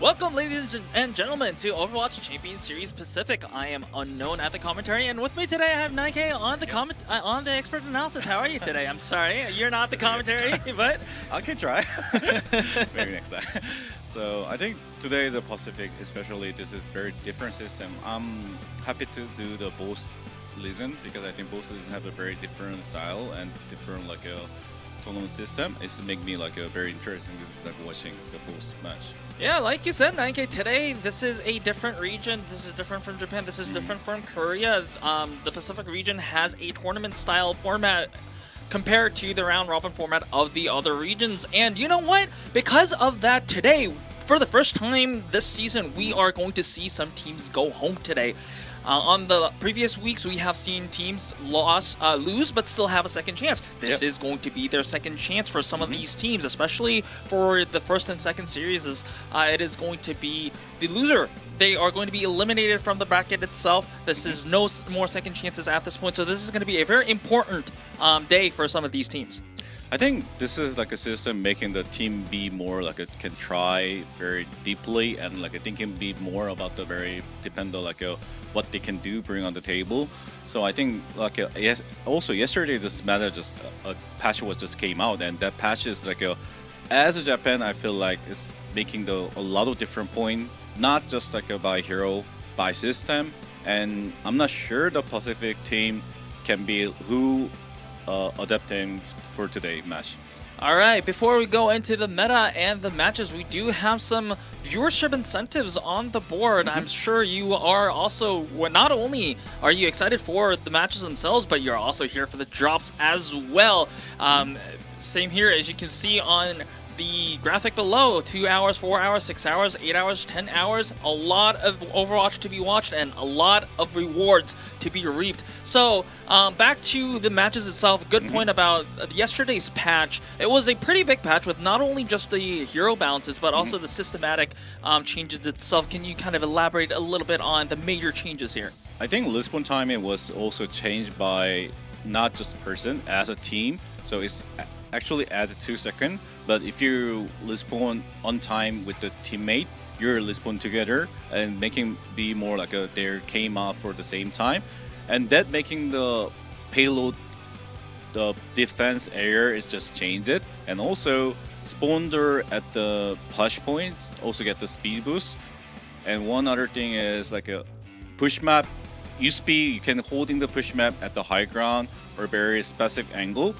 Welcome, ladies and gentlemen, to Overwatch Champions Series Pacific. I am Unknown at the commentary, and with me today I have 9K on the on the expert analysis. How are you today? I'm sorry, you're not the commentary, but I can try. Maybe next time. So I think today the Pacific, especially, this is very different system. I'm happy to do the both season because I think both seasons have a very different style and different like a tournament system. It's make me like a very interesting. This is like watching the both match. Yeah, like you said, 9K, today this is a different region. This is different from Japan. This is different from Korea. The Pacific region has a tournament style format compared to the round robin format of the other regions. And you know what? Because of that, today, for the first time this season, we are going to see some teams go home today. On the previous weeks, we have seen teams lose, but still have a second chance. This is going to be their second chance for some of these teams, especially for the first and second series. It is going to be the loser. They are going to be eliminated from the bracket itself. This is no more second chances at this point, so this is going to be a very important day for some of these teams. I think this is like a system making the team be more like can try very deeply and like thinking be more about the very depend on like what they can do bring on the table. So I think like yes, also yesterday this matter just a patch was just came out, and that patch is like as a Japan, I feel like it's making a lot of different point, not just like by hero, by system. And I'm not sure the Pacific team can be who adapting for today's match. All right, before we go into the meta and the matches, we do have some viewership incentives on the board. I'm sure you are also, not only are you excited for the matches themselves, but you're also here for the drops as well. Same here, as you can see on the graphic below, 2 hours, 4 hours, 6 hours, 8 hours, 10 hours, a lot of Overwatch to be watched and a lot of rewards to be reaped. So back to the matches itself, good point about yesterday's patch. It was a pretty big patch with not only just the hero balances, but also the systematic changes itself. Can you kind of elaborate a little bit on the major changes here? I think Lisbon timing was also changed by not just person, as a team. So it's actually added 2 seconds. But if you respawn on time with the teammate, you're respawn together and making be more like they came out for the same time, and that making the payload, the defense area is just changed it, and also spawner at the push point also get the speed boost. And one other thing is like a push map. Used to be you can holding the push map at the high ground or very specific angle.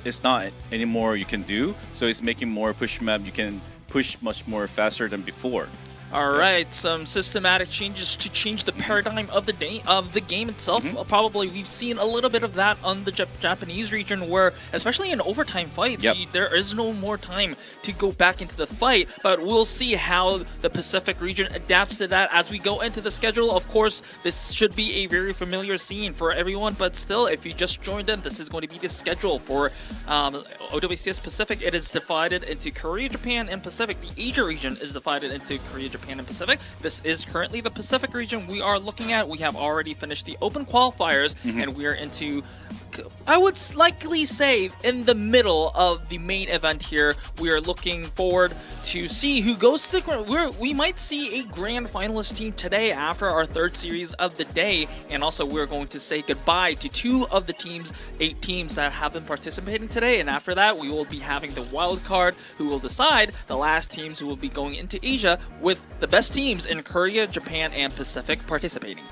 It's not anymore you can do, so it's making more push map. You can push much more faster than before. All right, some systematic changes to change the paradigm of the game itself. Probably we've seen a little bit of that on the Japanese region, where especially in overtime fights, there is no more time to go back into the fight. But we'll see how the Pacific region adapts to that as we go into the schedule. Of course, this should be a very familiar scene for everyone, but still, if you just joined in, this is going to be the schedule for OWCS Pacific. It is divided into Korea, Japan, and Pacific. The Asia region is divided into Korea, Japan, and Pacific. This is currently the Pacific region we are looking at. We have already finished the open qualifiers, and we are into, I would likely say, in the middle of the main event here. We are looking forward to see who goes to the we might see a grand finalist team today after our third series of the day, and also we're going to say goodbye to 2 of the 8 teams that have been participating today, and after that we will be having the wild card who will decide the last teams who will be going into Asia, with the best teams in Korea, Japan, and Pacific participating.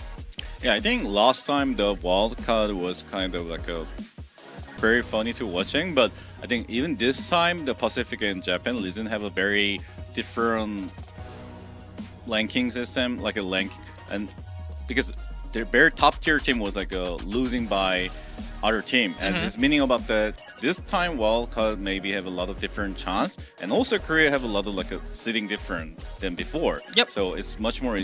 Yeah, I think last time the wild card was kind of like a very funny to watching, but I think even this time the Pacific and Japan region have a very different ranking system, like a rank, and because their very top tier team was like losing by other team, and it's meaning about that this time wild card maybe have a lot of different chance, and also Korea have a lot of like sitting different than before. So it's much more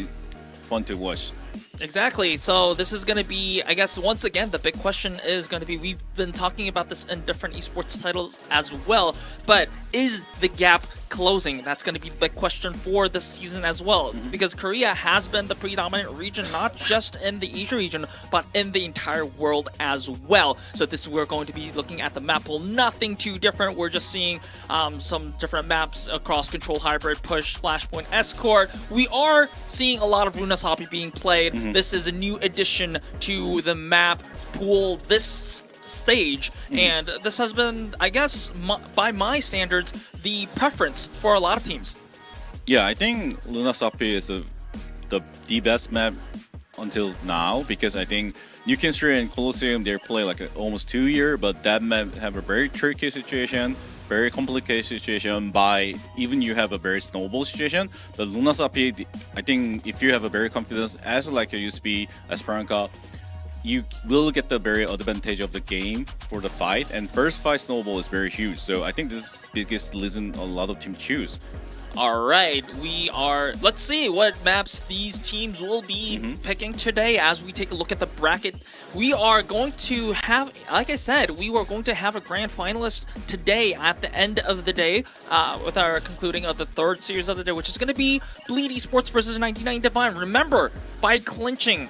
fun to watch. Exactly. So this is going to be, I guess, once again, the big question is going to be, we've been talking about this in different esports titles as well, but is the gap closing? That's going to be the big question for this season as well, because Korea has been the predominant region, not just in the Asia region, but in the entire world as well. So this, we're going to be looking at the map pool. Nothing too different. We're just seeing some different maps across Control, Hybrid, Push, Flashpoint, Escort. We are seeing a lot of Runasapi being played. This is a new addition to the map pool this stage, and this has been, I guess, by my standards, the preference for a lot of teams. Yeah, I think Runasapi is the best map until now, because I think you can see in Colosseo they play like almost 2 years, but that map have a very tricky situation, very complicated situation by even you have a very snowball situation. But Runasapi, I think if you have a very confidence as like a USP Esperanza, you will get the very advantage of the game for the fight, and first fight snowball is very huge. So I think this is the biggest reason a lot of teams choose. All right, let's see what maps these teams will be picking today as we take a look at the bracket. We are going to have, like I said, we were going to have a grand finalist today at the end of the day with our concluding of the third series of the day, which is going to be Bleed Esports versus 99 Divine. Remember, by clinching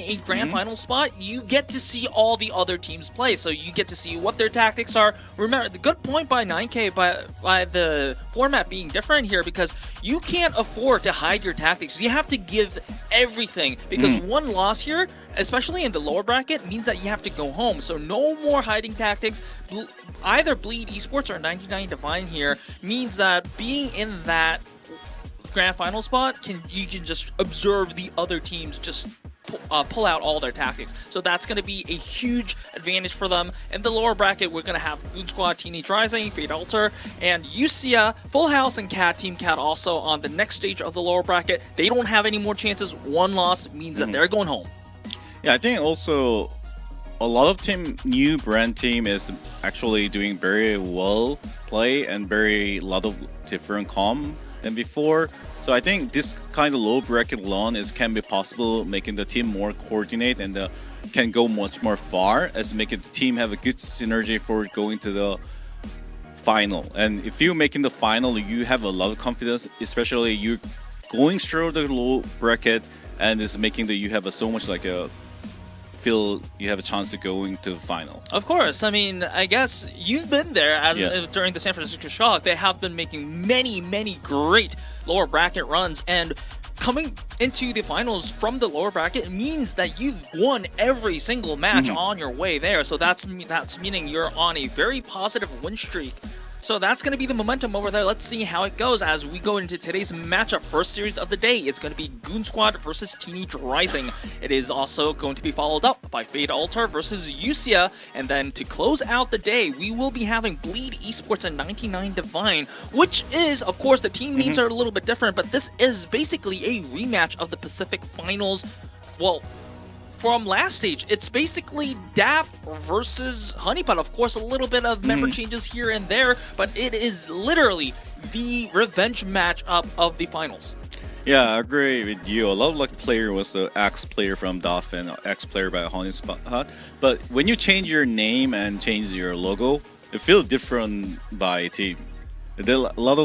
a grand final spot, you get to see all the other teams play. So you get to see what their tactics are. Remember, the good point by 9K by the format being different here, because you can't afford to hide your tactics. You have to give everything, because one loss here, especially in the lower bracket, means that you have to go home. So no more hiding tactics. either Bleed Esports or 99 Divine here means that being in that grand final spot, you can just observe the other teams just pull out all their tactics. So that's going to be a huge advantage for them. In the lower bracket, we're going to have Goon Squad, Teenage Rising, Fate Altair, and USIA, Full House, and Team Cat also on the next stage of the lower bracket. They don't have any more chances. One loss means that they're going home. Yeah, I think also a lot of new brand team is actually doing very well play and very lot of different comp than before. So I think this kind of low bracket alone can be possible, making the team more coordinate and can go much more far, as making the team have a good synergy for going to the final. And if you're making the final, you have a lot of confidence, especially you going through the low bracket, and it's making you have so much feel you have a chance to go into the final. Of course. I mean, I guess you've been there during the San Francisco Shock. They have been making many great lower bracket runs, and coming into the finals from the lower bracket means that you've won every single match on your way there. So that's meaning you're on a very positive win streak. So that's going to be the momentum over there. Let's see how it goes as we go into today's matchup. First series of the day is going to be Goon Squad versus Teenage Rising. It is also going to be followed up by Fate Altair versus USIA. And then to close out the day, we will be having Bleed Esports and 99 Divine, which is, of course, the team names are a little bit different, but this is basically a rematch of the Pacific Finals. Well, from last stage, it's basically Daft versus Honeypot. Of course, a little bit of member changes here and there, but it is literally the revenge matchup of the finals. Yeah, I agree with you. A lot of player was the ex-player from Daft and ex-player by Honeypot. But when you change your name and change your logo, it feels different by team. There are a lot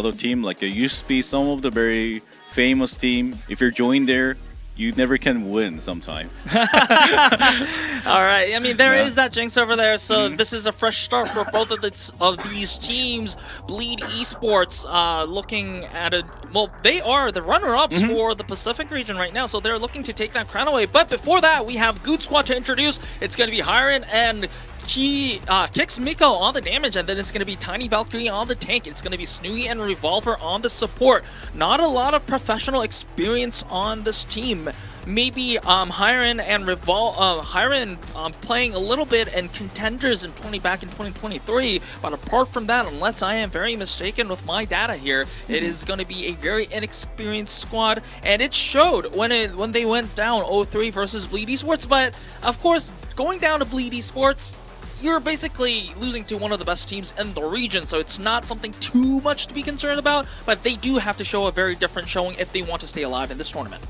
of team, it used to be some of the very famous team. If you're joined there, you never can win sometime. All right. I mean, there is that jinx over there. So this is a fresh start for both of these teams. Bleed Esports looking at it. Well, they are the runner-ups for the Pacific region right now. So they're looking to take that crown away. But before that, we have Goon Squad to introduce. It's going to be Hiren and Kicks Miko on the damage, and then it's going to be Tiny Valkyrie on the tank. It's going to be Snooey and Revolver on the support. Not a lot of professional experience on this team. Maybe Hiren and Hiren playing a little bit in contenders back in 2023, but apart from that, unless I am very mistaken with my data here, it is going to be a very inexperienced squad, and it showed when they went down 0-3 versus Bleed Esports. But of course, going down to Bleed Esports, you're basically losing to one of the best teams in the region, so it's not something too much to be concerned about, but they do have to show a very different showing if they want to stay alive in this tournament.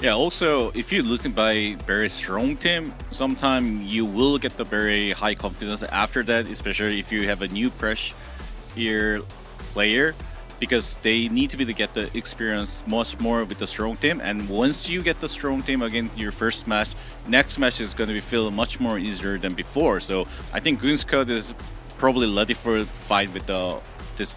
Yeah, also, if you're losing by very strong team, sometimes you will get the very high confidence after that, especially if you have a new fresh year player, because they need to get the experience much more with the strong team. And once you get the strong team again, your first match, next match is going to feel much more easier than before. So I think Goon Squad is probably ready for a fight with this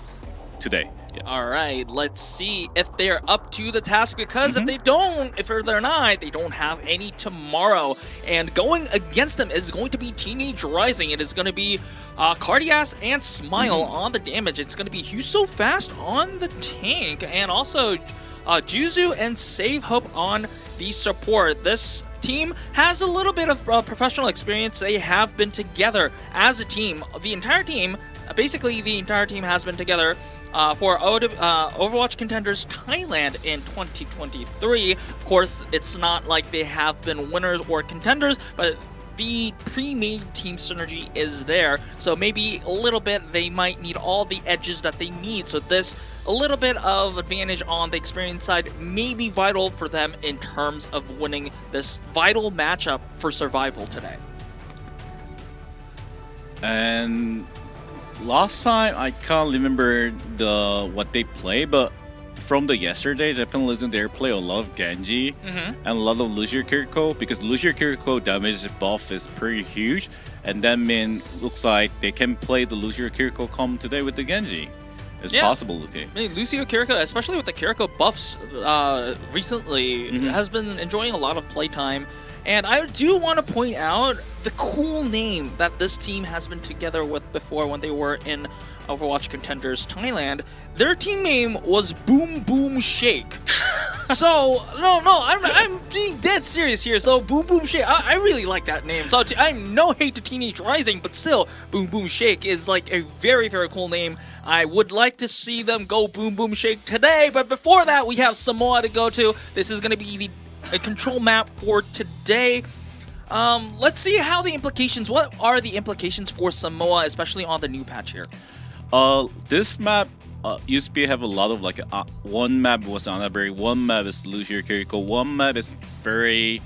today. Yeah. All right, let's see if they're up to the task, because if they're not, they don't have any tomorrow. And going against them is going to be Teenage Rising. It is going to be Cardias and Smile on the damage. It's going to be Huso Fast on the tank, and also Juzu and Save Hope on the support. This team has a little bit of professional experience. They have been together as a team. The entire team has been together for Overwatch Contenders Thailand in 2023. Of course, it's not like they have been winners or contenders, but the pre-made team synergy is there. So maybe a little bit, they might need all the edges that they need. So a little bit of advantage on the experience side may be vital for them in terms of winning this vital matchup for survival today. And last time, I can't remember what they play, but from the yesterday, Japan Legend, they play a lot of Genji and a lot of Lucio Kiriko, because Lucio Kiriko damage buff is pretty huge, and that means looks like they can play the Lucio Kiriko comp today with the Genji. It's possibility. I mean, Lucio Kiriko, especially with the Kiriko buffs recently, has been enjoying a lot of playtime. And I do want to point out the cool name that this team has been together with before when they were in Overwatch Contenders Thailand. Their team name was Boom Boom Shake. So, no, I'm being dead serious here. So, Boom Boom Shake, I really like that name. So, I'm no hate to Teenage Rising, but still, Boom Boom Shake is like a very, very cool name. I would like to see them go Boom Boom Shake today, but before that, we have Samoa to go to. This is going to be a control map for today. Let's see how the implications, what are the implications for Samoa, especially on the new patch here? This map used to be have a lot of like one map was Anaberry, one map is Lucio Kiriko, one map is very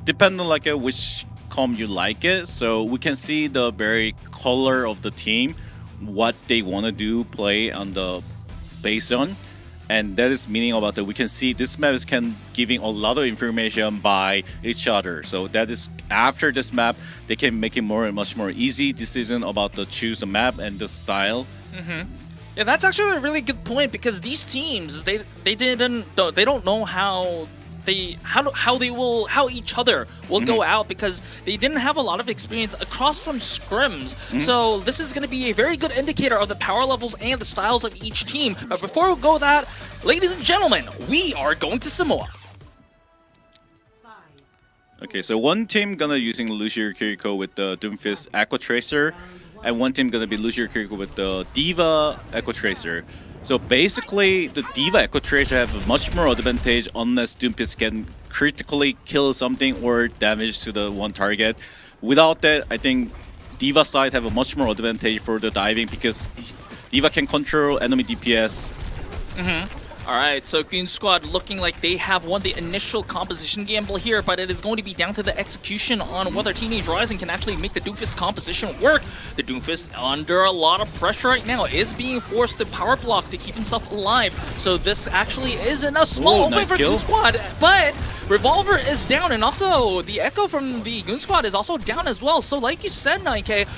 depending on like which com you like it. So we can see the very color of the team, what they want to do, play on the base zone. And that is meaning about that we can see this map is can giving a lot of information by each other. So that is after this map, they can make it much more easy decision about the choose a map and the style. Yeah, that's actually a really good point because these teams they don't know how each other will go out because they didn't have a lot of experience across from scrims. So this is going to be a very good indicator of the power levels and the styles of each team. But before we go that, ladies and gentlemen, we are going to Samoa. Okay, so one team gonna using Lucio Kiriko with the Doomfist Aqua Tracer, and one team gonna be Lucio Kiriko with the Diva Aqua Tracer. So basically, the Diva Echo Tracer have a much more advantage unless Doomfist can critically kill something or damage to the one target. Without that, I think Diva side have a much more advantage for the diving because Diva can control enemy DPS. Alright, so Goon Squad looking like they have won the initial composition gamble here, but it is going to be down to the execution on whether Teenage Rising can actually make the Doomfist composition work. The Doomfist, under a lot of pressure right now, is being forced to power block to keep himself alive. So this actually isn't a small opening for Goon Squad, but Revolver is down, and also the Echo from the Goon Squad is also down as well. So like you said, 9K,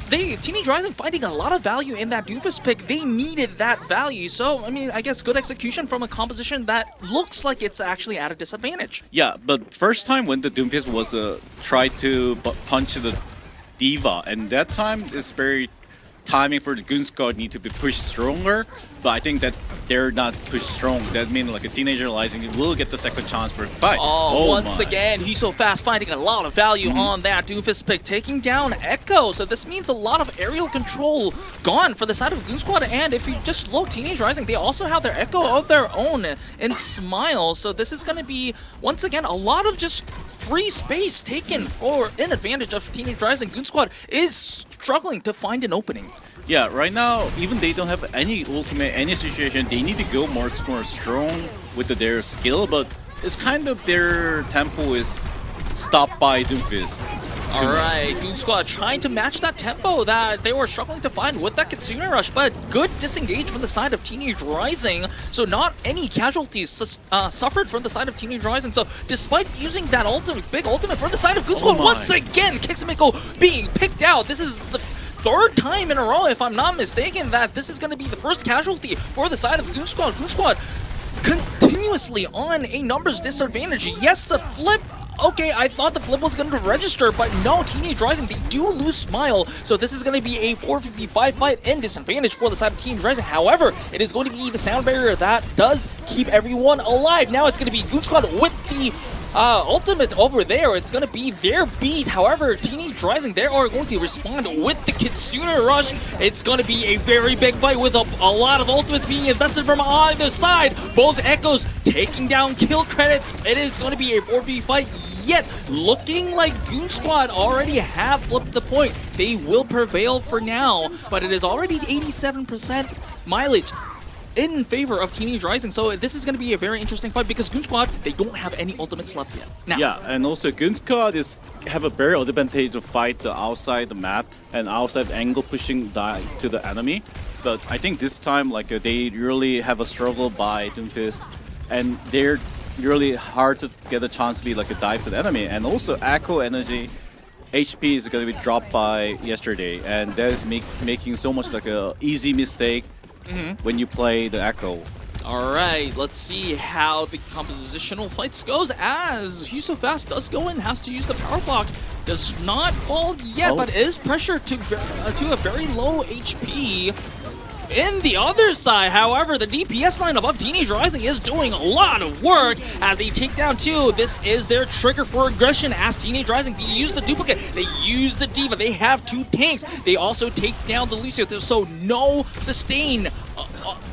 Teenage Rising finding a lot of value in that Doomfist pick. They needed that value. So, I mean, I guess good execution from a composition that looks like it's actually at a disadvantage. Yeah, but first time when the Doomfist was tried to punch the Diva, and that time is very timing for the Goon Squad need to be pushed stronger. But I think that they're not pushed strong. That means like a Teenager Rising will get the second chance for a fight. Once again, he's so fast, finding a lot of value on that Doomfist pick, taking down Echo. So this means a lot of aerial control gone for the side of Goon Squad. And if you just look, Teenage Rising, they also have their Echo of their own in Smile. So this is going to be, once again, a lot of just free space taken for in advantage of Teenage Rising. Goon Squad is struggling to find an opening. Yeah, right now, even they don't have any ultimate, any situation, they need to go more strong with their skill, but it's kind of their tempo is stopped by Doomfist. Alright, Goon Squad trying to match that tempo that they were struggling to find with that Kitsune Rush, but good disengage from the side of Teenage Rising, so not any casualties suffered from the side of Teenage Rising. So despite using that big ultimate for the side of Goon Squad, once again, Kixamiko being picked out. This is the third time in a row, if I'm not mistaken, that this is going to be the first casualty for the side of Goon Squad. Goon Squad continuously on a numbers disadvantage. Yes, the flip. Okay, I thought the flip was going to register, but no, Teenage Rising, they do lose Smile, so this is going to be a 4v5 fight in disadvantage for the side of Teenage Rising. However, it is going to be the sound barrier that does keep everyone alive. Now it's going to be Goon Squad with the ultimate over there. It's going to be their beat. However, Teenage Rising, they are going to respond with the Kitsune Rush. It's going to be a very big fight with a lot of ultimates being invested from either side. Both Echoes taking down kill credits. It is going to be a 4v fight. Yet, looking like Goon Squad already have flipped the point. They will prevail for now, but it is already 87% mileage in favor of Teenage Rising. So this is going to be a very interesting fight because Goon Squad, they don't have any ultimates left yet. Now, yeah, and also Goon Squad have a very advantage to fight the outside the map and outside angle pushing to the enemy. But I think this time like they really have a struggle by Doomfist, and they're really hard to get a chance to be like a dive to the enemy. And also Echo Energy HP is going to be dropped by yesterday, and that is making so much like a easy mistake when you play the Echo. All right, let's see how the compositional fights goes as Fast does go in, has to use the power block. Does not fall yet, but is pressured to a very low HP. In the other side, however, the DPS line above Teenage Rising is doing a lot of work as they take down 2. This is their trigger for aggression as Teenage Rising. They use the duplicate, they use the Diva, they have 2 tanks. They also take down the Lucio, so no sustain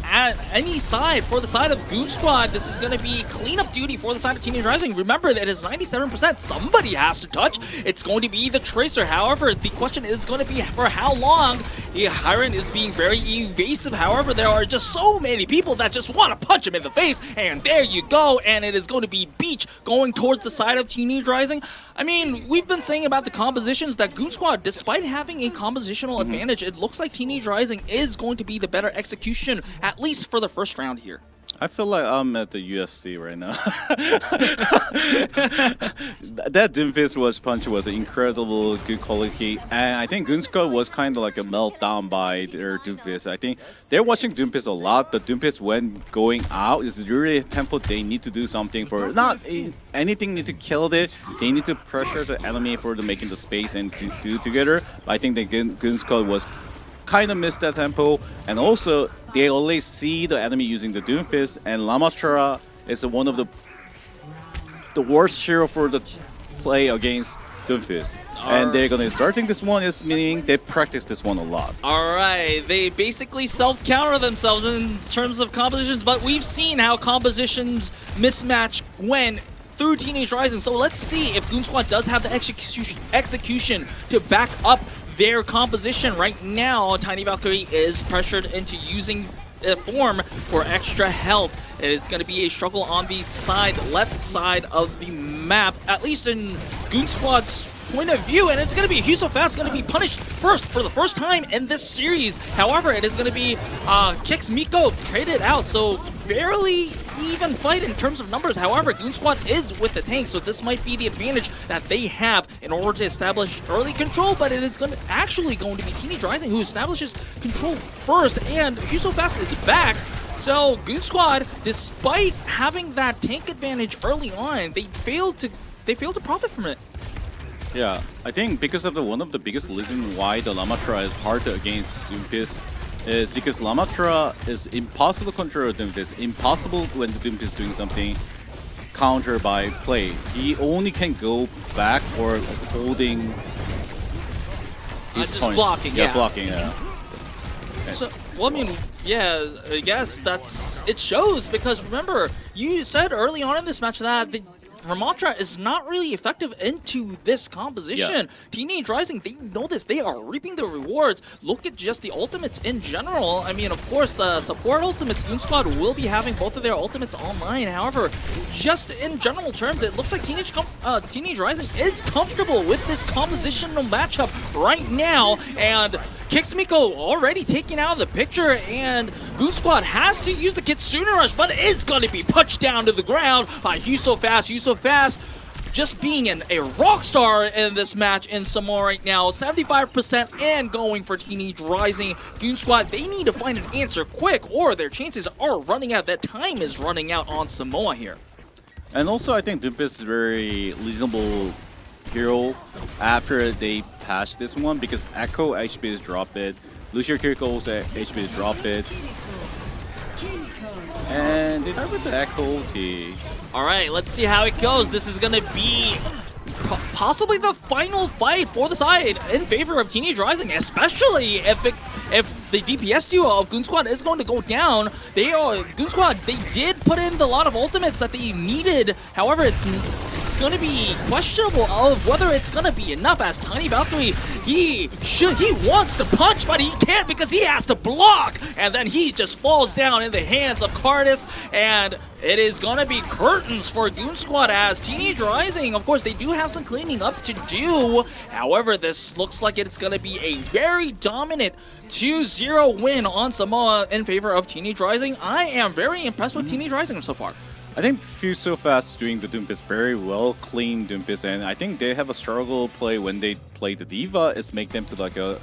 at any side for the side of Goon Squad. This is going to be cleanup duty for the side of Teenage Rising. Remember that it's 97%. Somebody has to touch. It's going to be the Tracer. However, the question is going to be for how long. Hiren is being very evasive. However, there are just so many people that just want to punch him in the face. And there you go. And it is going to be Beach going towards the side of Teenage Rising. I mean, we've been saying about the compositions that Goon Squad, despite having a compositional advantage, it looks like Teenage Rising is going to be the better execution, at least for the first round here. I feel like I'm at the UFC right now. That Doomfist punch was incredible, good quality, and I think Goon Squad was kind of like a meltdown by their Doomfist. I think they're watching Doomfist a lot, but Doomfist when going out is really a tempo they need to do something for. Not anything need to kill it. They need to pressure the enemy for the making the space and to do together. But I think the Goon Squad was kind of missed that tempo, and also they always see the enemy using the Doomfist, and Lamashara is one of the worst hero for the play against Doomfist. And they're gonna starting this one is meaning they practice this one a lot. Alright, they basically self-counter themselves in terms of compositions, but we've seen how compositions mismatch when through Teenage Rising. So let's see if Goon Squad does have the execution to back up their composition. Right now, Tiny Valkyrie is pressured into using a form for extra health. It is going to be a struggle on the left side of the map, at least in Goon Squad's point of view, and it's going to be Fast going to be punished first for the first time in this series. However, it is going to be Kix Miko traded out, so fairly even fight in terms of numbers. However, Goon Squad is with the tank, so this might be the advantage that they have in order to establish early control, but it is actually going to be Teenage Rising who establishes control first, and Fast is back. So Goon Squad, despite having that tank advantage early on, they failed to profit from it. Yeah, I think because of one of the biggest reasons why the Lamatra is hard against Doomfist is because Lamatra is impossible to control Doomfist, impossible when the Doomfist is doing something counter by play. He only can go back or holding his just points. Blocking, yeah. Blocking, yeah. So, well, I mean, yeah, I guess it shows, because remember, you said early on in this match that the Ramatra is not really effective into this composition. Yeah. Teenage Rising, they know this. They are reaping the rewards. Look at just the ultimates in general. I mean, of course, the support ultimates, Goon Squad will be having both of their ultimates online. However, just in general terms, it looks like Teenage Rising is comfortable with this compositional matchup right now. And Kixmiko already taken out of the picture, and Goon Squad has to use the Kitsune Rush, but it's going to be punched down to the ground by Fast, just being a rock star in this match in Samoa right now. 75% and going for Teenage Rising. Goon Squad, they need to find an answer quick, or their chances are running out. That time is running out on Samoa here. And also, I think Doomfist is very reasonable hero after they patch this one, because Echo HP is drop it, Lucio Kiriko also HP is drop it, and they start with the Echo ulti. Alright, let's see how it goes. This is gonna be possibly the final fight for the side in favor of Teenage Rising, especially if the DPS duo of Goon Squad is going to go down. Goon Squad, they did put in the lot of ultimates that they needed. However, it's going to be questionable of whether it's going to be enough, as Tiny Valkyrie, he wants to punch, but he can't because he has to block, and then he just falls down in the hands of Cardis, and it is going to be curtains for Goon Squad, as Teenage Rising, of course, they do have some cleaning up to do. However, this looks like it's going to be a very dominant 2-0 win on Samoa in favor of Teenage Rising. I am very impressed with Teenage Rising so far. I think Fast doing the Doomfist very well, clean Doomfist, and I think they have a struggle play when they play the Diva is make them to like a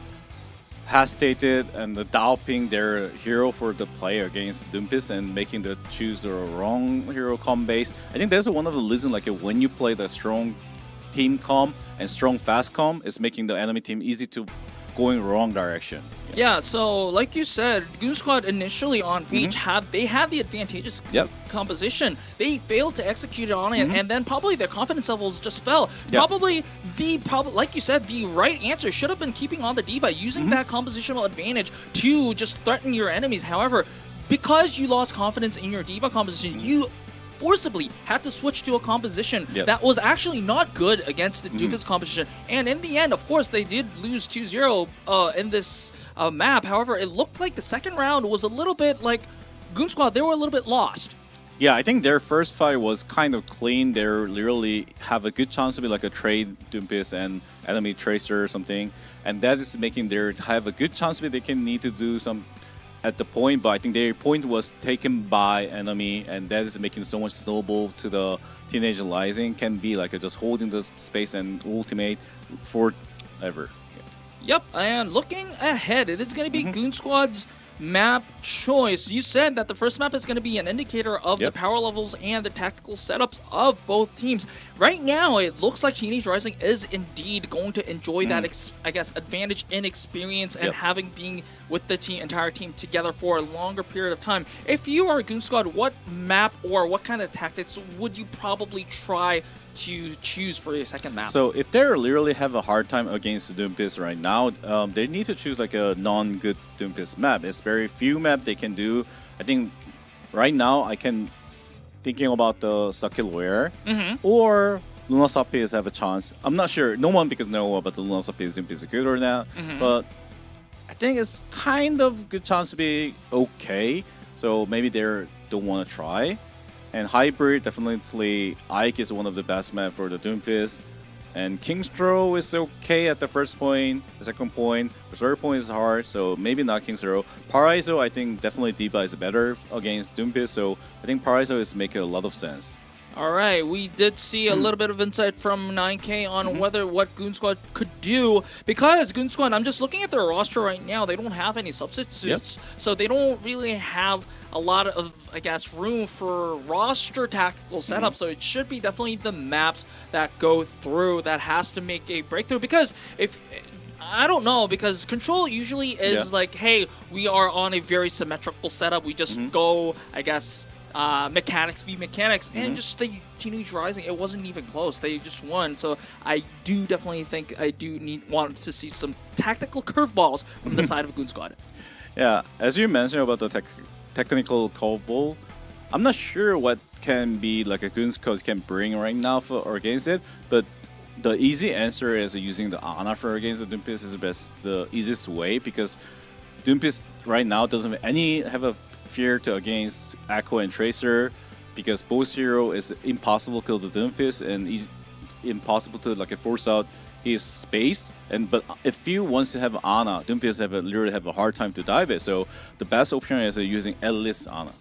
hesitated and doubting their hero for the play against Doomfist and making the choose the wrong hero comp base. I think that's one of the reasons, like when you play the strong team comp and strong fast comp, it's making the enemy team easy to going wrong direction. Yeah, so like you said, Goon Squad initially on Beach had the advantageous composition. They failed to execute on it, and then probably their confidence levels just fell. Probably like you said, the right answer should have been keeping on the D.Va, using that compositional advantage to just threaten your enemies. However, because you lost confidence in your D.Va composition, you forcibly had to switch to a composition that was actually not good against the Doofus composition. And in the end, of course, they did lose 2-0 in this map. However, it looked like the second round was a little bit like Goon Squad, they were a little bit lost. Yeah, I think their first fight was kind of clean. They literally have a good chance to be like a trade Doomfist and enemy tracer or something. And that is making their have a good chance to be they can need to do some at the point, but I think their point was taken by enemy, and that is making so much snowball to the Teenage Rising. Can be like just holding the space and ultimate forever. Yep, and looking ahead, it is going to be Goon Squad's map choice. You said that the first map is going to be an indicator of the power levels and the tactical setups of both teams. Right now, it looks like Teenage Rising is indeed going to enjoy that, I guess, advantage in experience and having been with the entire team together for a longer period of time. If you are Goon Squad, what map or what kind of tactics would you probably try to choose for your second map? So if they literally have a hard time against Doomfist right now, they need to choose like a non-good Doomfist map. It's very few map they can do. I think right now I can thinking about the Sakilware or Runasapi have a chance. I'm not sure. No one because know about the Runasapi is good or not, but I think it's kind of good chance to be okay. So maybe they don't want to try. And Hybrid, definitely Ike is one of the best maps for the Doomfist. And King's Row is okay at the first point, the second point. The third point is hard, so maybe not King's Row. Paraiso, I think definitely D.Va is better against Doomfist, so I think Paraiso is making a lot of sense. All right, we did see a little bit of insight from 9K on what Goon Squad could do. Because Goon Squad, I'm just looking at their roster right now, they don't have any substitutes, so they don't really have a lot of, I guess, room for roster tactical setup. So it should be definitely the maps that go through that has to make a breakthrough. Because if I don't know, because Control usually is like, hey, we are on a very symmetrical setup. We just go, I guess, mechanics v mechanics, and just the Teenage Rising, it wasn't even close. They just won. So I do definitely think I do want to see some tactical curveballs from the side of Goon Squad. Yeah, as you mentioned about the technical curveball, I'm not sure what can be like a Goon Squad can bring right now for or against it, but the easy answer is using the Ana for against the Doomfist is the easiest way, because Doomfist right now doesn't have a fear to against Echo and Tracer, because both hero is impossible to kill the Doomfist and impossible to like force out his space. But if you once have Ana, Doomfist literally have a hard time to dive it. So the best option is using at least Ana.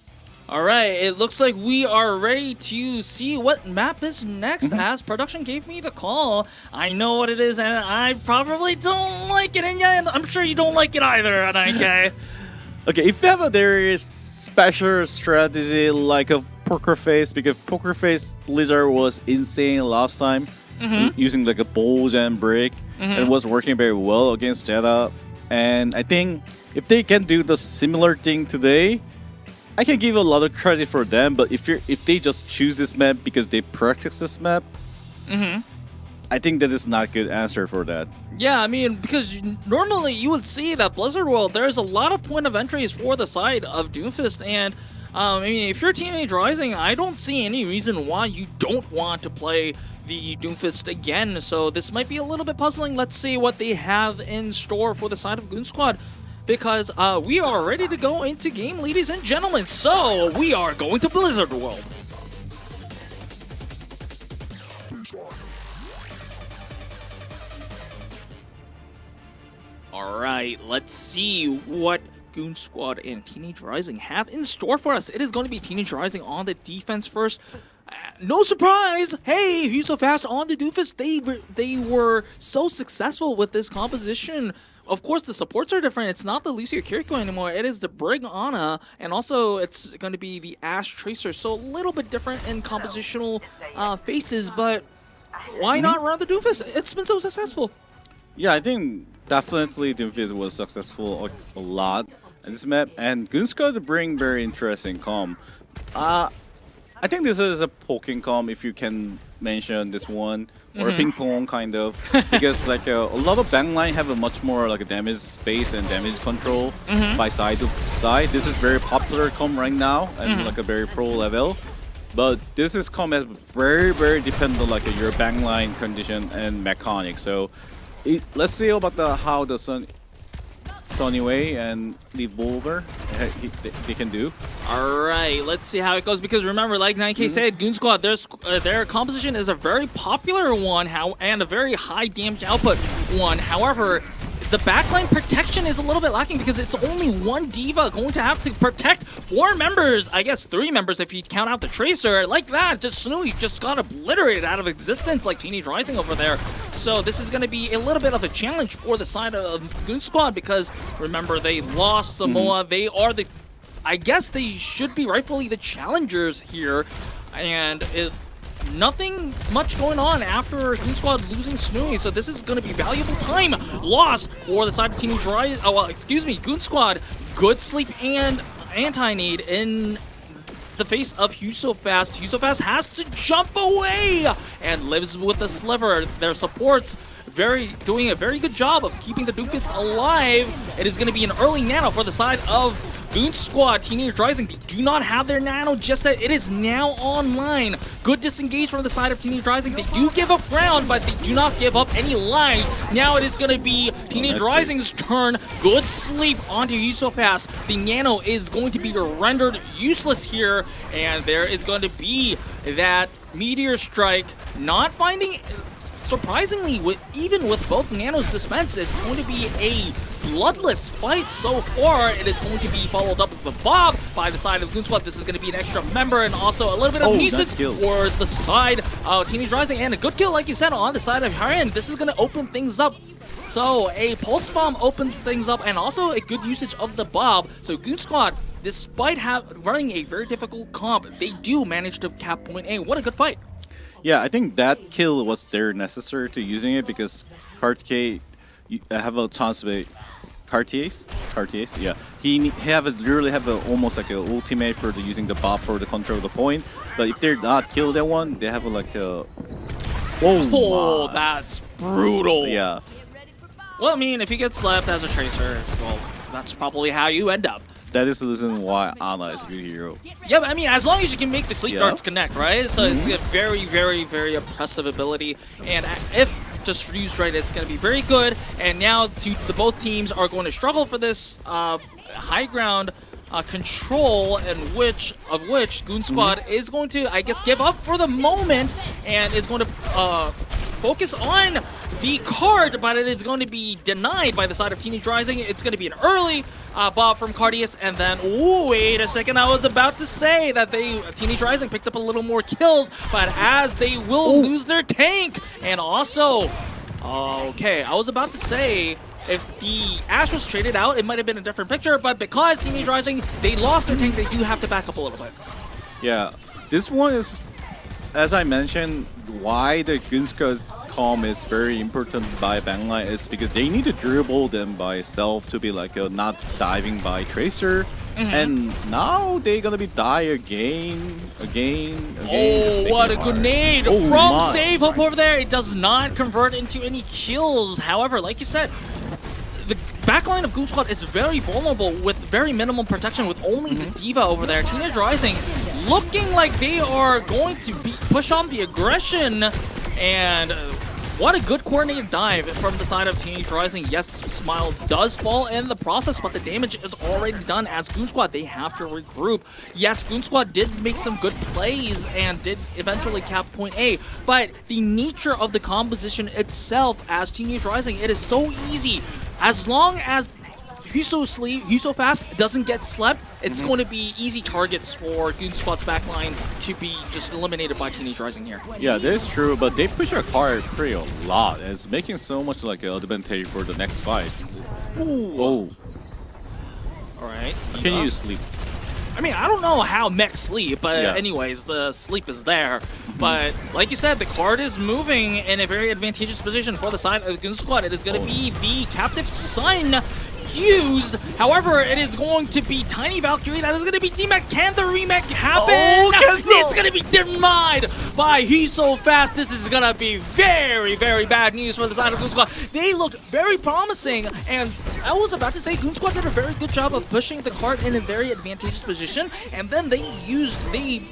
All right, it looks like we are ready to see what map is next, as production gave me the call. I know what it is, and I probably don't like it, and yeah, I'm sure you don't like it either, NIK. Okay, if ever there is special strategy like a Poker Face, because Poker Face Blizzard was insane last time, using like a balls and brick, and it was working very well against Jetta. And I think if they can do the similar thing today, I can give a lot of credit for them. But if they just choose this map because they practice this map, I think that is not a good answer for that. Yeah, I mean, because normally you would see that Blizzard World, there's a lot of point of entries for the side of Doomfist, and I mean, if you're Teenage Rising, I don't see any reason why you don't want to play the Doomfist again, so this might be a little bit puzzling. Let's see what they have in store for the side of Goon Squad, because we are ready to go into game, ladies and gentlemen, so we are going to Blizzard World. Alright, let's see what Goon Squad and Teenage Rising have in store for us. It is going to be Teenage Rising on the defense first. No surprise! Hey, he's so fast on the Doofus. They were so successful with this composition of course, the supports are different. It's not the Lucio Kiriko anymore. It is the Brig Ana, and also it's going to be the Ash Tracer. So a little bit different in compositional faces, but why not run the Doofus? It's been so successful. Yeah, I think definitely Doomfist was successful a lot in this map, and Goon's got to bring very interesting comp. I think this is a poking comp, if you can mention this one, or a ping pong kind of, because like a lot of backline have a much more like a damage space and damage control by side to side. This is very popular comp right now and like a very pro level. But this is comp as very dependent on like your backline condition and mechanics. So let's see about how the Sunnyway and Devolver they can do. Alright, let's see how it goes, because remember, like 9K said, Goon Squad, their composition is a very popular one and a very high damage output one. However, the backline protection is a little bit lacking because it's only one diva going to have to protect 4 members. I guess 3 members if you count out the Tracer. Like that, just Snooey just got obliterated out of existence like Teenage Rising over there. So this is going to be a little bit of a challenge for the side of Goon Squad because remember, they lost Samoa. They are the, I guess they should be rightfully the challengers here. And nothing much going on after Goon Squad losing Snooey, so this is going to be valuable time lost for the side of Teenage Rising. Oh, well, excuse me, Goon Squad. Good sleep and anti-nade in the face of Husofast. Husofast has to jump away and lives with the sliver. Their supports doing a very good job of keeping the Doofus alive. It is going to be an early nano for the side of Goon Squad. Teenage Rising, they do not have their nano just yet. It is now online. Good disengage from the side of Teenage Rising. They do give up ground, but they do not give up any lives. Now it is going to be Teenage Rising's turn. Good sleep onto Yusufast. The nano is going to be rendered useless here, and there is going to be that Meteor Strike not finding... Surprisingly, even with both nanos dispensed, it's going to be a bloodless fight so far. It is going to be followed up with the Bob by the side of Goon Squad. This is going to be an extra member and also a little bit of nuisance for the side of Teenage Rising. And a good kill, like you said, on the side of Haren. This is going to open things up. So a Pulse Bomb opens things up and also a good usage of the Bob. So Goon Squad, despite running a very difficult comp, they do manage to cap point A. What a good fight. Yeah, I think that kill was there necessary to using it because Cartier have a chance with Cartiers, yeah. He literally have almost like an ultimate for using the Bob for the control of the point. But if they're not kill that one, they have like a that's brutal. Yeah. Well, I mean, if he gets slapped as a Tracer, well, that's probably how you end up. That is the reason why Ana is a good hero. Yeah, but I mean, as long as you can make the sleep darts connect, right? So it's a very impressive ability. And if just used right, it's going to be very good. And now both teams are going to struggle for this high ground control, and which Goon Squad is going to, I guess, give up for the moment and is going to focus on the card, but it is going to be denied by the side of Teenage Rising. It's going to be an early Bob from Cardius, and then, wait a second, I was about to say that Teenage Rising picked up a little more kills, but as they will lose their tank, and also, okay, I was about to say, if the Ash was traded out, it might have been a different picture, but because Teenage Rising, they lost their tank, they do have to back up a little bit. Yeah, this one is, as I mentioned, why the Goon Squad comp is very important by backline is because they need to dribble them by itself to be like not diving by Tracer. And now they're gonna be die again. Oh, what a grenade from Save Hope over there. It does not convert into any kills. However, like you said, the backline of Goon Squad is very vulnerable with very minimum protection with only the Diva over there. Teenage Rising looking like they are going to push on the aggression, and what a good coordinated dive from the side of Teenage Rising. Yes, Smile does fall in the process, but the damage is already done as Goon Squad. They have to regroup. Yes, Goon Squad did make some good plays and did eventually cap point A, but the nature of the composition itself as Teenage Rising, it is so easy. As long as Husofast doesn't get slept, it's going to be easy targets for Goon Squad's backline to be just eliminated by Teenage Rising here. Yeah, that is true, but they push our card pretty a lot, and it's making so much like an advantage for the next fight. Ooh. Oh, All right. can you sleep? I mean, I don't know how mechs sleep, but Yeah. anyways, the sleep is there. But like you said, the card is moving in a very advantageous position for the side of the Goon Squad. It is going to be the Captive Sun used. However, it is going to be Tiny Valkyrie. That is going to be D-Mech. Can the remake happen? Oh, cancel! It's going to be denied by He's So Fast. This is going to be very, very bad news for the side of Goon Squad. They looked very promising, and I was about to say Goon Squad did a very good job of pushing the card in a very advantageous position, and then they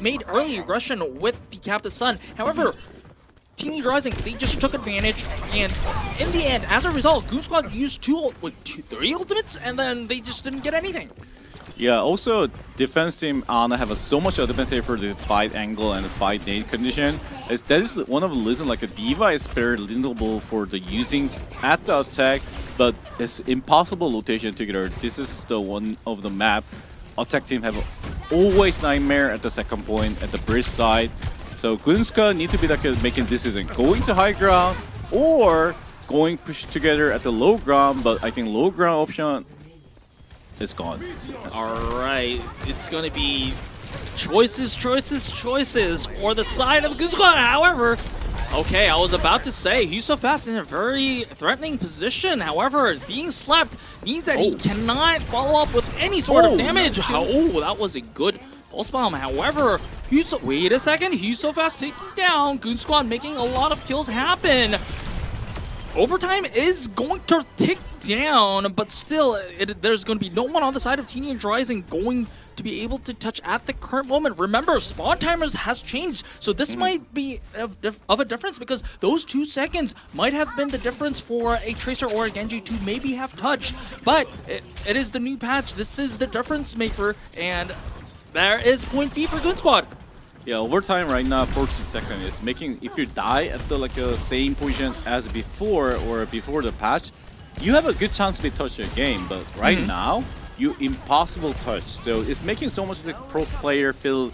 made early aggression with the Captain Sun. However, Teenage Rising, they just took advantage, and in the end, as a result, Goon Squad used three ultimates, and then they just didn't get anything. Yeah, also defense team Ana have so much advantage for the fight angle and the fight nade condition. That is one of the reasons like a D.Va is very limitable for the using at the attack, but it's impossible rotation together. This is the one of the map. Attack team have always nightmare at the second point at the bridge side. So Goon Squad need to be like making decision, going to high ground or going push together at the low ground, but I think low ground option is gone. All right, it's going to be choices for the side of Goon Squad. However, okay, I was about to say, he's so fast in a very threatening position. However, being slapped means that he cannot follow up with any sort of damage. Oh, that was a good pulse bomb. However, wait a second, he's so fast taking down. Goon Squad making a lot of kills happen. Overtime is going to tick down, but still, there's going to be no one on the side of Teenage Rising going to be able to touch at the current moment. Remember, spawn timers has changed, so this might be of a difference because those 2 seconds might have been the difference for a Tracer or a Genji to maybe have touched. But it is the new patch. This is the difference maker, and there is point B for Goon Squad. Yeah, overtime right now, 40 seconds is making, if you die at the same position as before or before the patch, you have a good chance to touch your game, but right now, you impossible touch. So it's making so much the pro player feel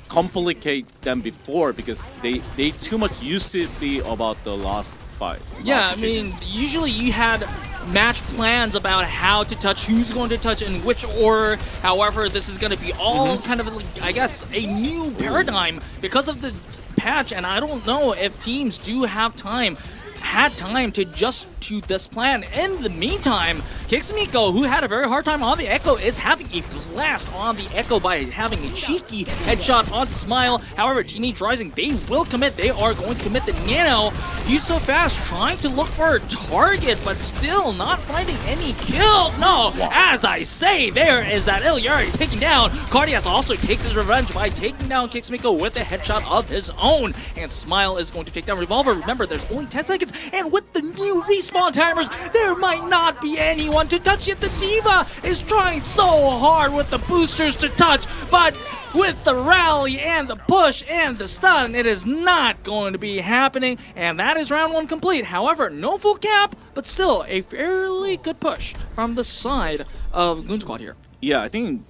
complicate than before because they too much used to be about the last fight. Yeah, I mean, usually you had match plans about how to touch, who's going to touch in which order. However, this is going to be all kind of, I guess, a new paradigm because of the patch, and I don't know if teams had time to adjust to this plan. In the meantime, Kixmiko, who had a very hard time on the Echo, is having a blast on the Echo by having a cheeky headshot on Smile. However, Teenage Rising, they will commit. They are going to commit the Nano. He's so fast, trying to look for a target, but still not finding any kill. No, as I say, there is that Ilyari taking down. Cardias also takes his revenge by taking down Kixmiko with a headshot of his own. And Smile is going to take down Revolver. Remember, there's only 10 seconds, and with the new respawn timers, there might not be anyone to touch yet. The D.Va is trying so hard with the boosters to touch, but with the rally and the push and the stun, it is not going to be happening, and that is round 1 complete. However, no full cap, but still a fairly good push from the side of Goon Squad here. Yeah, I think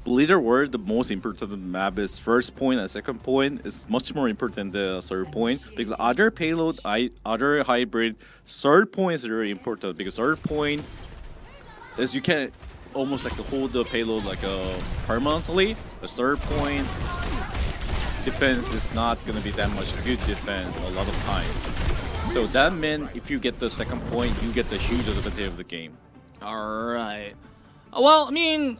Blizzard World, the most important map is first point and second point is much more important than the third point because other payload, other hybrid, third point is very important because third point is you can almost hold the payload permanently. The third point defense is not going to be that much good defense a lot of time. So that means if you get the second point, you get the huge advantage of the game. All right. Well, I mean,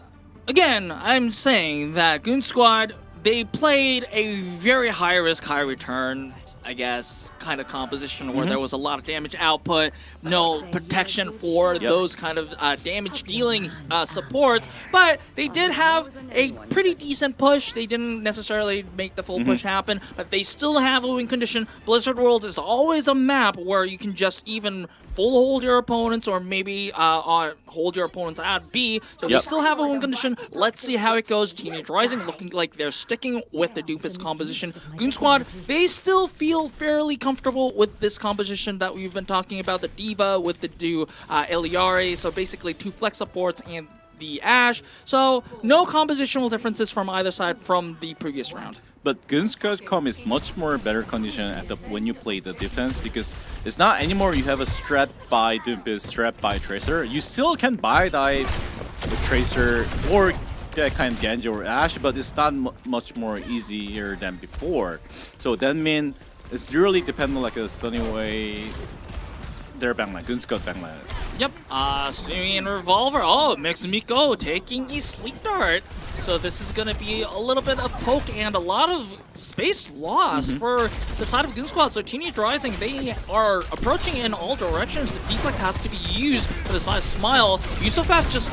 again, I'm saying that Goon Squad, they played a very high risk, high return, I guess, kind of composition where there was a lot of damage output, no protection for those kind of damage dealing supports, but they did have a pretty decent push. They didn't necessarily make the full push happen, but they still have a win condition. Blizzard World is always a map where you can just even full hold your opponents or maybe hold your opponents at B. So they still have a win condition. Let's see how it goes. Teenage Rising looking like they're sticking with the Doofus composition. Goon Squad, they still feel fairly comfortable with this composition that we've been talking about. The D.Va with the Ilyari. So basically 2 flex supports and the Ashe. So no compositional differences from either side from the previous round. But Goon.com is much more better condition at the when you play the defense because it's not anymore you have a strat by strat by tracer. You still can buy dive the tracer or that kind of Genji or Ashe, but it's not much more easier than before. So that means it's really dependent like a sunny way. Their backline, Goon.com backline. Yep, swinging in revolver. Oh, Miko taking a sleep dart. So this is going to be a little bit of poke and a lot of space loss for the side of Goon Squad. So Teenage Rising, they are approaching in all directions. The deflect has to be used for the side of Smile. Yusufat just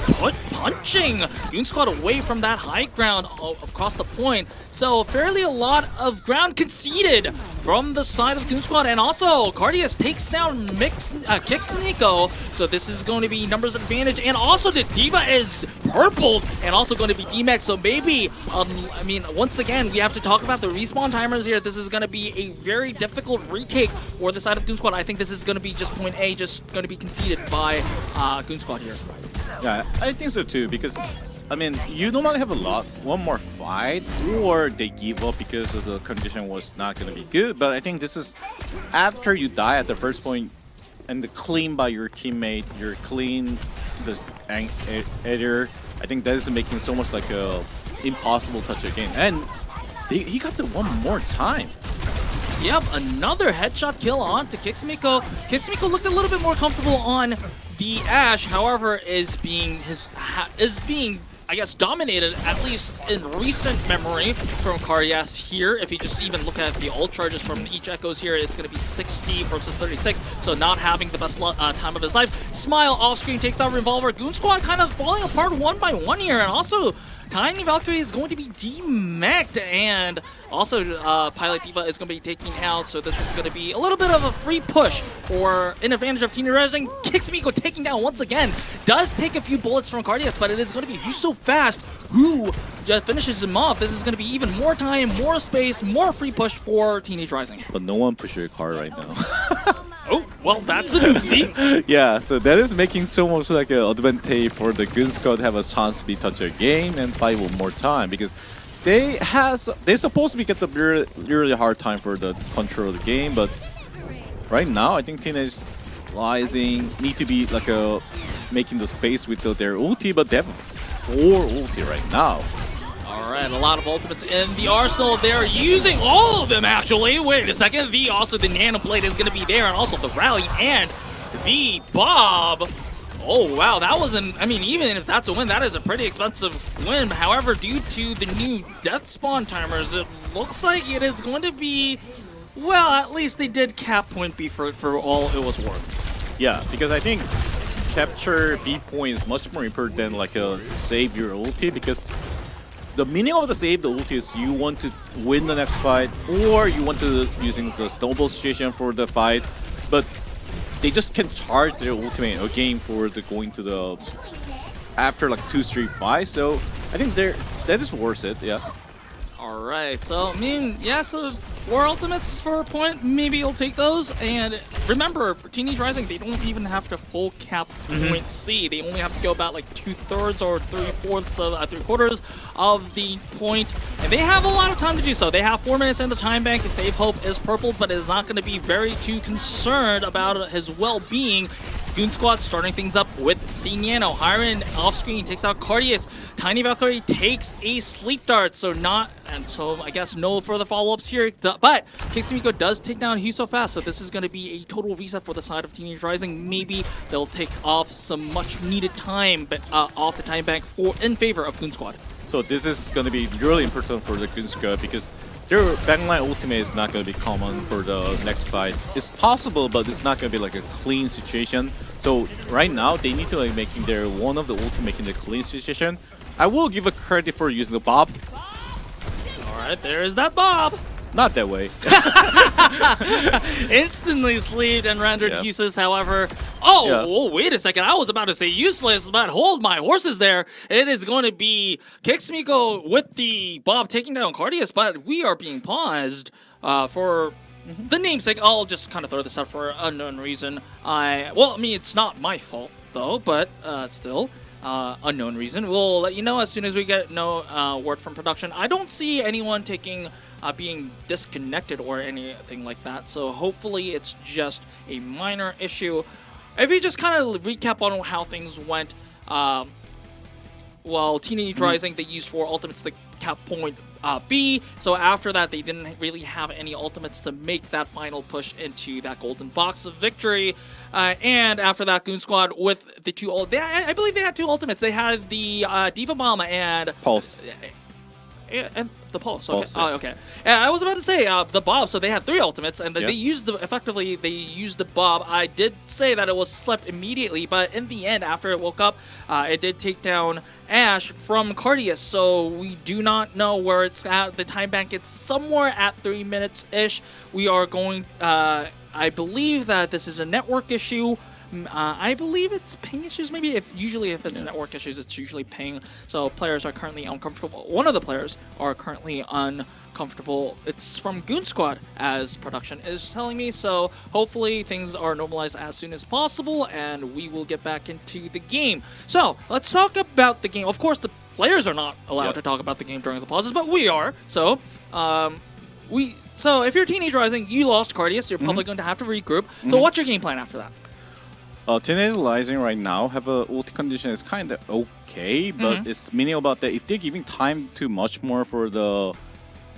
punching Goon Squad away from that high ground across the point. So fairly a lot of ground conceded from the side of Goon Squad. And also, Cardias takes down kicks Nico. So this is going to be numbers advantage. And also the D.Va is purpled and also going to be D-Max. So maybe, I mean, once again, we have to talk about the respawn timers here. This is going to be a very difficult retake for the side of Goon Squad. I think this is going to be just point A, just going to be conceded by Goon Squad here. Yeah, I think so too, because I mean, you normally have one more fight, or they give up because of the condition was not going to be good. But I think this is after you die at the first point and the clean by your teammate, you're clean the area. I think that is making so much like a impossible touch again, and he got the one more time. Yep, another headshot kill on to Kixmiko. Kixmiko looked a little bit more comfortable on the Ashe, however, is being I guess dominated, at least in recent memory, from Cardias here. If you just even look at the ult charges from each Echoes here, it's going to be 60 versus 36, so not having the best time of his life. Smile off-screen takes down Revolver. Goon Squad kind of falling apart one by one here, and also Tiny Valkyrie is going to be demeched, and also Pilot D.Va is going to be taking out, so this is going to be a little bit of a free push for an advantage of Teenage Rising. Kixmiko taking down once again. Does take a few bullets from Cardias, but it is going to be so fast who just finishes him off. This is going to be even more time, more space, more free push for Teenage Rising. But no one pushes your car right now. Oh, well, that's a doozy. Yeah, so that is making so much like an advantage for the Goon Squad to have a chance to be touch a game and fight one more time, because they're supposed to be get the really hard time for the control of the game, but right now I think Teenage Rising need to be like making the space with their ulti, but they have 4 ulti right now. Alright, a lot of ultimates in the arsenal. They're using all of them, actually. Wait a second. Also the Nano Blade is going to be there, and also the Rally and the Bob. Oh, wow. That wasn't... I mean, even if that's a win, that is a pretty expensive win. However, due to the new death spawn timers, it looks like it is going to be... Well, at least they did cap point B for all it was worth. Yeah, because I think capture B point is much more important than like save your ulti, because the meaning of the save the ulti is you want to win the next fight, or you want to using the snowball situation for the fight, but they just can charge their ultimate again for the going to the after like 2-3 fights. So I think that is worth it. Yeah. All right. So I mean, yeah. So 4 ultimates for a point. Maybe you'll take those. And remember, for Teenage Rising, they don't even have to full cap point C. They only have to go about like 2/3 or 3/4 of 3/4 of the point, and they have a lot of time to do so. They have 4 minutes in the time bank. Save Hope is purple, but is not going to be very too concerned about his well-being. Goon Squad starting things up with the Nano. Hiren off-screen takes out Cardias. Tiny Valkyrie takes a sleep dart, so I guess no further follow-ups here. But Kixmiko does take down Hugh so fast, so this is going to be a total reset for the side of Teenage Rising. Maybe they'll take off some much-needed time off the time bank in favor of Goon Squad. So this is going to be really important for the Goon Squad, because their backline ultimate is not going to be common for the next fight. It's possible, but it's not going to be like a clean situation. So right now they need to like making their one of the ultimate making the clean situation. I will give a credit for using the Bob. All right, there is that Bob. Not that way. Instantly sleeved and rendered useless, however. Oh, wait a second. I was about to say useless, but hold my horses there. It is going to be Kixmiko with the Bob taking down Cardias, but we are being paused for the namesake. I'll just kind of throw this out for an unknown reason. Well, I mean, it's not my fault, though, but still. unknown reason. We'll let you know as soon as we get word from production. I don't see anyone being disconnected or anything like that, so hopefully it's just a minor issue. If we just kind of recap on how things went, Teenage Rising, they used 4 ultimates to cap point B, so after that they didn't really have any ultimates to make that final push into that golden box of victory, and after that Goon Squad with the 2 I believe they had 2 ultimates. They had the Diva Bomb and Pulse. And the Pulse. Okay. Pulse, yeah. Oh, okay. And I was about to say the Bob. So they had 3 ultimates, and Yeah. they used the Bob. I did say that it was slept immediately, but in the end, after it woke up, it did take down Ash from Cardius. So we do not know where it's at. The time bank, it's somewhere at 3 minutes ish. We are going. I believe that this is a network issue. I believe it's ping issues. Maybe if it's network issues, it's usually ping. So players are currently uncomfortable. One of the players are currently uncomfortable. It's from Goon Squad, as production is telling me. So hopefully things are normalized as soon as possible, and we will get back into the game. So let's talk about the game. Of course, the players are not allowed to talk about the game during the pauses, but we are. So So if you're Teenage Rising, you lost Cardius. You're probably going to have to regroup. So what's your game plan after that? Teenage Rising right now have a ulti condition is kind of okay, but it's meaning about that if they're giving time too much more for the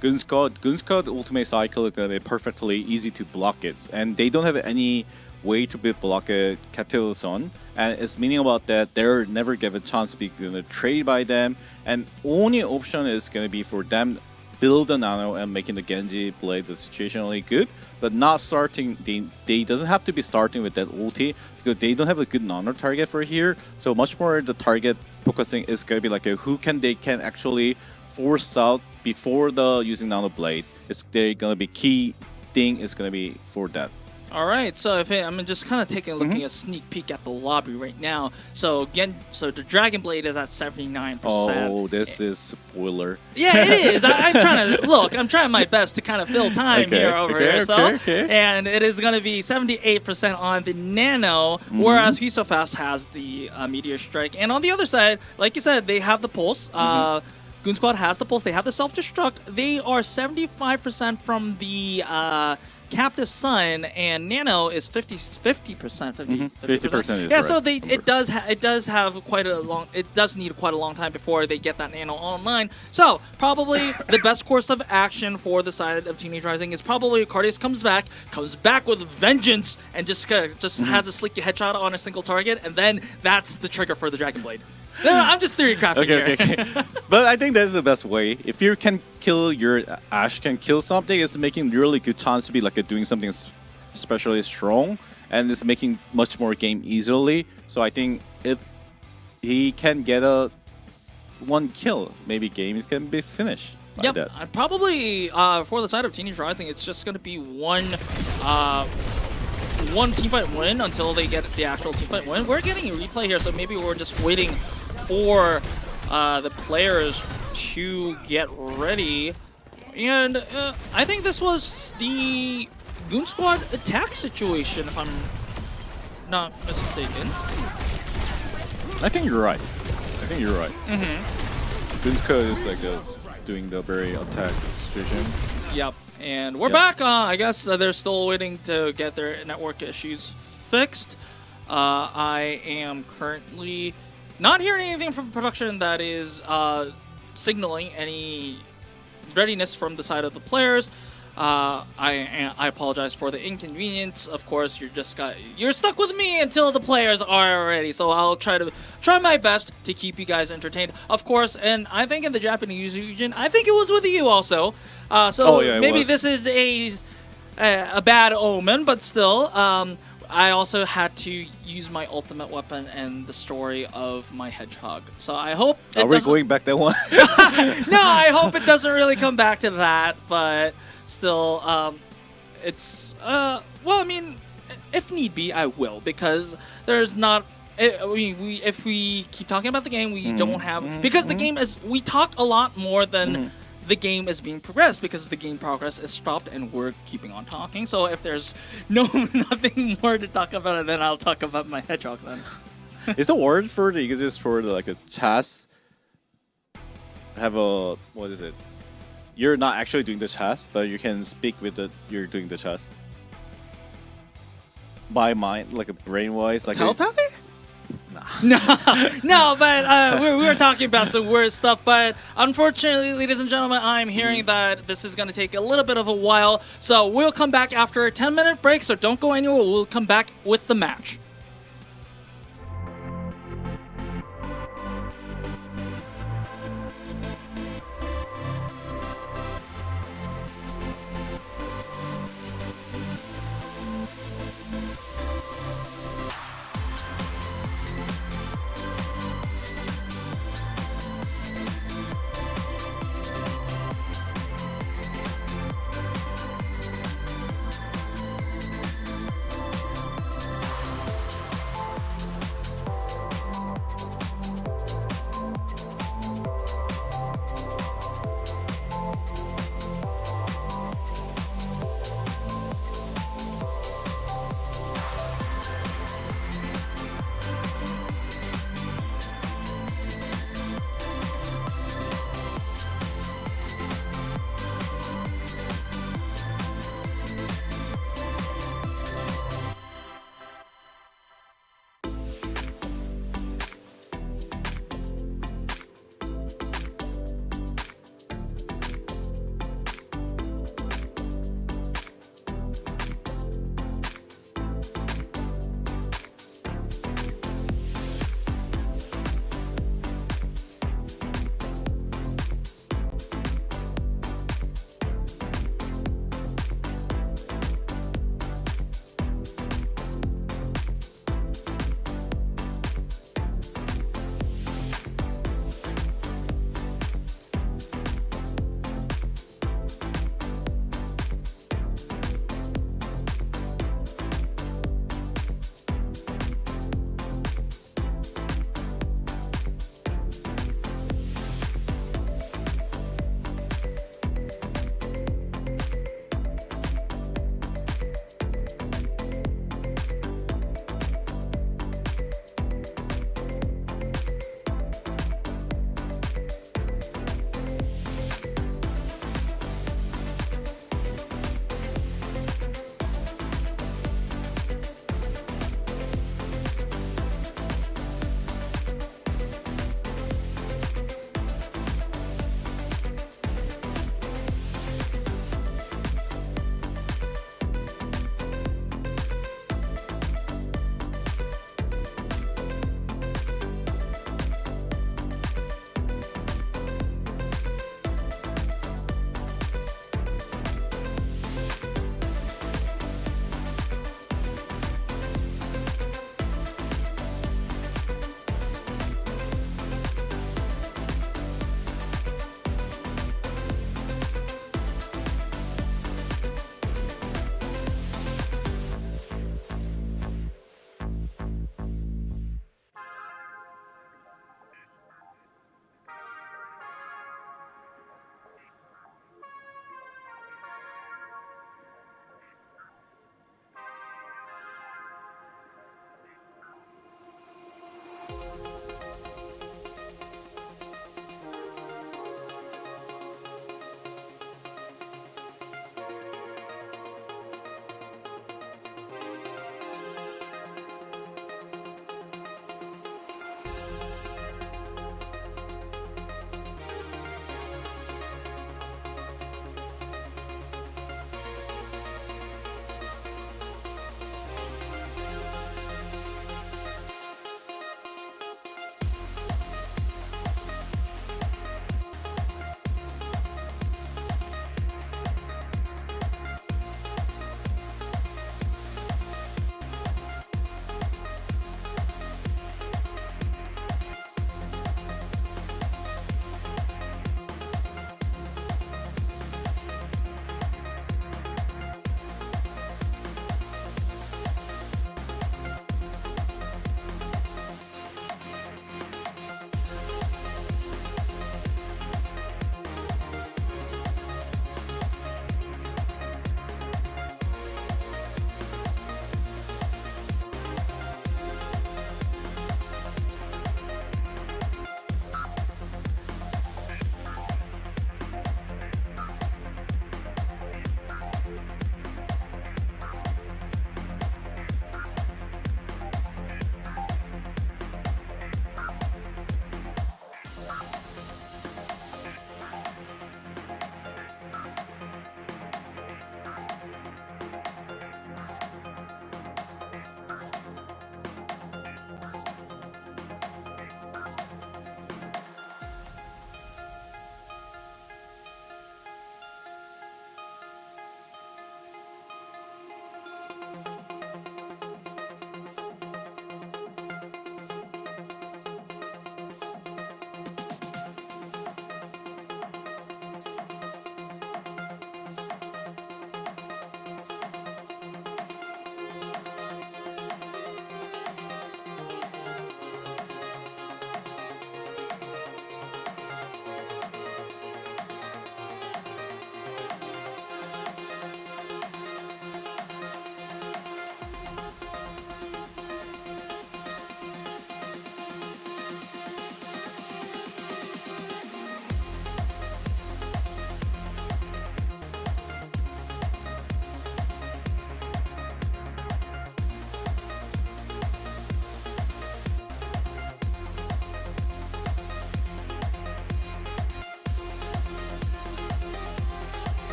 Goon Squad ultimate cycle is gonna be perfectly easy to block it, and they don't have any way to block it Catalyson, and it's meaning about that they're never given a chance to be trade by them, and only option is gonna be for them build a nano and making the Genji blade the situationally good, but not starting. They doesn't have to be starting with that ulti because they don't have a good nano target for here. So much more the target focusing is gonna be like who they can actually force out before the using nano blade. They're gonna be key thing is gonna be for that. All right, so I'm just kind of looking a sneak peek at the lobby right now. So again, the Dragon Blade is at 79%. Oh, this is spoiler. Yeah, it is. I'm trying to look. I'm trying my best to kind of fill time here over here. And it is going to be 78% on the Nano, whereas Hisofast has the Meteor Strike. And on the other side, like you said, they have the Pulse. Goon Squad has the Pulse. They have the Self-Destruct. They are 75% from the Captive Sun, and Nano is 50%. 50%. Yeah, so it does have quite a long. It does need quite a long time before they get that Nano online. So probably the best course of action for the side of Teenage Rising is probably Cardius comes back with vengeance, and just has a slick headshot on a single target, and then that's the trigger for the Dragon Blade. No, I'm just theory crafting here. But I think that's the best way. If you can kill your Ash, can kill something, it's making really good chance to be doing something especially strong, and it's making much more game easily. So I think if he can get one kill, maybe game is gonna be finished. Yep, probably for the side of Teenage Rising, it's just gonna be one teamfight win until they get the actual teamfight win. We're getting a replay here, so maybe we're just waiting for the players to get ready. And I think this was the Goon Squad attack situation, if I'm not mistaken. I think you're right. Goon Squad is doing the very attack situation. Yep. And we're back. I guess they're still waiting to get their network issues fixed. I am currently not hearing anything from production that is signaling any readiness from the side of the players. I apologize for the inconvenience. Of course, you're stuck with me until the players are ready. So I'll try my best to keep you guys entertained. Of course, and I think in the Japanese region, I think it was with you also. Maybe this is a bad omen, but still, I also had to use my ultimate weapon and the story of my hedgehog. So I hope Are we going back that one? No, I hope it doesn't really come back to that, but still, it's well, I mean, if need be, I will, because there's not. If we keep talking about the game, we don't have because the game is. We talk a lot more than the game is being progressed, because the game progress is stopped and we're keeping on talking. So if there's nothing more to talk about, then I'll talk about my hedgehog then. Is the word for the English for the, like a chess? Have a what is it? You're not actually doing the chess, but you can speak with the. You're doing the chess. By mind, like a brain-wise, like Telepathy? No, but we were talking about some weird stuff. But unfortunately, ladies and gentlemen, I'm hearing that this is going to take a little bit of a while. So we'll come back after a 10-minute break. So don't go anywhere. We'll come back with the match.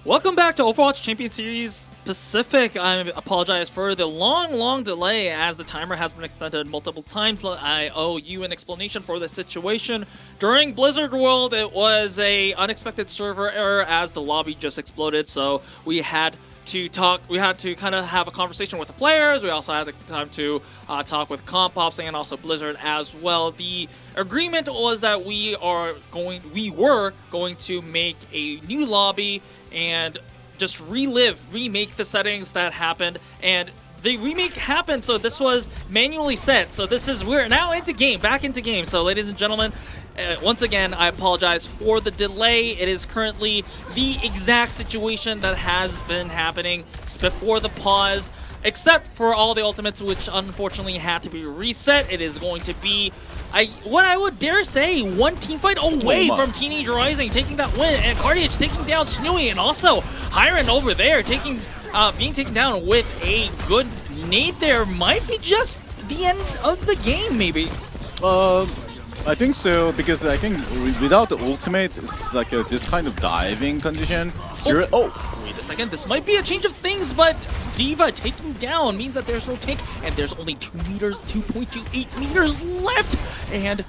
Welcome back to Overwatch Champions Series Pacific. I apologize for the long delay as the timer has been extended multiple times. I owe you an explanation for the situation. During Blizzard World, it was a unexpected server error as the lobby just exploded, so we had to kind of have a conversation with the players. We also had the time to talk with Comp Ops and also Blizzard as well. The agreement was that we were going to make a new lobby and just remake the settings that happened, and the remake happened, so this was manually set. So we're now back into game. So ladies and gentlemen, once again, I apologize for the delay. It is currently the exact situation that has been happening before the pause, except for all the ultimates, which unfortunately had to be reset. It is going to be, what I would dare say, one team fight away from Teenage Rising taking that win, and Cardiage taking down Snooey, and also Hiron over there being taken down with a good nade there. Might be just the end of the game, maybe. I think so, because I think without the ultimate, it's like this kind of diving condition. Wait a second, this might be a change of things, but D.Va taking down means that there's no take, and there's only 2.28 meters left, and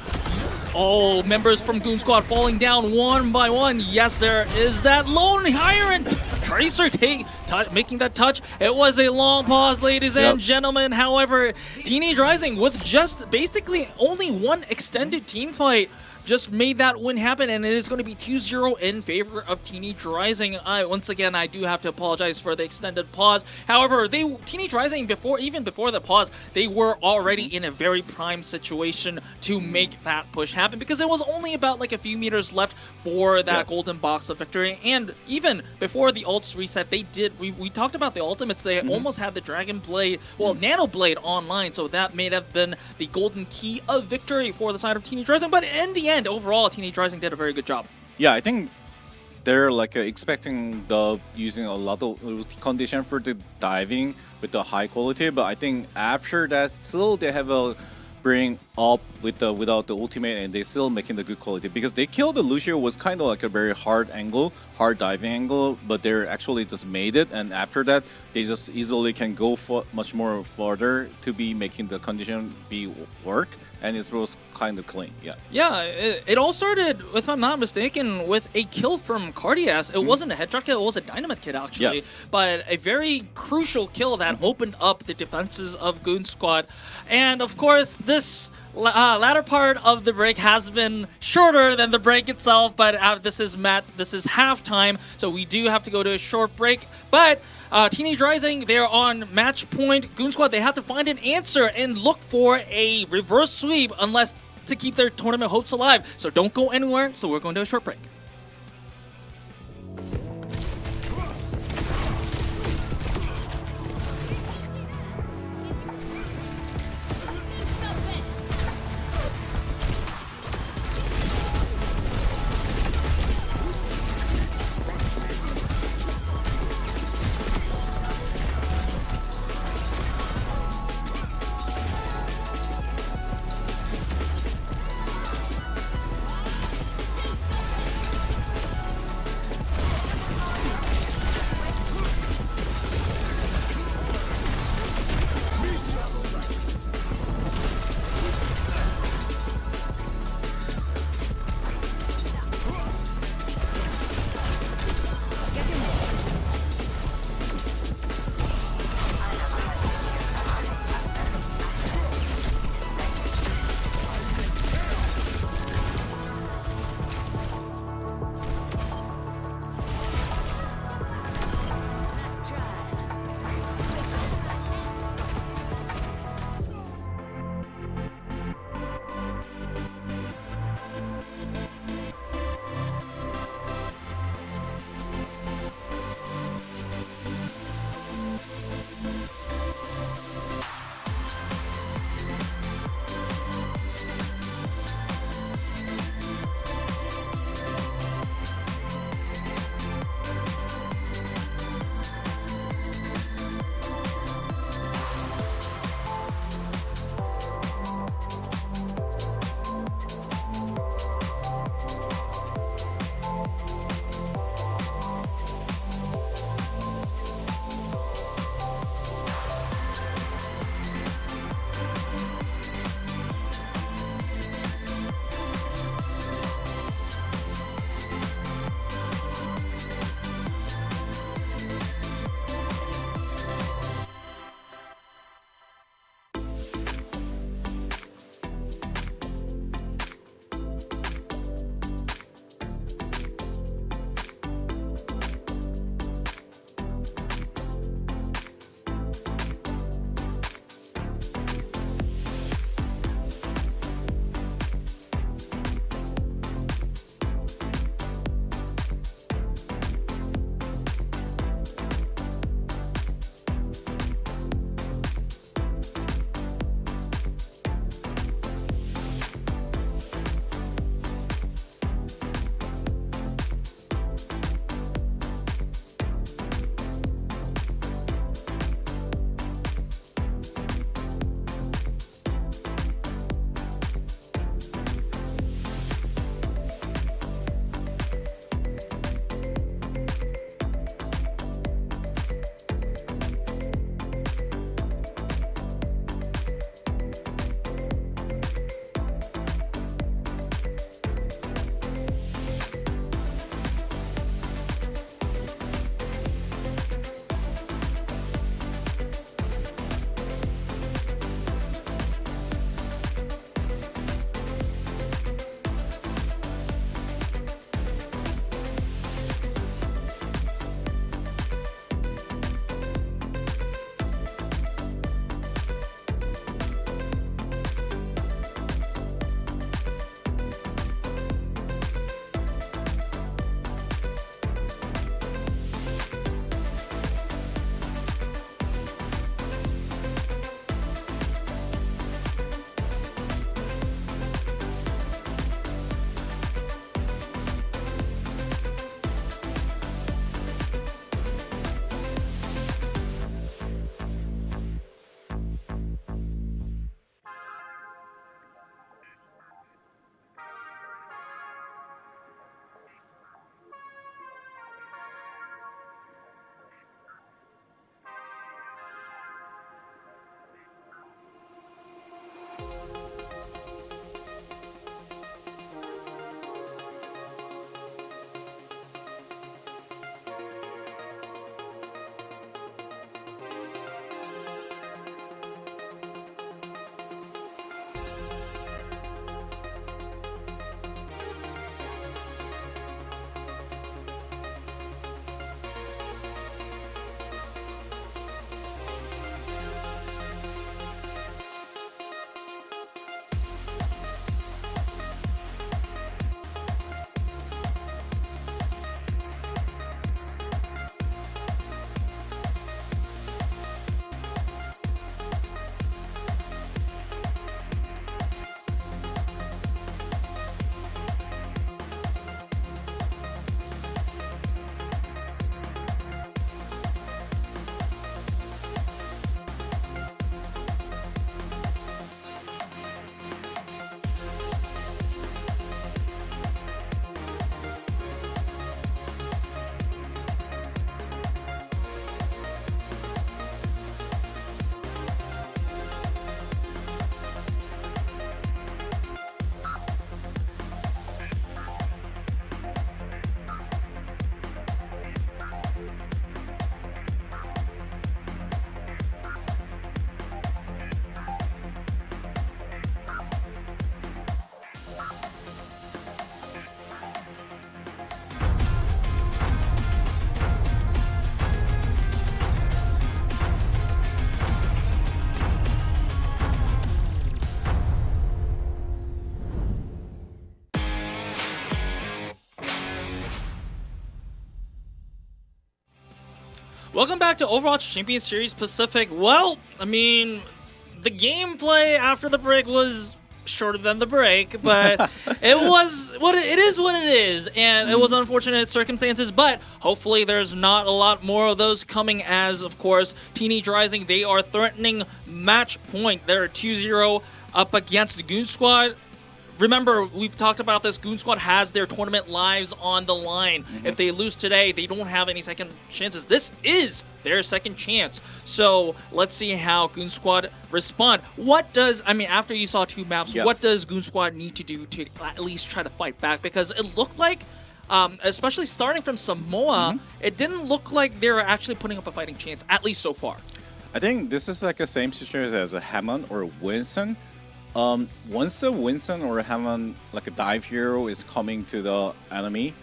all members from Goon Squad falling down one by one. Yes, there is that lone Hiron. Tracer making that touch. It was a long pause, ladies and gentlemen. However, Teenage Rising, with just basically only one extended team fight, just made that win happen, and it is going to be 2-0 in favor of Teenage Rising. Once again, I do have to apologize for the extended pause. However, Teenage Rising, even before the pause, they were already in a very prime situation to make that push happen, because it was only about like a few meters left for that golden box of victory. And even before the ults reset, we talked about the ultimates. They almost had the Dragon Blade, Nano Blade online, so that may have been the golden key of victory for the side of Teenage Rising. But in the end, overall, Teenage Rising did a very good job. Yeah, I think they're like expecting using a lot of condition for the diving with the high quality, but I think after that, still they have a bring up without the ultimate, and they still making the good quality, because they killed the Lucio was kind of like a very hard diving angle, but they actually just made it, and after that they just easily can go much more farther to be making the condition work, and it was kind of clean. It all started, if I'm not mistaken, with a kill from Cardias. It wasn't a headshot kill, it was a dynamite kit actually, but a very crucial kill that opened up the defenses of Goon Squad. And of course, this latter part of the break has been shorter than the break itself, but this is halftime, so we do have to go to a short break. But Teenage Rising, they're on match point. Goon Squad, they have to find an answer and look for a reverse sweep unless to keep their tournament hopes alive. So don't go anywhere. So we're going to a short break. Welcome back to Overwatch Champions Series Pacific. Well, I mean, the gameplay after the break was shorter than the break, but it was what it is, and it was unfortunate circumstances, but hopefully there's not a lot more of those coming as, of course, Teenage Rising, they are threatening match point. They're 2-0 up against the Goon Squad. Remember, we've talked about this. Goon Squad has their tournament lives on the line. If they lose today, they don't have any second chances. This is their second chance. So let's see how Goon Squad respond. After you saw 2 maps, what does Goon Squad need to do to at least try to fight back? Because it looked like, especially starting from Samoa, it didn't look like they were actually putting up a fighting chance, at least so far. I think this is like the same situation as a Hammond or Winston. Once a Winston or a Hammond, like a dive hero, is coming to the enemy,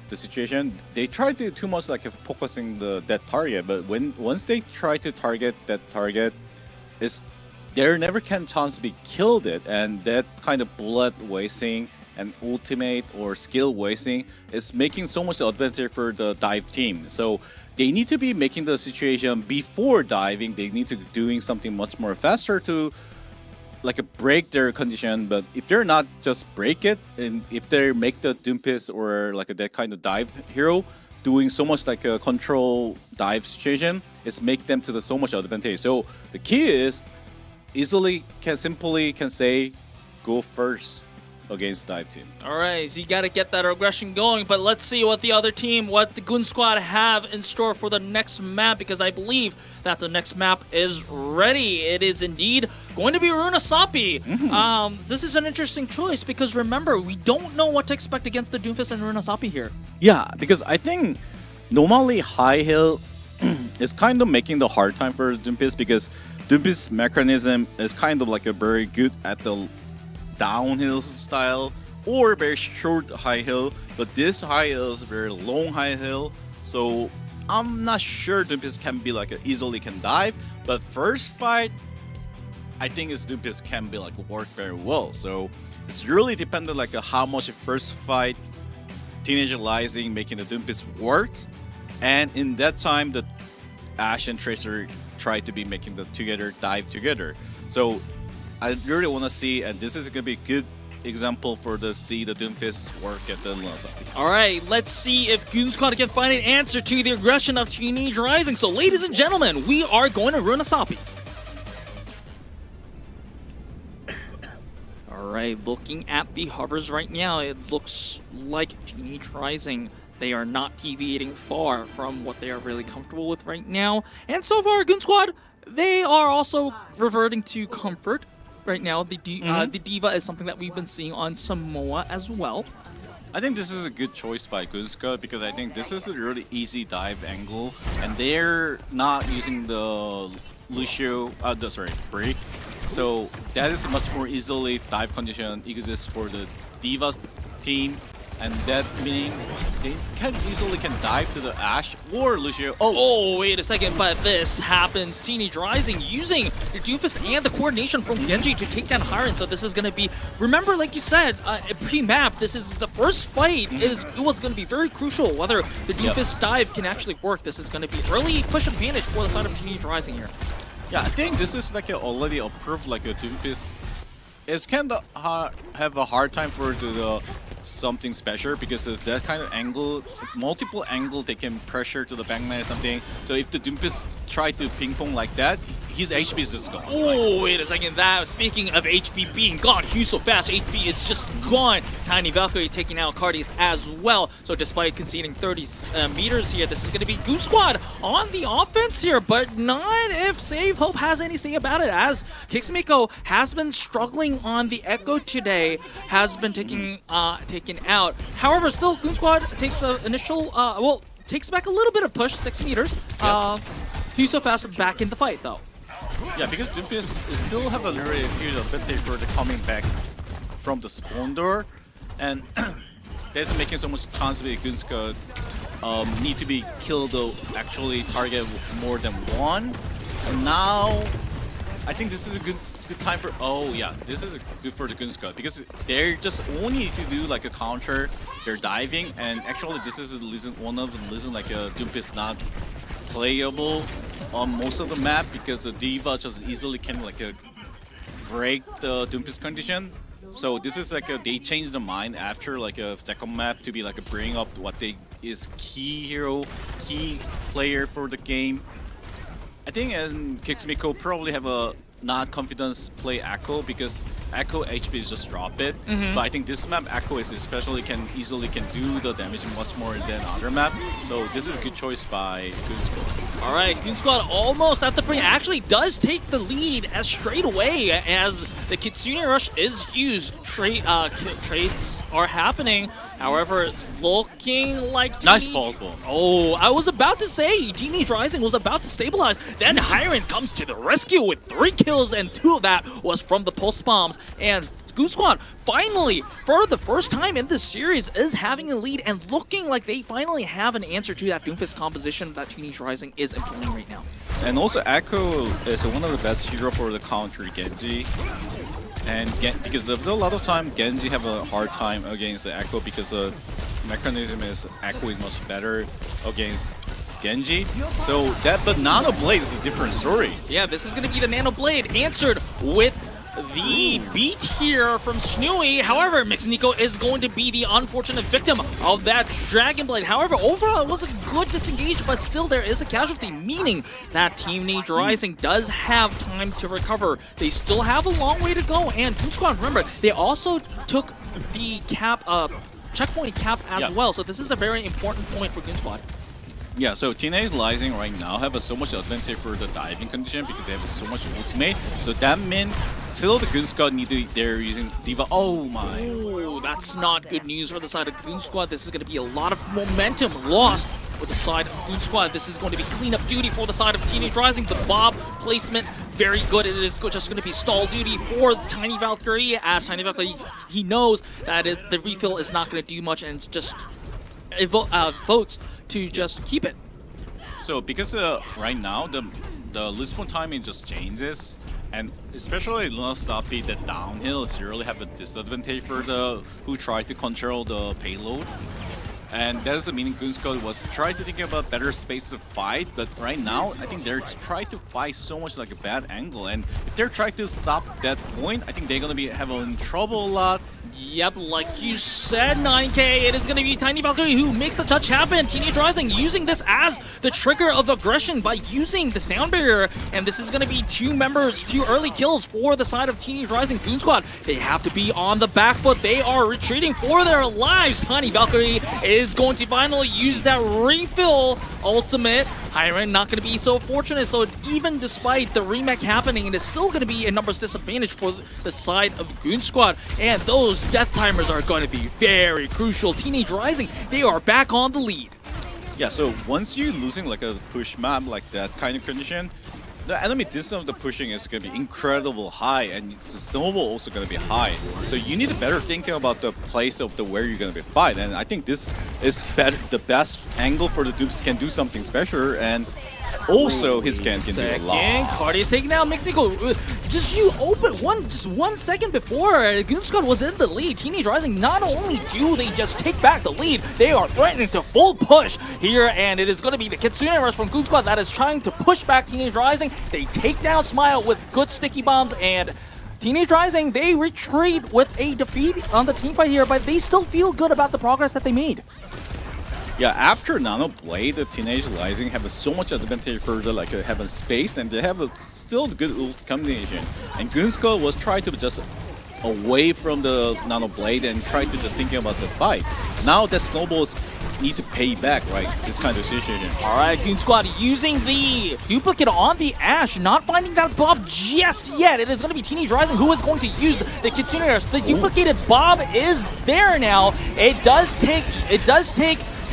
the situation, they try to too much like focusing that target. But once they try to target that target, there never can chance to be killed it, and that kind of bullet wasting and ultimate or skill wasting is making so much advantage for the dive team. So they need to be making the situation before diving. They need to be doing something much more faster to break their condition. But if they're not just break it, and if they make the Doomfist or like that kind of dive hero doing so much like a control dive situation, it's make them to the so much advantage. So the key is simply can say go first against dive team. All right, so you got to get that aggression going, but let's see what the Goon Squad have in store for the next map, because I believe that the next map is ready. It is indeed going to be Runasapi. This is an interesting choice because remember, we don't know what to expect against the Doomfist and Runasapi here. Yeah, because I think normally high hill is kind of making the hard time for Doomfist, because Doomfist's mechanism is kind of like a very good at the downhill style or very short high hill, but this high hill is very long high hill, so I'm not sure Doomfist can be like easily can dive, but first fight I think Doomfist can be like work very well. So it's really dependent like how much first fight Teenage Rising making the Doomfist work, and in that time the Ash and Tracer try to be making the dive together. So I really want to see, and this is going to be a good example for see the Doomfist work at the Runasapi. All right, let's see if Goon Squad can find an answer to the aggression of Teenage Rising. So ladies and gentlemen, we are going to Runasapi. All right, looking at the hovers right now, it looks like Teenage Rising, they are not deviating far from what they are really comfortable with right now. And so far, Goon Squad, they are also reverting to comfort. Right now, the Diva is something that we've been seeing on Samoa as well. I think this is a good choice by Goon Squad because I think this is a really easy dive angle, and they're not using the break. So that is much more easily dive condition exists for the Diva's team, and that meaning they easily can dive to the Ashe or Lucio. Oh, wait a second, but this happens. Teenage Rising using the Doomfist and the coordination from Genji to take down Hiren. So this is going to be, remember, like you said, pre-map, this is the first fight. It was going to be very crucial whether the Doomfist dive can actually work. This is going to be early push advantage for the side of Teenage Rising here. Yeah, I think this is like already approved like a Doomfist. It's kind of have a hard time for the something special because of that kind of angle, multiple angle they can pressure to the backline or something. So if the Doomfist try to ping pong like that, his HP is just gone. Oh, wait a second. Speaking of HP being gone, he's so fast, HP is just gone. Tiny Valkyrie taking out Cardius as well. So despite conceding 30 meters here, this is going to be Goon Squad on the offense here, but not if Save Hope has any say about it, as Kiximiko has been struggling on the Echo today, has been taken out. However, still Goon Squad takes an initial, takes back a little bit of push, 6 meters. He's so fast back in the fight though. Yeah, because Doomfist still have a very huge advantage for the coming back from the spawn door, and that's making so much chance with Goon Squad need to be killed though actually target more than one. And now I think this is a good time for this is good for the Goon Squad because they're just only need to do like a counter, they're diving, and actually this is one of the reasons like Doomfist not playable on most of the map because the D.Va just easily can like break the Doomfist condition. So this is like they changed the mind after like a second map to be like bring up what they is key hero, key player for the game. I think as Kixmiko probably have a not confidence play Echo because Echo HP is just drop it. But I think this map Echo is especially can easily do the damage much more than other map. So this is a good choice by Goon Squad. All right, Goon Squad almost at the brink. Actually does take the lead as straight away as the Kitsune Rush is used. Trades are happening. However, looking like Nice balls ball. Oh, I was about to say Teenage Rising was about to stabilize. Then Hiren comes to the rescue with 3 kills, and 2 of that was from the pulse bombs. And Goon Squad finally, for the first time in this series, is having a lead and looking like they finally have an answer to that Doomfist composition that Teenage Rising is employing right now. And also Echo is one of the best hero for the counter Genji. And because there's a lot of time Genji have a hard time against the Echo because the mechanism is Echo is much better against Genji. So that, but Nano Blade is a different story. Yeah, this is going to be the Nano Blade answered with the beat here from Snooey. However, Mixnico is going to be the unfortunate victim of that Dragon Blade. However, overall, it was a good disengage, but still there is a casualty, meaning that Teenage Rising does have time to recover. They still have a long way to go, and Goon Squad, remember, they also took the cap, checkpoint cap as well, so this is a very important point for Goon Squad. Yeah, so Teenage Rising right now have so much advantage for the diving condition because they have so much ultimate. So that means still the Goon Squad they're using D.Va. Oh my. Oh, that's not good news for the side of Goon Squad. This is going to be a lot of momentum lost for the side of Goon Squad. This is going to be cleanup duty for the side of Teenage Rising. The Bob placement, very good. It is just going to be stall duty for Tiny Valkyrie, as Tiny Valkyrie, he knows that the refill is not going to do much and just votes to just keep it. So because right now the respawn timing just changes, and especially Runasapi, the downhill really have a disadvantage for the who try to control the payload. And that is meaning Goon Squad was trying to think about better space to fight, but right now I think they're trying to fight so much like a bad angle, and if they're trying to stop that point, I think they're gonna be having trouble a lot. Yep, like you said, 9K, it is going to be Tiny Valkyrie who makes the touch happen. Teenage Rising using this as the trigger of aggression by using the sound barrier, and this is going to be 2 early kills for the side of Teenage Rising. Goon Squad, they have to be on the back foot. They are retreating for their lives. Tiny Valkyrie is going to finally use that refill ultimate. Hiren not going to be so fortunate, so even despite the remake happening, it is still going to be a numbers disadvantage for the side of Goon Squad, and those death timers are going to be very crucial. Teenage Rising, they are back on the lead. Yeah, so once you're losing like a push map like that kind of condition, the enemy distance of the pushing is going to be incredible high, and the snowball also going to be high. So you need to better think about the place of the where you're going to be fight, and I think this is the best angle for the dupes can do something special, and also his can do a lot. Cardi is taking out Mexico. Just you open just 1 second before Goon Squad was in the lead. Teenage Rising, not only do they just take back the lead, they are threatening to full push here, and it is going to be the Kitsune Rush from Goon Squad that is trying to push back Teenage Rising. They take down Smile with good sticky bombs, and Teenage Rising, they retreat with a defeat on the team fight here, but they still feel good about the progress that they made. Yeah, after Nano Blade, the Teenage Rising have so much advantage for the have a space, and they have still good ult combination. And Goon Squad was trying to just away from the Nano Blade and try to just thinking about the fight. Now that snowballs need to pay back, right? This kind of situation. All right, Goon Squad using the duplicate on the Ashe, not finding that Bob just yet. It is going to be Teenage Rising who is going to use the Kitsune Rush. The duplicated Bob is there now. It does take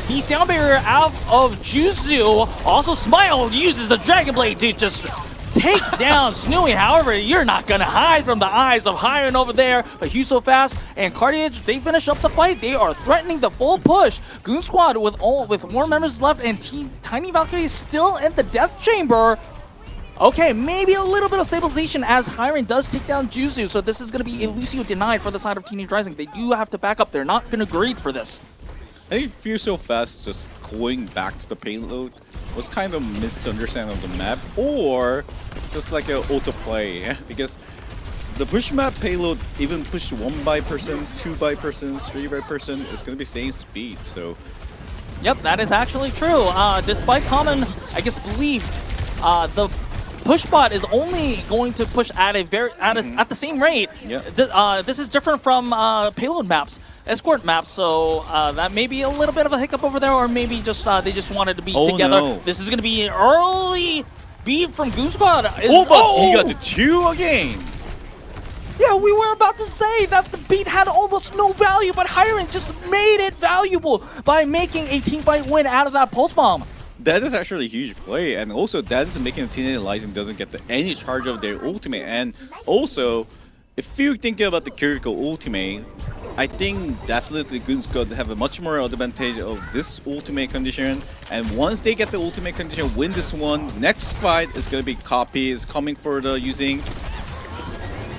the sound barrier out of Juzu. Also, Smile uses the Dragon Blade to just take down Snooey. However, you're not going to hide from the eyes of Hiren over there. But Hugh so fast, and Cartiage, they finish up the fight. They are threatening the full push. Goon Squad with more members left, and Tiny Valkyrie is still in the death chamber. Okay, maybe a little bit of stabilization as Hiren does take down Juzu. So this is going to be a Lucio denied for the side of Teenage Rising. They do have to back up. They're not going to grade for this. I think Feel So Fast just going back to the payload was kind of misunderstanding of the map, or just like an autoplay because the push map payload even push 1 by person, 2 by person, 3 by person is gonna be same speed. So Yep, that is actually true. Despite common, I guess, belief, the push bot is only going to push at at the same rate. Yeah. This is different from payload maps, escort maps. So that may be a little bit of a hiccup over there, or maybe just they just wanted to be together. No. This is going to be an early beat from Goon Squad. He got the 2 again. Yeah, we were about to say that the beat had almost no value, but Hiren just made it valuable by making a teamfight win out of that pulse bomb. That is actually a huge play, and also that is making the Teenage Rising doesn't get any charge of their ultimate. And also, if you think about the critical ultimate, I think definitely Goon Squad have a much more advantage of this ultimate condition. And once they get the ultimate condition, win this one, next fight is going to be Copy is coming for the using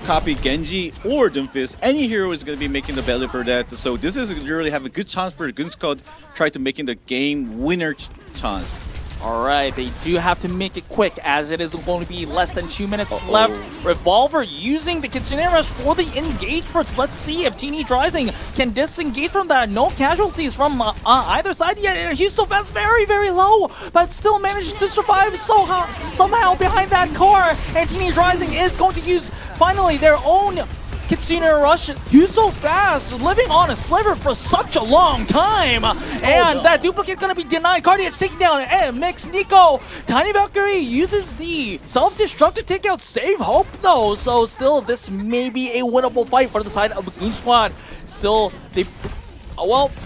Copy, Genji, or Doomfist. Any hero is going to be making the belly for that. So this is really have a good chance for Goon Squad try to making the game winner chance. All right, they do have to make it quick as it is going to be less than 2 minutes left. Revolver using the Kitsune Rush for the engage first. Let's see if Teenage Rising can disengage from that. No casualties from either side yet. He's so fast, very, very low, but still manages to survive somehow behind that car. And Teenage Rising is going to use finally their own Kitsune Rush. He's so fast, living on a sliver for such a long time. And that duplicate gonna be denied. Cardiac's taking down and Mix Nico. Tiny Valkyrie uses the self-destruct to take out Save Hope though. So still, this may be a winnable fight for the side of the Goon Squad. Still,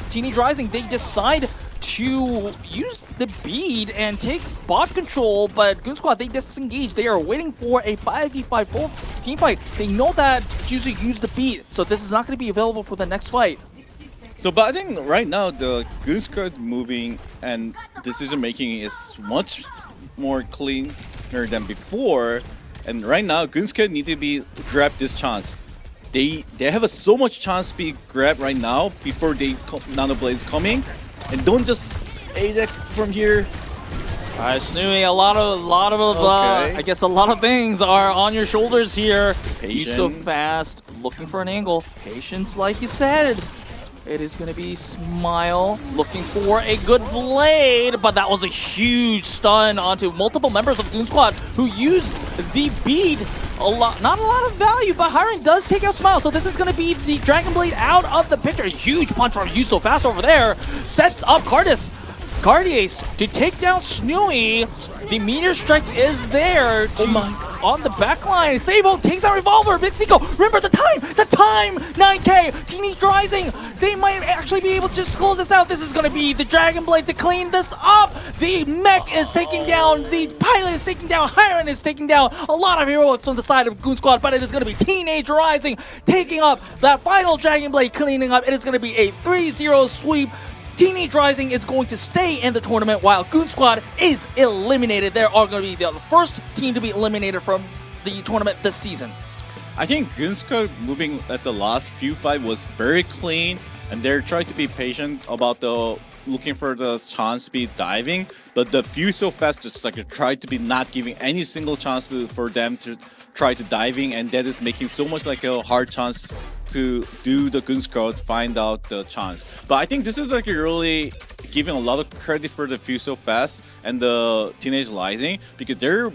Teenage Rising, they decide to use the bead and take bot control, but Goon Squad, they disengage. They are waiting for a 5v5 full team fight. They know that Juzu used the bead, so this is not going to be available for the next fight. So, but I think right now the Goon Squad moving and decision making is much more cleaner than before. And right now, Goon Squad need to be grab this chance. They have so much chance to be grabbed right now before they Nano Blaze coming. And don't just Ajax from here. Alright, Snooey, a lot of I guess a lot of things are on your shoulders here. He's so fast, looking for an angle. Patience, like you said. It is going to be Smile, looking for a good blade, but that was a huge stun onto multiple members of Goon Squad who used the bead. Not a lot of value, but Hiren does take out Smile, so this is going to be the Dragon Blade out of the picture. Huge punch from You So Fast over there. Sets up Cardiace to take down Snooey. The Meteor Strike is there on the back line. Savo takes out Revolver. Mix Nico. Remember the time! 9K! Teenage Rising! They might actually be able to just close this out. This is going to be the Dragon Blade to clean this up. The mech is taken down. The pilot is taken down. Hiren is taken down. A lot of heroics on the side of Goon Squad, but it is going to be Teenage Rising taking up that final Dragon Blade, cleaning up. It is going to be a 3-0 sweep. Teenage Rising is going to stay in the tournament while Goon Squad is eliminated. They are going to be the first team to be eliminated from the tournament this season. I think Goon Squad moving at the last few fights was very clean, and they're trying to be patient about the looking for the chance to be diving, but the few so fast just like tried to be not giving any single chance for them to try to diving, and that is making so much like a hard chance to do the Goon Squad find out the chance. But I think this is like really giving a lot of credit for the few so fast and the Teenage Rising, because there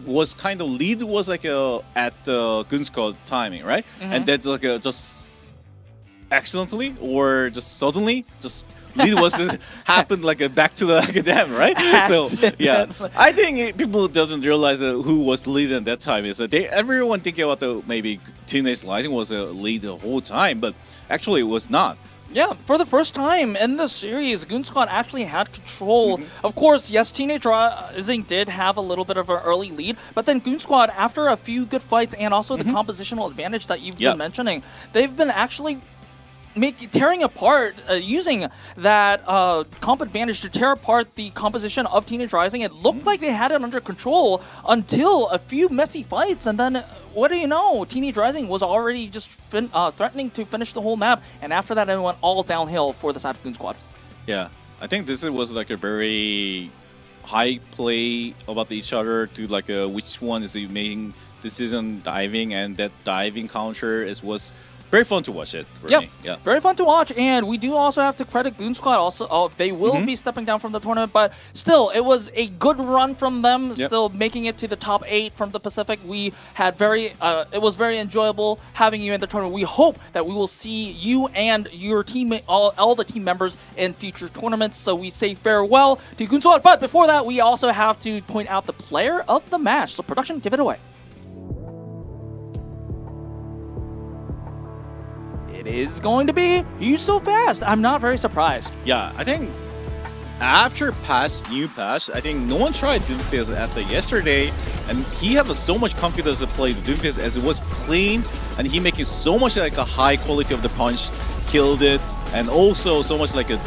was kind of lead was like at the Goon Squad timing, right? And that like just accidentally or just suddenly just lead was happened like back to the them, right? So yeah, I think people doesn't realize who was the lead at that time. Is that everyone thinking about the maybe Teenage Rising was a lead the whole time, but actually it was not. Yeah, for the first time in the series, Goon Squad actually had control. Of course, yes, Teenage Rising did have a little bit of an early lead, but then Goon Squad, after a few good fights and also the compositional advantage that you've been mentioning, they've been actually tearing apart, using that comp advantage to tear apart the composition of Teenage Rising. It looked like they had it under control until a few messy fights, and then what do you know? Teenage Rising was already just threatening to finish the whole map, and after that, it went all downhill for the side of Goon Squad. Yeah, I think this was like a very high play about each other to like which one is making decision diving, and that diving counter was very fun to watch it for me. Yeah, very fun to watch, and we do also have to credit Goon Squad also. They will be stepping down from the tournament, but still, it was a good run from them, still making it to the top 8 from the Pacific. We had it was very enjoyable having you in the tournament. We hope that we will see you and your teammate, all the team members in future tournaments, so we say farewell to Goon Squad. But before that, we also have to point out the player of the match. So production, give it away. It is going to be You So Fast. I'm not very surprised. Yeah, I think after new patch, I think no one tried Doomfist after yesterday, and he have so much confidence to play the Doomfist as it was clean, and he making so much like a high quality of the punch, killed it, and also so much like a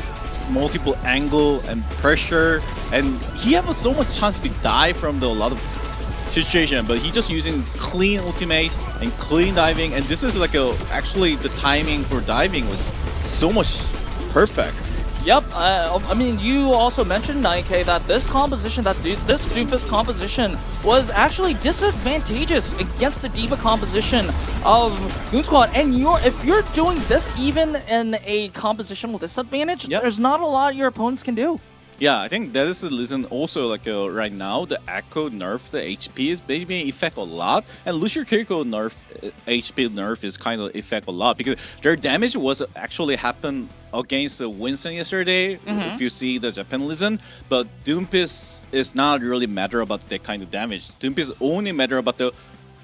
multiple angle and pressure, and he have so much chance to die from a lot of situation, but he just using clean ultimate and clean diving, and this is like actually the timing for diving was so much perfect. Yep, I mean, you also mentioned, 9K, that this composition, this Doomfist composition was actually disadvantageous against the D.Va composition of Goon Squad. And if you're doing this even in a compositional disadvantage, there's not a lot your opponents can do. Yeah, I think that is the reason also like right now the Echo nerf, the HP is maybe affect a lot, and Lucio Kiriko nerf, HP nerf is kind of affect a lot because their damage was actually happen against Winston yesterday, if you see the Japan Legion, but Doomfist is not really matter about that kind of damage. Doomfist only matter about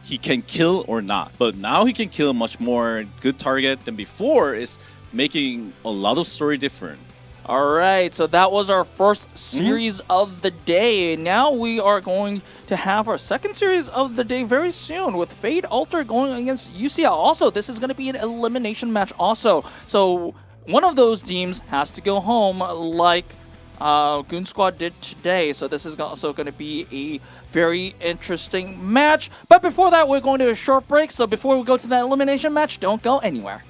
he can kill or not, but now he can kill much more good target than before, is making a lot of story different. All right, so that was our first series of the day. Now we are going to have our second series of the day very soon with Fade Altair going against USIA. Also, this is going to be an elimination match also. So one of those teams has to go home like Goon Squad did today. So this is also going to be a very interesting match. But before that, we're going to a short break. So before we go to that elimination match, don't go anywhere.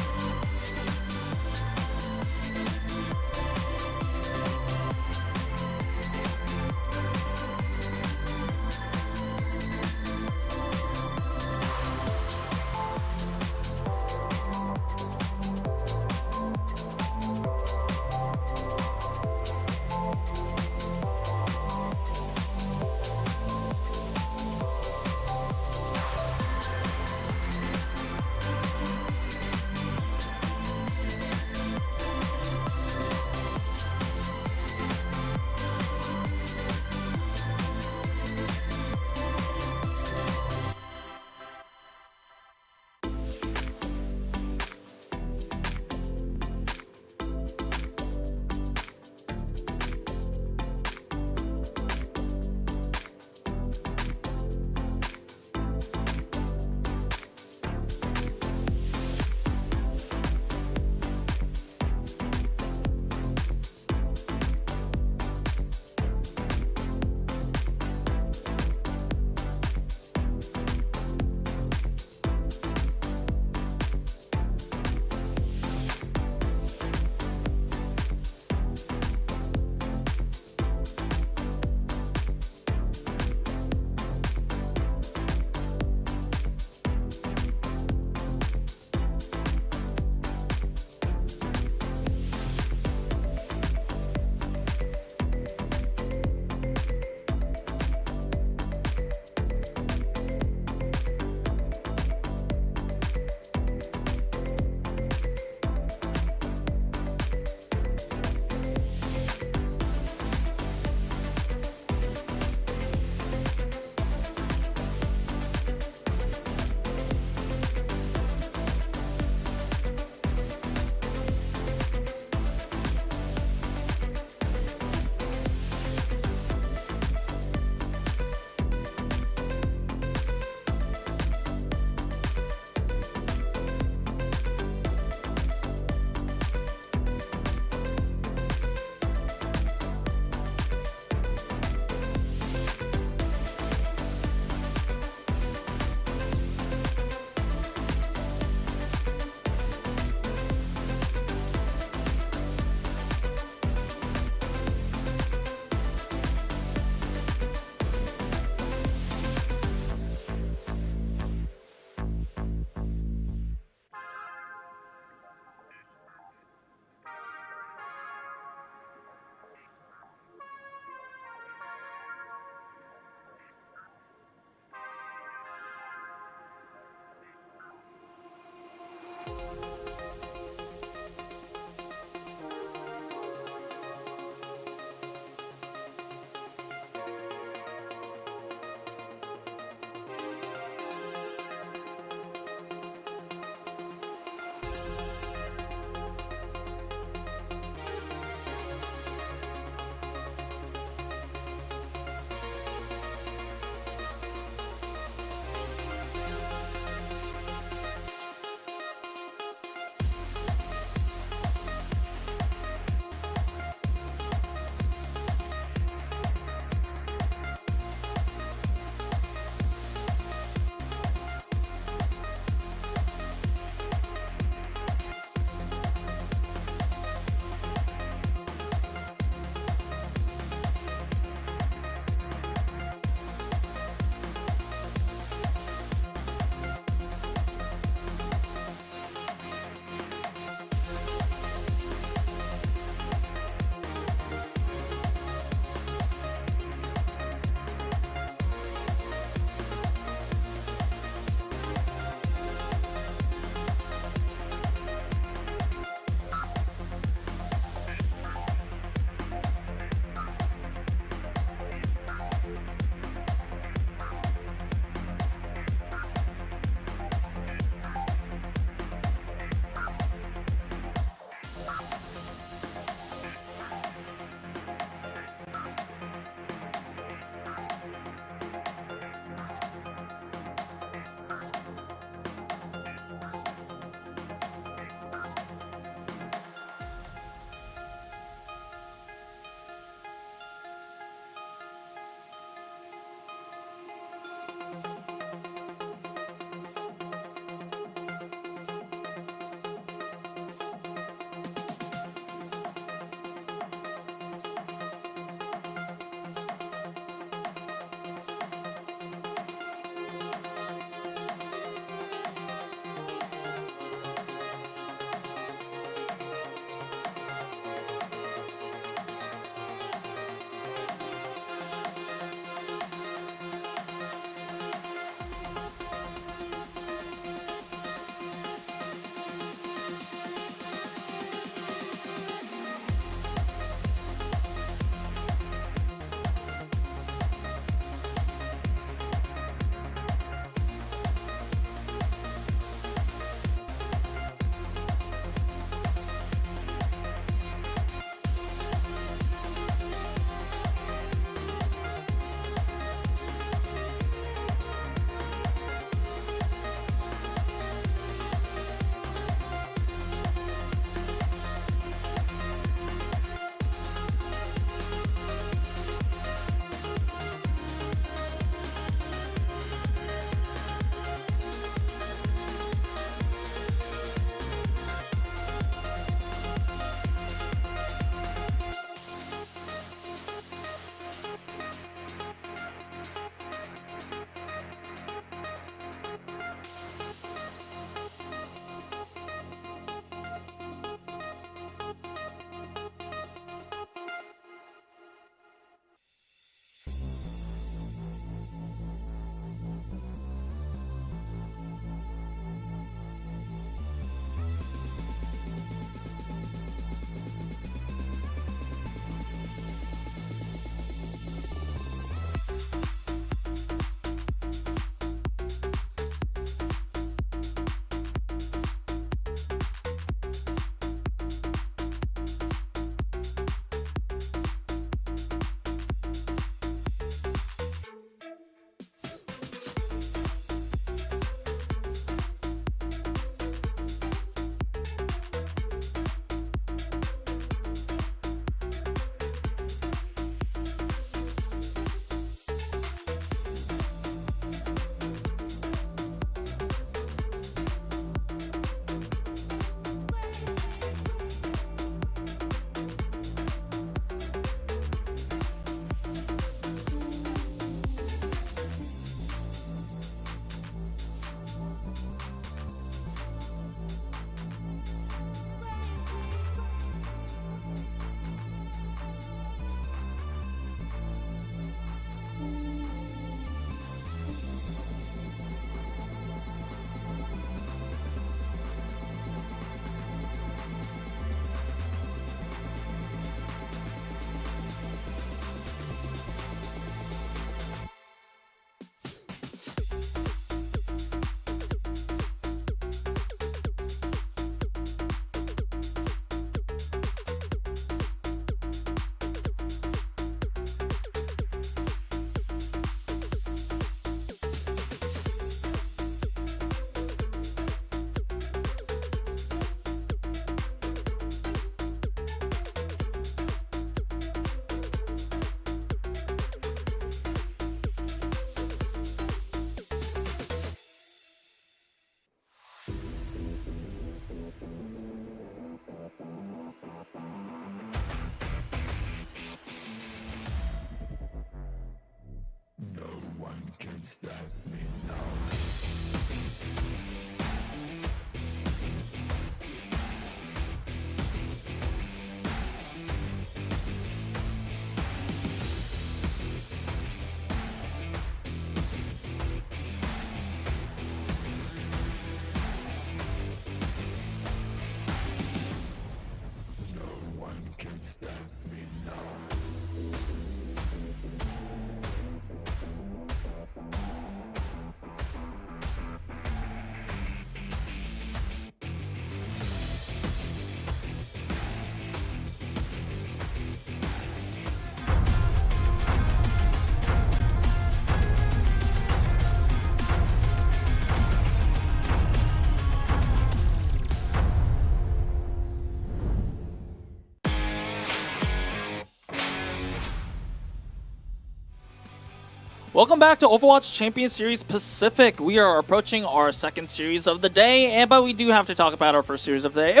Welcome back to Overwatch Champions Series Pacific. We are approaching our second series of the day, but we do have to talk about our first series of the day.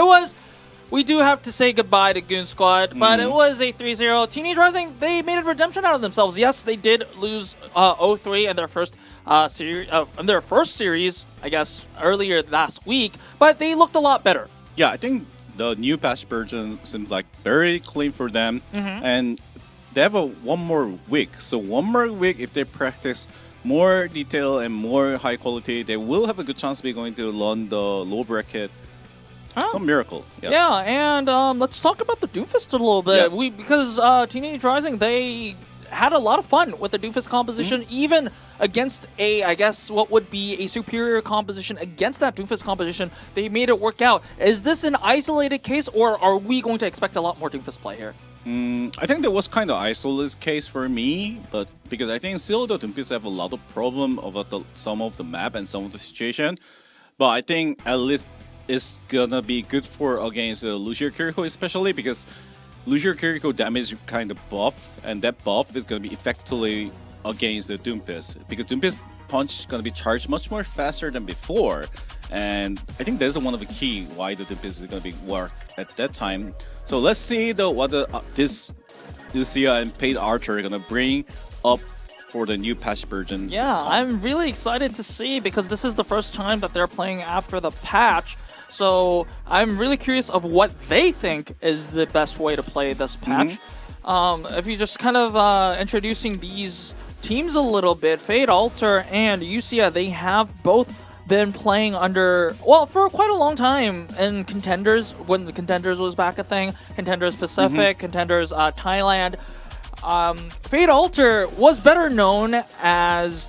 We do have to say goodbye to Goon Squad, but it was a 3-0. Teenage Rising, they made a redemption out of themselves. Yes, they did lose 0-3 in their first series, I guess, earlier last week, but they looked a lot better. Yeah, I think the new patch version seems like very clean for them, and they have one more week. So one more week, if they practice more detail and more high quality, they will have a good chance to be going to learn the low bracket. Some miracle. Yep. Yeah, and let's talk about the Doomfist a little bit. Yeah. Because Teenage Rising, they had a lot of fun with the Doomfist composition, even against I guess, what would be a superior composition against that Doomfist composition. They made it work out. Is this an isolated case, or are we going to expect a lot more Doomfist play here? I think that was kind of isolated case for me, but because I think still the Doomfist have a lot of problem about some of the map and some of the situation. But I think at least it's gonna be good for against Lucio Kiriko, especially because Lucio Kiriko damage kind of buff, and that buff is gonna be effectively against the Doomfist, because Doomfist punch is gonna be charged much more faster than before, and I think that's one of the key why the Doomfist is gonna be work at that time. So let's see what this USIA and Paid Archer are gonna bring up for the new patch version. Yeah, I'm really excited to see, because this is the first time that they're playing after the patch. So I'm really curious of what they think is the best way to play this patch. If you just kind of introducing these teams a little bit, Fade Altair and USIA, they have both been playing under, well, for quite a long time in Contenders, when the Contenders was back a thing, Contenders Pacific, Contenders Thailand. Fade Altair was better known as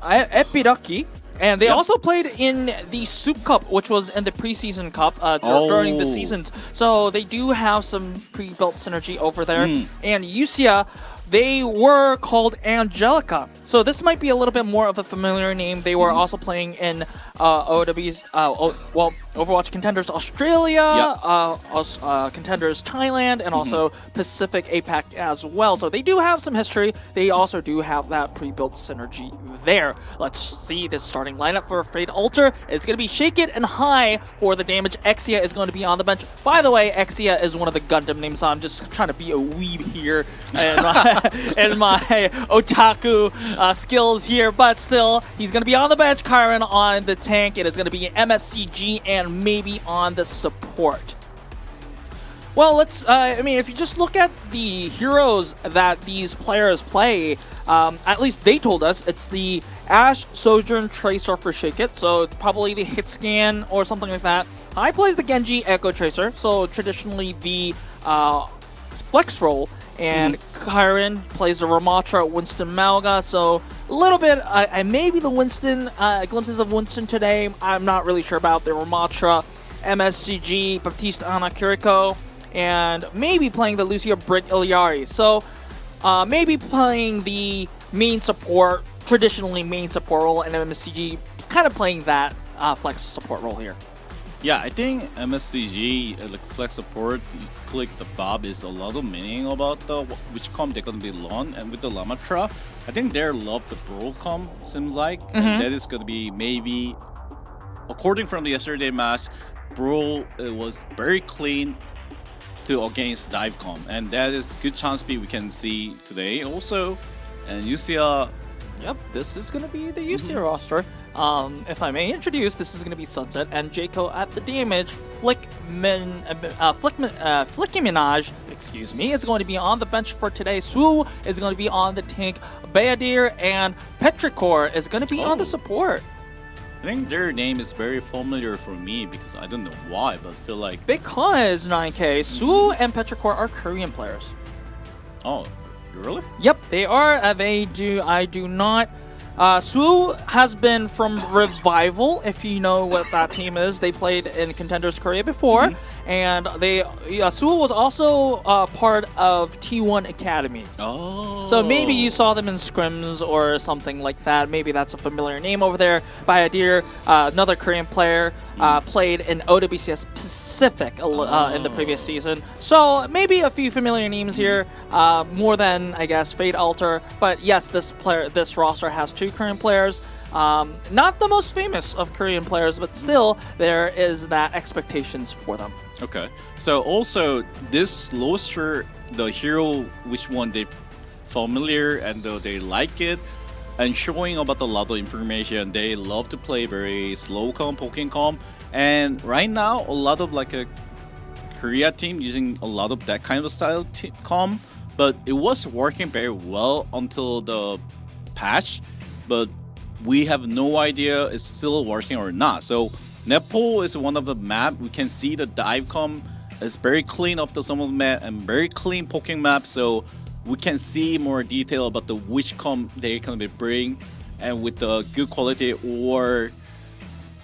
Epidaki, and they also played in the Soup Cup, which was in the preseason cup during the seasons. So they do have some pre-built synergy over there. And USIA, they were called Angelica. So this might be a little bit more of a familiar name. They were also playing in Overwatch Contenders Australia, Contenders Thailand, and also Pacific APAC as well. So they do have some history. They also do have that pre-built synergy there. Let's see this starting lineup for Fade Altair. It's going to be Shake It and High for the damage. Exia is going to be on the bench. By the way, Exia is one of the Gundam names, so I'm just trying to be a weeb here and my otaku skills here, but still, he's going to be on the bench. Kyron on the tank. It is going to be MSCG and maybe on the support. Well, let's, I mean, if you just look at the heroes that these players play, at least they told us it's the Ashe, Sojourn, Tracer for Shake It, so probably the hit scan or something like that. I plays the Genji Echo Tracer, so traditionally the flex role. And Kyron plays the Ramatra, Winston Malga, so a little bit, maybe the Winston, glimpses of Winston today. I'm not really sure about the Ramatra, MSCG, Baptiste Ana Kiriko, and maybe playing the Lucia Britt Ilyari. So maybe playing the main support, traditionally main support role, and MSCG kind of playing that flex support role here. Yeah, I think MSCG, like flex support, you click the Bob is a lot of meaning about which comp they're going to be long, and with the Lamatra, I think they love the Brawl comp, seems like, and that is going to be maybe, according from the yesterday match, Brawl was very clean to against dive comp, and that is good chance we can see today also, and UCL Yep, this is going to be the USIA roster. If I may introduce, this is going to be Sunset and Jayco at the damage. Flickiminaj, excuse me, is going to be on the bench for today. Swoo is going to be on the tank. Bayadir and Petrichor is going to be on the support. I think their name is very familiar for me because I don't know why, but I feel like... Because 9K, Swoo and Petrichor are Korean players. Oh, really? Yep, they are. I do not. Swoo has been from Revival, if you know what that team is. They played in Contenders Korea before, and Swoo was also part of T1 Academy. Oh. So maybe you saw them in scrims or something like that. Maybe that's a familiar name over there. Bayadir, another Korean player, played in OWCS Pacific in the previous season. So maybe a few familiar names here, more than, I guess, Fade Altair. But yes, this roster has 2 Korean players. Not the most famous of Korean players, but still there is that expectations for them. Okay. So also this roster, the hero, which one they familiar and though they like it, and showing about a lot of information. They love to play very slow comp, poking comp, and right now a lot of like a Korea team using a lot of that kind of style comp, but it was working very well until the patch, but we have no idea it's still working or not. So Nepal is one of the map. We can see the dive comp is very clean up to some of the map and very clean poking map. So we can see more detail about the which comp they can be bring and with the good quality or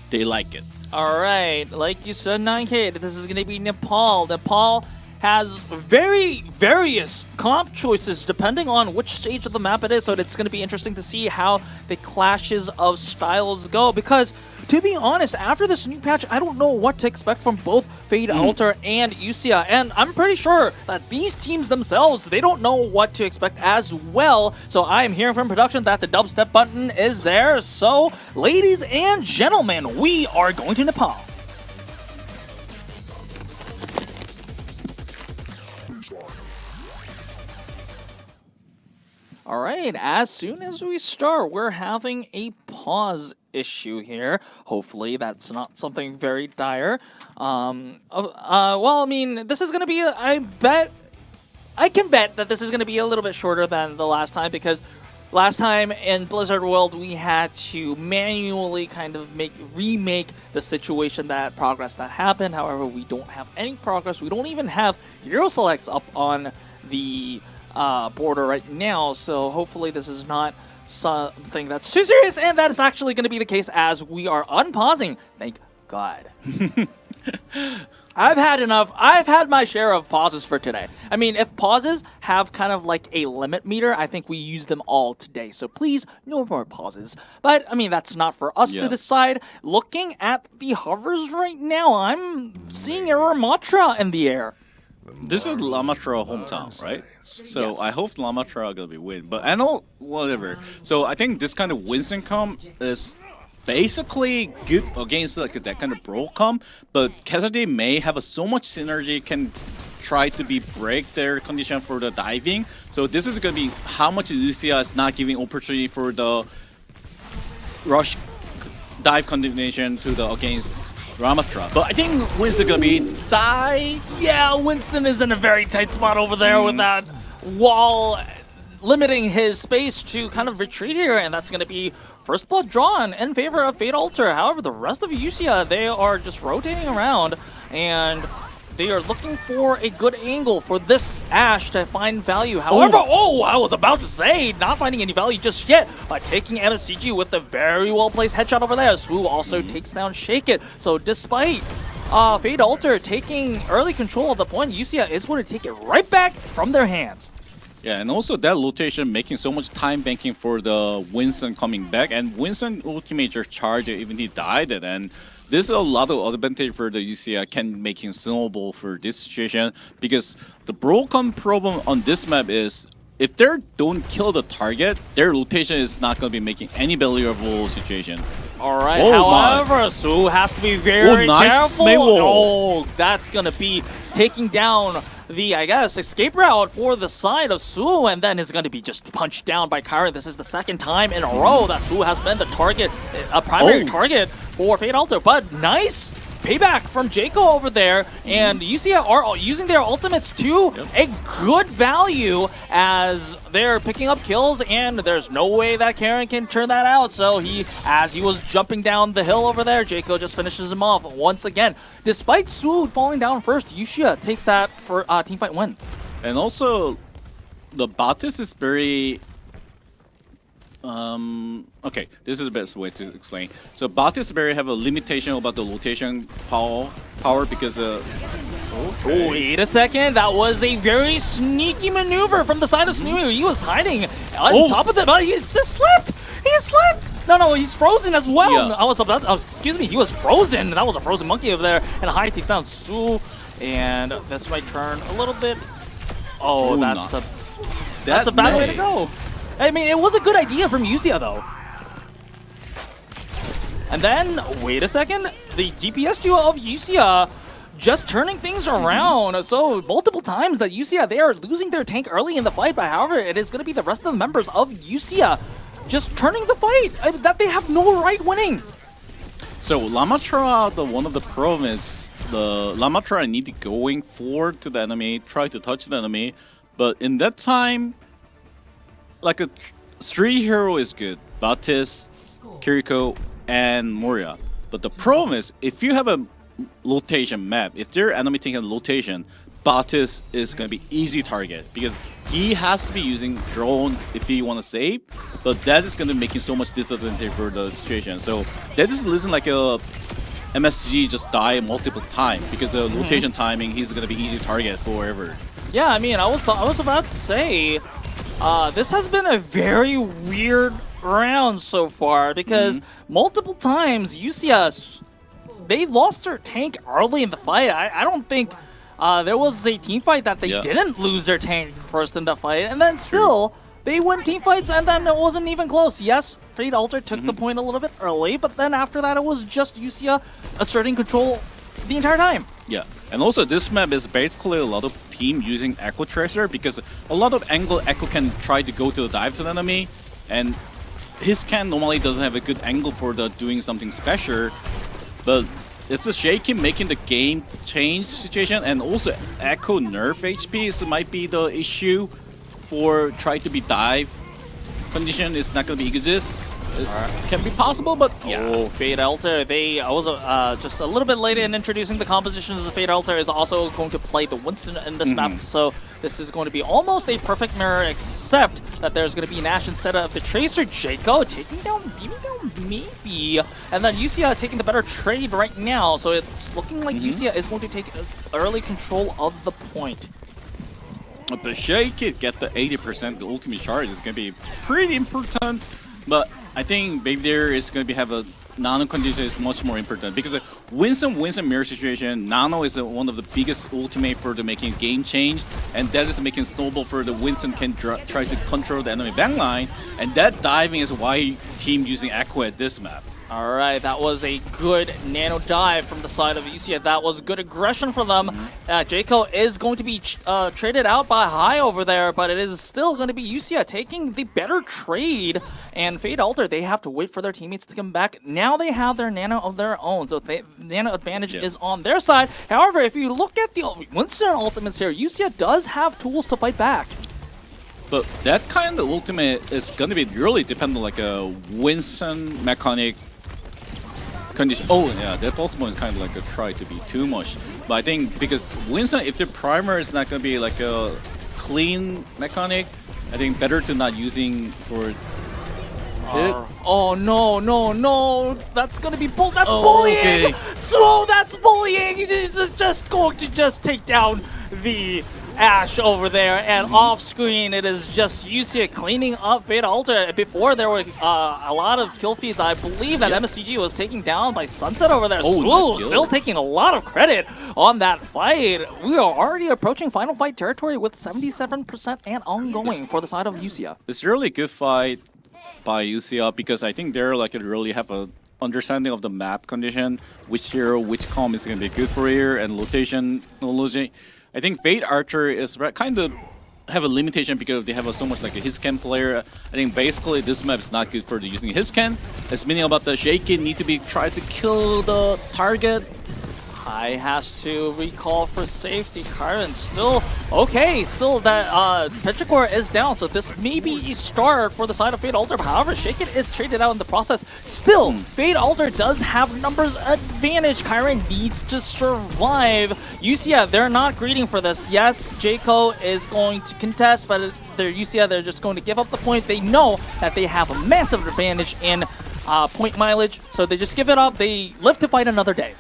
they like it. All right, like you said, 9K, this is going to be Nepal. Nepal has very various comp choices depending on which stage of the map it is, so it's going to be interesting to see how the clashes of styles go, because to be honest, after this new patch, I don't know what to expect from both Fade Altair and USIA, and I'm pretty sure that these teams themselves, they don't know what to expect as well. So I am hearing from production that the dubstep button is there. So ladies and gentlemen, we are going to Nepal. All right, as soon as we start, we're having a pause issue here. Hopefully that's not something very dire. Well, I mean, this is going to be, I can bet that this is going to be a little bit shorter than the last time, because last time in Blizzard World, we had to manually kind of remake the situation, that progress that happened. However, we don't have any progress. We don't even have hero selects up on the border right now, so hopefully this is not something that's too serious, and that is actually going to be the case as we are unpausing. Thank God. I've had enough. I've had my share of pauses for today. I mean, if pauses have kind of like a limit meter, I think we use them all today. So please, no more pauses. But, I mean, that's not for us to decide. Looking at the hovers right now, I'm seeing a Ramatra in the air. This is Lamatra hometown, right? So Yes. I hope Lamatra are gonna be win, but I know whatever. So I think this kind of Winston comp is basically good against like that kind of bro comp, but Cassidy may have so much synergy, can try to be break their condition for the diving. So this is gonna be how much Lucia is not giving opportunity for the rush dive combination to the against Ramatra. But I think Winston gonna be die. Yeah, Winston is in a very tight spot over there with that wall limiting his space to kind of retreat here, and that's going to be first blood drawn in favor of Fade Altair. However, the rest of USIA, they are just rotating around, and they are looking for a good angle for this Ashe to find value. However, I was about to say, not finding any value just yet, but taking MSCG with the very well-placed headshot over there. Swoo also takes down Shake It. So despite Fade Altair taking early control of the point, USIA is going to take it right back from their hands. Yeah, and also that rotation making so much time banking for the Winston coming back, and Winston ultimate just charge even he died, and there's a lot of advantage for the UCI can making snowball for this situation, because the broken problem on this map is if they don't kill the target, their rotation is not going to be making any valuable situation. All right, Oh, however, Swoo has to be very nice careful. Maywall. Oh, that's going to be taking down the, I guess, escape route for the side of Su, and then is going to be just punched down by Kyron. This is the second time in a row that Su has been the target, a primary target for Fate Altair. But nice payback from Jaco over there, and UCI are using their ultimates to a good value as they're picking up kills, and there's no way that Karen can turn that out. So as he was jumping down the hill over there, Jaco just finishes him off once again. Despite Su falling down first, USIA takes that for teamfight win. And also, the Batis is very... okay, this is the best way to explain. So Batis Berry have a limitation about the rotation power because Wait a second, that was a very sneaky maneuver from the side of Snooey. He was hiding on top of them, but he just slipped! He slipped! No, he's frozen as well. Yeah. Excuse me, he was frozen. That was a frozen monkey over there. And high takes down Su, and this might turn a little bit. Oh, that's a bad way to go. I mean, it was a good idea from UCIA, though. And then, wait a second, the DPS duo of UCIA just turning things around. So, multiple times that UCIA, they are losing their tank early in the fight, but however, it is going to be the rest of the members of UCIA just turning the fight, that they have no right winning. So, Lamatra, one of the problems, the Lamatra needed going forward to the enemy, try to touch the enemy, but in that time, like a street hero is good. Batis, Kiriko, and Moria. But the problem is, if you have a rotation map, if their enemy taking a rotation, Batis is going to be easy target because he has to be using drone if he want to save. But that is going to make him so much disadvantage for the situation. So that is listen like a MSG just die multiple times because the rotation timing, he's going to be easy target forever. Yeah, I mean, I was about to say. This has been a very weird round so far because multiple times UCS, they lost their tank early in the fight. I don't think there was a team fight that they didn't lose their tank first in the fight, and then still they win team fights, and then it wasn't even close. Yes, Fate Altair took the point a little bit early, but then after that it was just UCS asserting control the entire time. Yeah, and also this map is basically a lot of team using Echo Tracer because a lot of angle Echo can try to go to the dive to the enemy, and his can normally doesn't have a good angle for the doing something special. But if the Shaky making the game change situation, and also Echo nerf HP might be the issue for try to be dive condition is not gonna be exist. Can be possible, but yeah. Oh, Fate Altair, I was just a little bit late in introducing the compositions. Fate Altair is also going to play the Winston in this map, so this is going to be almost a perfect mirror, except that there's going to be Nash instead of the Tracer. Jaco taking down, beaming down, maybe, and then UCIA taking the better trade right now, so it's looking like UCIA is going to take early control of the point. But Shaky get the 80% the ultimate charge is going to be pretty important, but I think Baby there is going to have a Nano condition is much more important because Winston mirror situation, Nano is one of the biggest ultimate for the making game change, and that is making snowball for the Winston can try to control the enemy backline, and that diving is why team using Aqua at this map. All right, that was a good nano dive from the side of UCIA. That was good aggression from them. Jaco is going to be traded out by High over there, but it is still going to be UCIA taking the better trade. And Fate Altair, they have to wait for their teammates to come back. Now they have their nano of their own, so nano advantage is on their side. However, if you look at the Winston ultimates here, UCIA does have tools to fight back. But that kind of ultimate is going to be really dependent on like a Winston mechanic condition. Oh yeah, that also is kind of like a try to be too much. But I think because Winston, if the primer is not going to be like a clean mechanic, I think better to not using for it. Oh no! That's gonna be That's bullying. Okay. So that's bullying. He's just going to take down the Ash over there, and off screen it is just UCIA cleaning up Fate Altair. Before there were a lot of kill feeds. I believe that MSCG was taken down by Sunset over there. Nice still taking a lot of credit on that fight. We are already approaching final fight territory with 77% and ongoing for the side of UCIA. It's really a good fight by UCL because I think they're like really have a understanding of the map condition, which hero, which comp is going to be good for here, and rotation technology. I think Fate Archer is kind of have a limitation because they have so much like a his scan player. I think basically this map is not good for using his scan. It's meaning about the Shaken need to be try to kill the target. High has to recall for safety. Kyron still okay. Still that Petrichor is down, so this may be a start for the side of Fate Alter. However, Shaken is traded out in the process. Still, Fate Alter does have numbers advantage. Kyron needs to survive. USIA, they're not greeting for this. Yes, Jayco is going to contest, but they're USIA. They're just going to give up the point. They know that they have a massive advantage in point mileage, so they just give it up. They live to fight another day.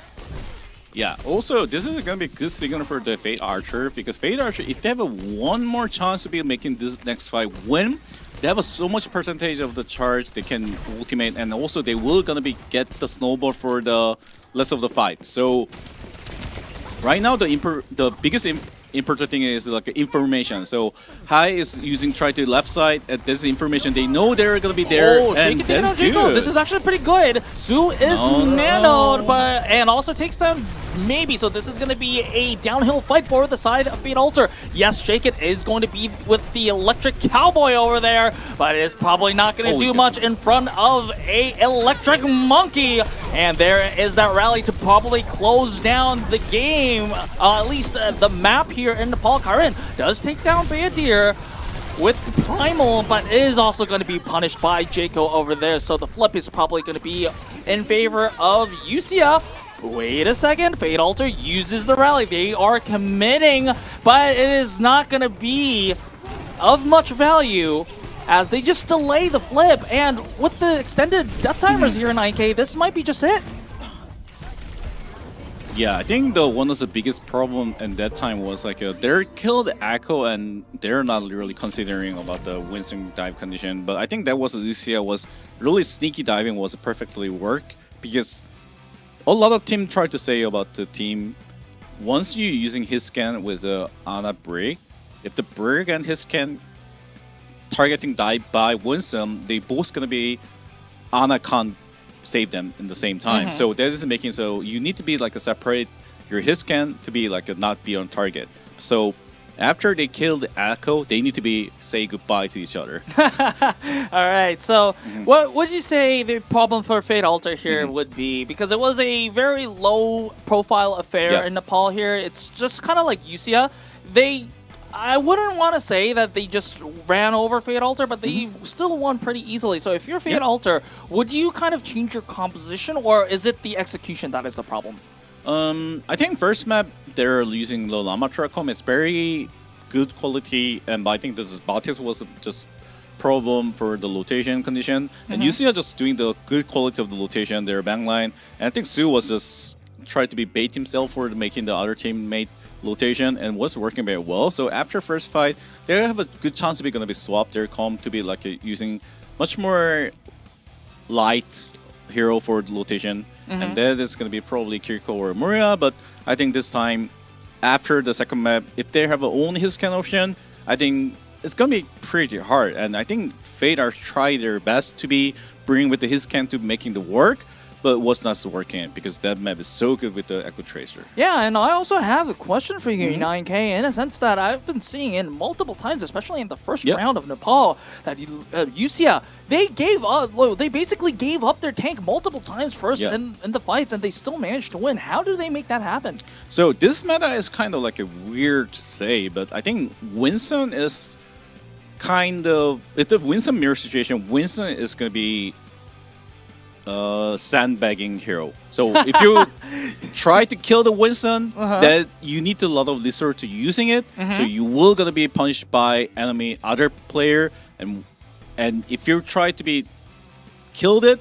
Yeah, also, this is going to be a good signal for the Fate Archer because Fate Archer, if they have one more chance to be making this next fight win, they have so much percentage of the charge they can ultimate, and also they will going to be get the snowball for the rest of the fight. So right now, the biggest important thing is like information. So Hai is using try to left side. This information they know they're gonna be there, and that's good. This is actually pretty good. Su is nanoed, but and also takes down maybe. So this is gonna be a downhill fight for the side of Fate Alter. Yes, Shaken is going to be with the electric cowboy over there, but it is probably not gonna do much in front of a electric monkey. And there is that rally to probably close down the game, at least the map here in Nepal. Kyron does take down Bayadir with Primal, but is also going to be punished by Jayco over there. So the flip is probably going to be in favor of USIA. Wait a second, Fate Alter uses the rally. They are committing, but it is not going to be of much value as they just delay the flip. And with the extended death timers here in 9K, this might be just it. Yeah, I think one of the biggest problem at that time was like they're killed Echo and they're not really considering about the Winston dive condition. But I think that was Lucia was really sneaky diving was perfectly work because a lot of team tried to say about the team once you're using his scan with Ana break, if the break and his scan targeting dive by Winston, they both gonna be Ana can't save them in the same time. So that is making so you need to be like a separate your hit scan to be like a not be on target. So after they killed Echo, they need to be say goodbye to each other. All right. So what would you say the problem for Fate Alter here would be? Because it was a very low profile affair in Nepal here. It's just kind of like USIA. I wouldn't want to say that they just ran over Fate Alter, but they still won pretty easily. So if you're Fate Alter, would you kind of change your composition, or is it the execution that is the problem? I think first map they're using the Llama Tracom. It's very good quality, and I think this is Batis was just problem for the rotation condition, and you see are just doing the good quality of the rotation, their backline, and I think Su was just trying to be bait himself for making the other teammate rotation and was working very well. So after first fight, they have a good chance to be going to be swapped their comp to be like using much more light hero for rotation, and that is going to be probably Kiriko or Muria. But I think this time, after the second map, if they have only his scan option, I think it's going to be pretty hard. And I think Fate are trying their best to be bringing with the his scan to making the work, but it was not working because that map is so good with the Echo Tracer. Yeah, and I also have a question for you, 9K, in a sense that I've been seeing in multiple times, especially in the first round of Nepal, that USIA, they basically gave up their tank multiple times first in the fights, and they still managed to win. How do they make that happen? So this meta is kind of like a weird to say, but I think Winston is kind of, if the Winston mirror situation, Winston is going to be sandbagging hero. So if you try to kill the Winston, that you need a lot of resort to using it. So you will gonna be punished by enemy other player, and if you try to be killed it,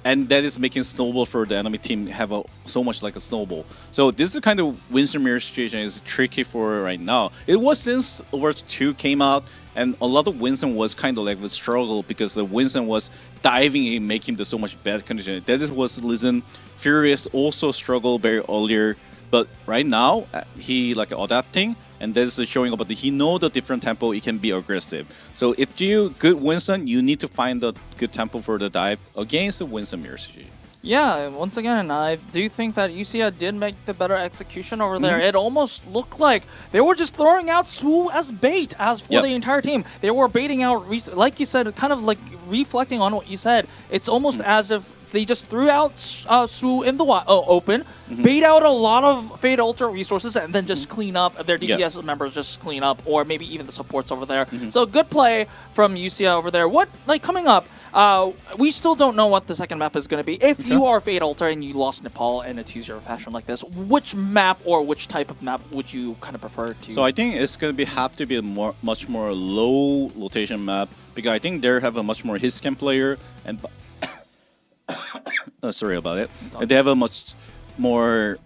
and that is making snowball for the enemy team have so much like a snowball. So this is kind of Winston mirror situation is tricky for right now. It was since Overwatch 2 came out, and a lot of Winston was kind of like a struggle because the Winston was diving in, making the so much bad condition. That was the reason Furious also struggled very earlier. But right now, he like adapting, and that is showing about he know the different tempo. He can be aggressive. So if you good Winston, you need to find the good tempo for the dive against the Winston mirror situation. Yeah, once again, I do think that UCIA did make the better execution over there. It almost looked like they were just throwing out Sue as bait as for the entire team. They were baiting out, like you said, kind of like reflecting on what you said. It's almost as if they just threw out Sue in the open, bait out a lot of Fate Ultra resources, and then just clean up. Their DPS members just clean up, or maybe even the supports over there. So good play from UCIA over there. What, like, coming up, we still don't know what the second map is going to be. If you are Fate Ultra and you lost Nepal in a 2-0 fashion like this, which map or which type of map would you kind of prefer to? So I think it's going to have to be a much more low rotation map, because I think they have a much more hit scan player, and sorry about it. They have a much more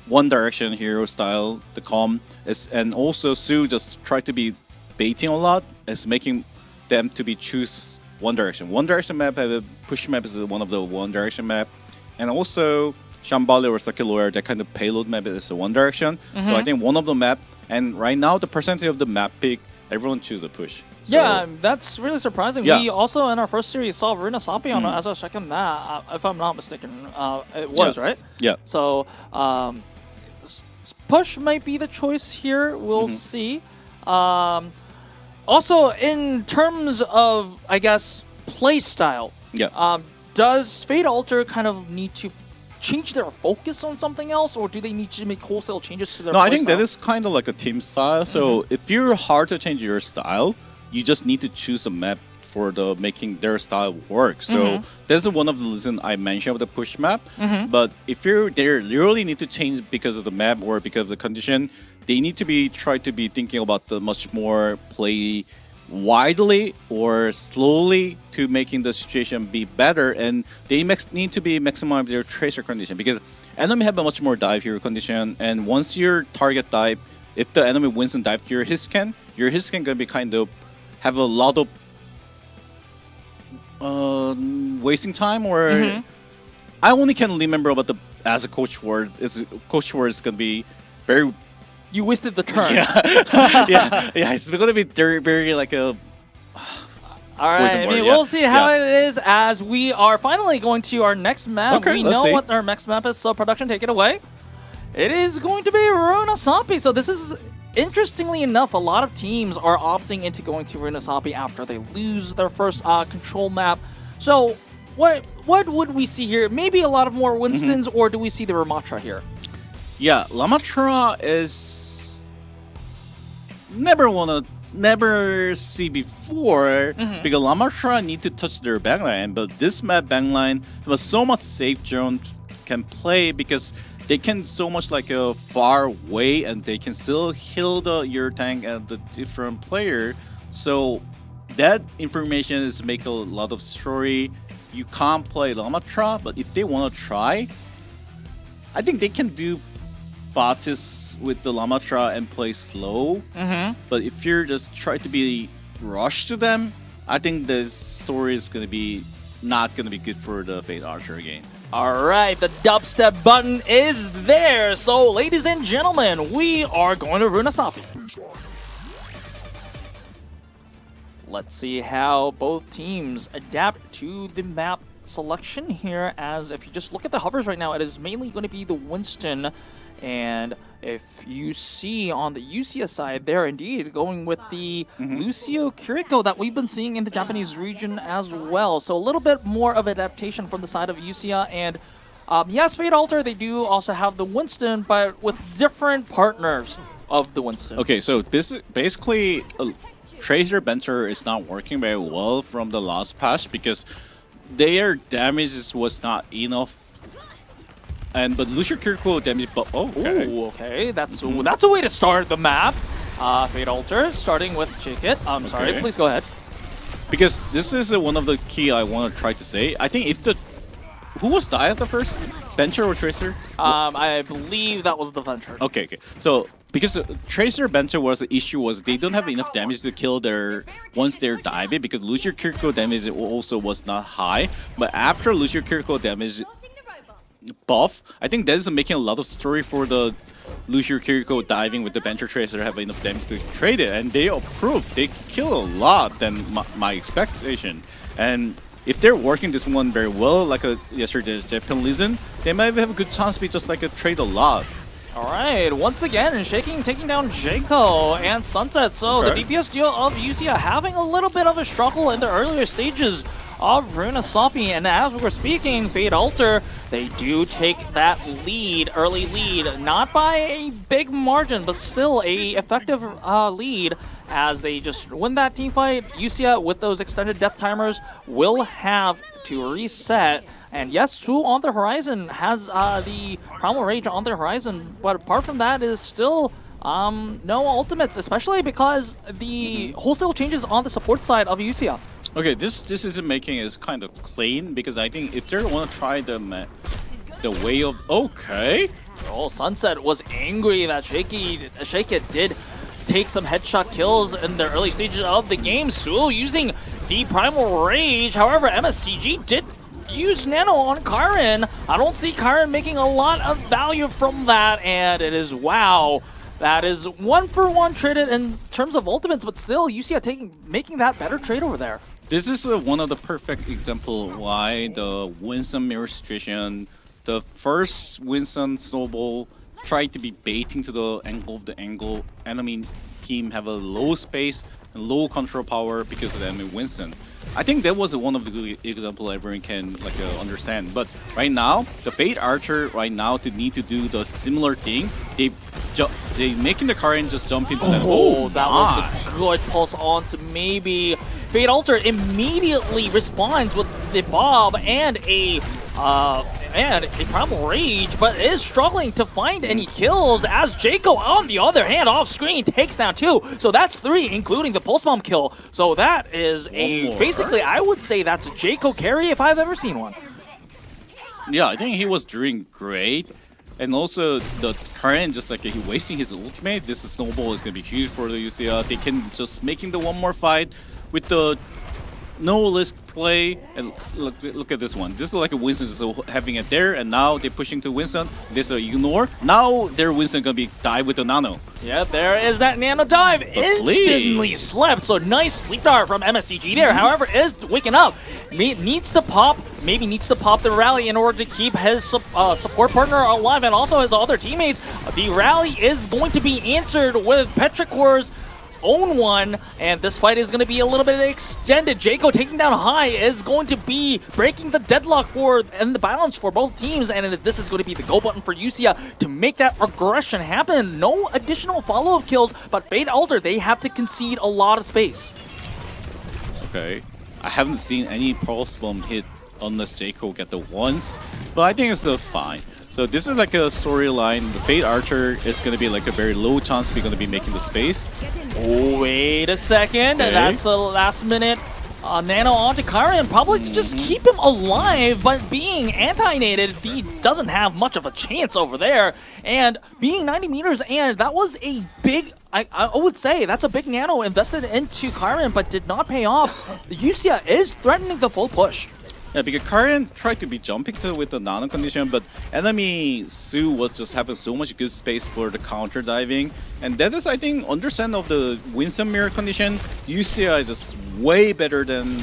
one direction hero style. The calm is, and also Sue just tried to be baiting a lot, is making them to be choose one direction. One direction map have a push map is one of the one direction map, and also Shambhala or Sakiloya, that kind of payload map is a one direction. So I think one of the map, and right now the percentage of the map pick, everyone choose a push. So, yeah, that's really surprising. Yeah. We also, in our first series, saw Runasapi on as a second map, if I'm not mistaken. It was, right? Yeah. So, push might be the choice here. We'll see. Also, in terms of, I guess, play style, does Fate Ultra kind of need to change their focus on something else, or do they need to make wholesale changes to their play I think style? that is kind of like a team style. So if you're hard to change your style, you just need to choose a map for the making their style work. So that's one of the reasons I mentioned with the push map. But if they really need to change because of the map or because of the condition, they need to try to be thinking about the much more play widely or slowly to making the situation be better, and they need to be maximize their tracer condition, because enemy have a much more dive hero condition, and once your target dive, if the enemy wins and dive to your hit scan gonna be kind of have a lot of wasting time, or I only can remember about the as a coach word. Coach word is gonna be very. You wasted the turn. Yeah. It's gonna be very like a. All right, I mean, we'll see how it is as we are finally going to our next map. Okay, we let's know see. what our next map is, so production, take it away. It is going to be Runasapi. So this is, interestingly enough, a lot of teams are opting into going to Runasapi after they lose their first control map. So what would we see here? Maybe a lot of more Winstons, or do we see the Ramatra here? Yeah, Lamatra is never see before, because Lamatra need to touch their backline, but this map backline was so much safe zone can play, because they can so much like a far away, and they can still heal your tank and the different player. So that information is make a lot of story. You can't play Lamatra, but if they want to try, I think they can do Batis with the Lamatra and play slow. But if you're just try to be rushed to them, I think the story is gonna be not gonna be good for the Fate Archer game. All right, the dubstep button is there. So, ladies and gentlemen, we are going to Runasapi. Let's see how both teams adapt to the map selection here, as if you just look at the hovers right now, it is mainly going to be the Winston. And if you see on the UCS side, they're indeed going with the Lucio Kiriko that we've been seeing in the Japanese region as well. So a little bit more of adaptation from the side of UCS. And yes, Fate Altair, they do also have the Winston, but with different partners of the Winston. Okay, so basically, Tracer Benter is not working very well from the last patch, because their damage was not enough. But Lucio Kiriko damage, okay. Ooh, okay, that's a way to start the map. Fate Altair, starting with Chicket. I'm sorry, please go ahead. Because this is one of the key I want to try to say. I think if who was die at the first? Venture or Tracer? I believe that was the Venture. Okay. So because Tracer Venture was the issue was they don't have enough damage to kill once they're diving, because Lucio Kiriko damage also was not high. But after Lucio Kiriko damage buff, I think that is making a lot of story for the Lucio Kiriko diving with the Venture Tracer have enough damage to trade it, and they approve. They kill a lot than my expectation. And if they're working this one very well, like yesterday's Japan Legion, they might have a good chance to be just like a trade a lot. All right, once again, taking down Jaco and Sunset. So Okay. the DPS duo of USIA having a little bit of a struggle in the earlier stages of Runasapi. And as we're speaking, Fate Altair, they do take that early lead, not by a big margin, but still a effective lead as they just win that team fight. USIA, with those extended death timers, will have to reset. And yes, Su on the horizon has the Primal Rage on the horizon, but apart from that is still no ultimates, especially because the wholesale changes on the support side of UCL. Okay, this is making is kind of clean because I think if they want to try the way of okay. Oh, Sunset was angry that Shaky did take some headshot kills in the early stages of the game. Su using the Primal Rage. However, MSCG did use Nano on Karin. I don't see Karin making a lot of value from that, and it is wow. That is 1-for-1 traded in terms of ultimates, but still UCI making that better trade over there. This is one of the perfect example why the Winston mirror situation, the first Winston snowball tried to be baiting to the enemy team have a low space and low control power because of the enemy Winston. I think that was one of the good example everyone can understand. But right now, the Fate Archer right now to need to do the similar thing. They making the Karin just jump into that. Oh, that was a good pulse on to maybe. Fate Altair immediately responds with the Bob and a Primal Rage, but is struggling to find any kills as Jaco, on the other hand, off screen takes down 2. So that's 3, including the Pulse Bomb kill. So that is basically, I would say that's a Jaco carry if I've ever seen one. Yeah, I think he was doing great. And also the current, just like he wasting his ultimate, this snowball is going to be huge for the UCL. They can just making the one more fight with the no risk play. And look at this one. This is like a Winston just having it there, and now they're pushing to Winston. This ignore. Now their Winston gonna be dive with the nano. Yeah, there is that nano dive. Instantly slept. So nice sleep dart from MSCG there. However, is waking up. Needs to pop the rally in order to keep his support partner alive and also his other teammates. The rally is going to be answered with Petrichor's own one, and this fight is going to be a little bit extended. Jaco taking down High is going to be breaking the deadlock and the balance for both teams, and this is going to be the go button for UCIA to make that aggression happen. No additional follow-up kills, but Fate Altair, they have to concede a lot of space. Okay, I haven't seen any pulse bomb hit unless Jaco get the once, but I think it's still fine. So this is like a storyline. The Fate Archer is going to be like a very low chance we're going to be making the space. Oh, wait a second. Okay. That's a last minute nano onto Karin, probably to just keep him alive, but being anti-nated, he doesn't have much of a chance over there. And being 90 meters, and that was a big, I would say, that's a big nano invested into Karin, but did not pay off. The UCIA is threatening the full push. Yeah, because Karin tried to be jumping with the nano condition, but enemy Su was just having so much good space for the counter diving, and that is, I think, understand of the Winston mirror condition. UCI is just way better than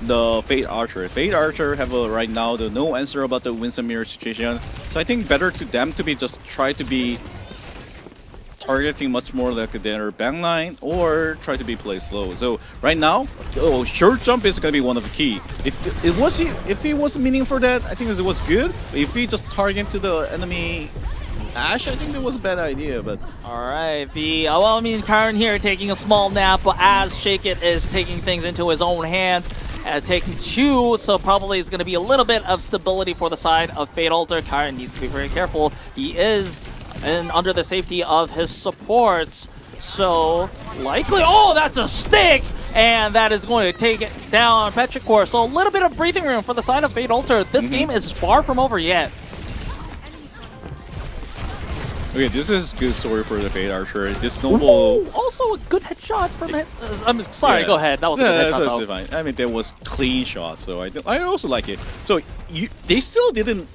the Fate Archer. Fate Archer have right now the no answer about the Winston mirror situation, so I think better to them to be just try to be targeting much more like their backline or try to be play slow. So right now, short jump is gonna be one of the key. If he was meaning for that, I think it was good. But if he just target to the enemy Ash, I think that was a bad idea. But all right, Karin here taking a small nap, but as Shake It is taking things into his own hands. Taking 2, so probably is going to be a little bit of stability for the side of Fate Altair. Karin needs to be very careful. He is under the safety of his supports, so likely, oh, that's a stick, and that is going to take it down Petrichor. So a little bit of breathing room for the side of Fate Altair. This game is far from over yet. okay, this is good story for the Fate Archer. This snowball. Ooh, also a good headshot from it. I'm sorry, Yeah. go ahead. That was a good headshot, though. fine. I mean, that was clean shot, so I also like it. So they still didn't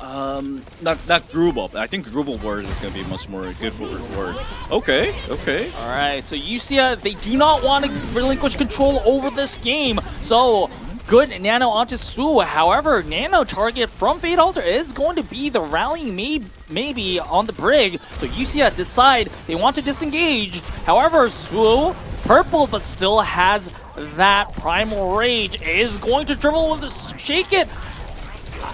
Not group up. I think group up word is gonna be much more good for word. Okay. All right, so USIA, they do not want to relinquish control over this game. So good Nano onto Su. However, Nano target from Fate Alter is going to be the rally maybe on the Brig. So USIA decide they want to disengage. However, Su, purple but still has that Primal Rage, is going to dribble with the Shake It.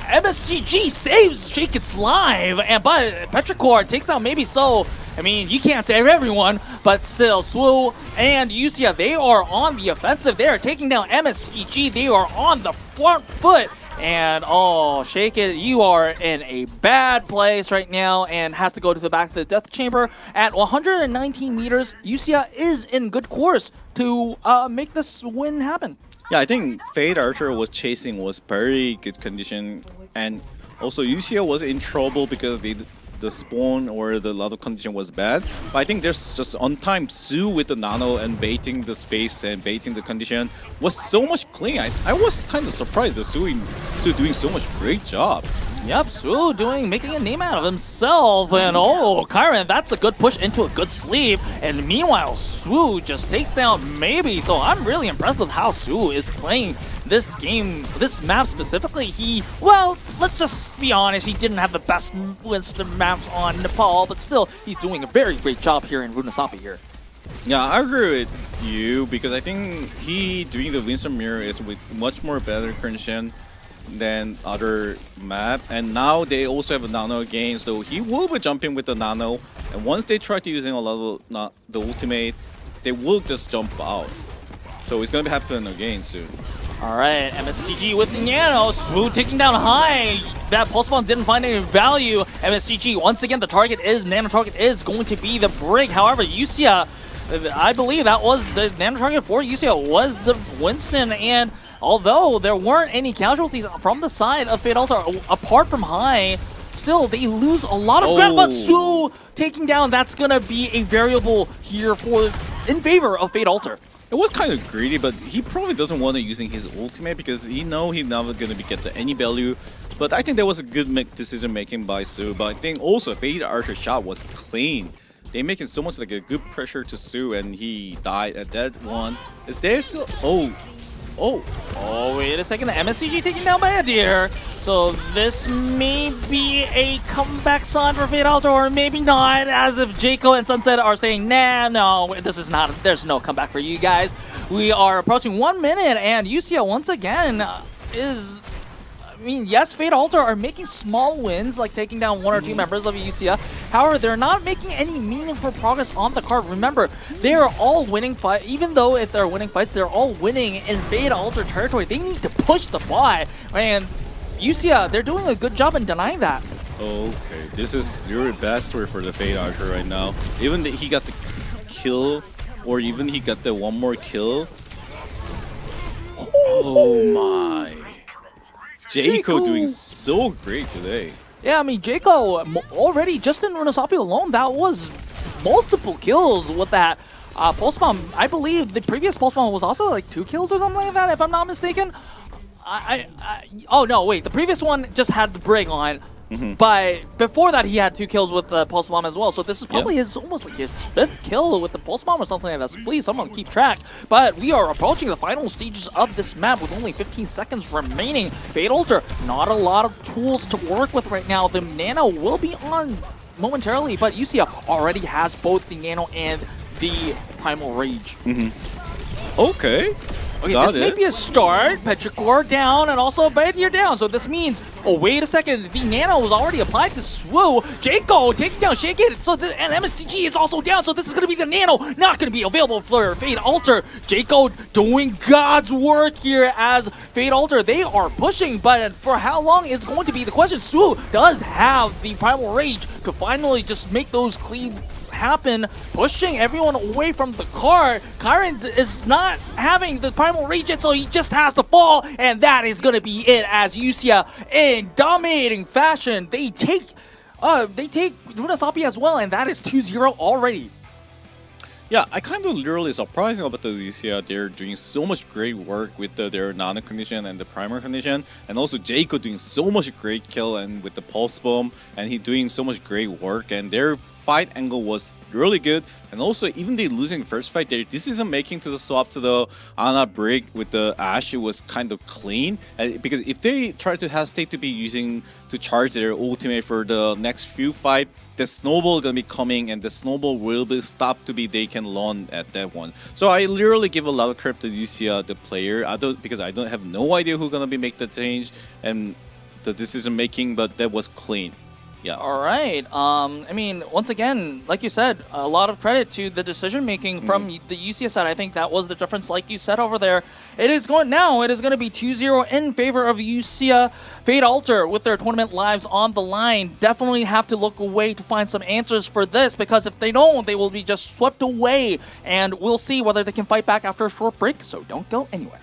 MSCG saves Shake It's live, but Petrichor takes down maybe so. I mean, you can't save everyone, but still, Swoo and USIA, they are on the offensive. They are taking down MSCG. They are on the front foot. And, oh, Shake It, you are in a bad place right now and has to go to the back of the death chamber. At 119 meters, USIA is in good course to make this win happen. Yeah, I think Fate Archer was chasing was very good condition, and also UCL was in trouble because the spawn or the lot of condition was bad. But I think there's just on time Su with the nano and baiting the space and baiting the condition was so much clean. I was kind of surprised that Su doing so much great job. Yep, Su making a name out of himself, and oh, Kyron, that's a good push into a good sleep. And meanwhile, Su just takes down maybe. So I'm really impressed with how Su is playing this game, this map specifically. Well, let's just be honest, he didn't have the best list of maps on Nepal, but still, he's doing a very great job here in Runasapi here. Yeah, I agree with you because I think he doing the Winston Mirror is with much more better condition than other map, and now they also have a nano again, so he will be jumping with the nano, and once they try to using a lot of the ultimate, they will just jump out. So it's gonna be happening again soon. Alright, MSCG with the Nano, Swoo taking down high. That pulse bomb didn't find any value. MSCG, once again, the Nano target is going to be the Brig. However, USIA, I believe that was the Nano target for USIA was the Winston, and although there weren't any casualties from the side of Fate Altar, apart from high, still they lose a lot of ground, but Su taking down, that's gonna be a variable here in favor of Fate Altar. It was kind of greedy, but he probably doesn't want to using his ultimate because he know he's never gonna get any value. But I think that was a good decision making by Su. But I think also Fate Archer shot was clean. They making so much like a good pressure to Su, and he died at that one. Is there still? Oh, wait a second. The MSCG taken down by a deer. So this may be a comeback sign for Fate Altar, or maybe not, as if Jaco and Sunset are saying, nah, no, this is not, there's no comeback for you guys. We are approaching 1 minute, and UCL once again is... I mean, yes, Fate Altar are making small wins, like taking down 1 or 2 members of UCL. However, they're not making any meaningful progress on the card. Remember, they are all winning fights. Even though if they're winning fights, they're all winning in Fate Altar territory. They need to push the fly. And UCL, they're doing a good job in denying that. Okay, this is your best story for the Fate Archer right now. Even that he got the kill, or even he got the one more kill. Oh my. Jaco doing so great today. Yeah, I mean, Jaco already, just in Runasapi alone, that was multiple kills with that pulse bomb. I believe the previous pulse bomb was also like 2 kills or something like that, if I'm not mistaken. Oh no, wait, the previous one just had the Brig on. But before that, he had 2 kills with the Pulse Bomb as well. So this is probably almost like his 5th kill with the Pulse Bomb or something like that. So please, someone keep track. But we are approaching the final stages of this map with only 15 seconds remaining. Fate Altar, not a lot of tools to work with right now. The Nano will be on momentarily, but UCL already has both the Nano and the Primal Rage. Okay. Okay, this may be a start. Petrichor down, and also Baetier down. So this means, oh, wait a second. The Nano was already applied to Swoo. Jaco taking down Shake It. So and MSCG is also down. So this is going to be the Nano. Not going to be available for Fate Altar. Jaco doing God's work here as Fate Altar. They are pushing, but for how long is going to be the question. Swoo does have the Primal Rage to finally just make those clean happen, pushing everyone away from the car. Kyron is not having the Primal Rage yet, so he just has to fall, and that is going to be it as UCL in dominating fashion. They take Runasapi as well, and that is 2-0 already. Yeah, I kind of literally surprising about the USIA. They're doing so much great work with their nano condition and the primer condition, and also Jacob doing so much great kill and with the pulse bomb, and he doing so much great work. And their fight angle was really good, and also even they losing first fight, their decision making to the swap to the Ana break with the Ashe was kind of clean. Because if they try to hesitate to be using to charge their ultimate for the next few fight, the snowball gonna be coming, and the snowball will be stopped to be they can launch at that one. So I literally give a lot of credit to USIA, the player. Because I don't have no idea who gonna be make the change and the decision making, but that was clean. Yeah. All right. I mean, once again, like you said, a lot of credit to the decision making from the UCS side. I think that was the difference, like you said over there. It is going to be 2-0 in favor of UCS. Fade Altair with their tournament lives on the line. Definitely have to look away to find some answers for this, because if they don't, they will be just swept away. And we'll see whether they can fight back after a short break. So don't go anywhere.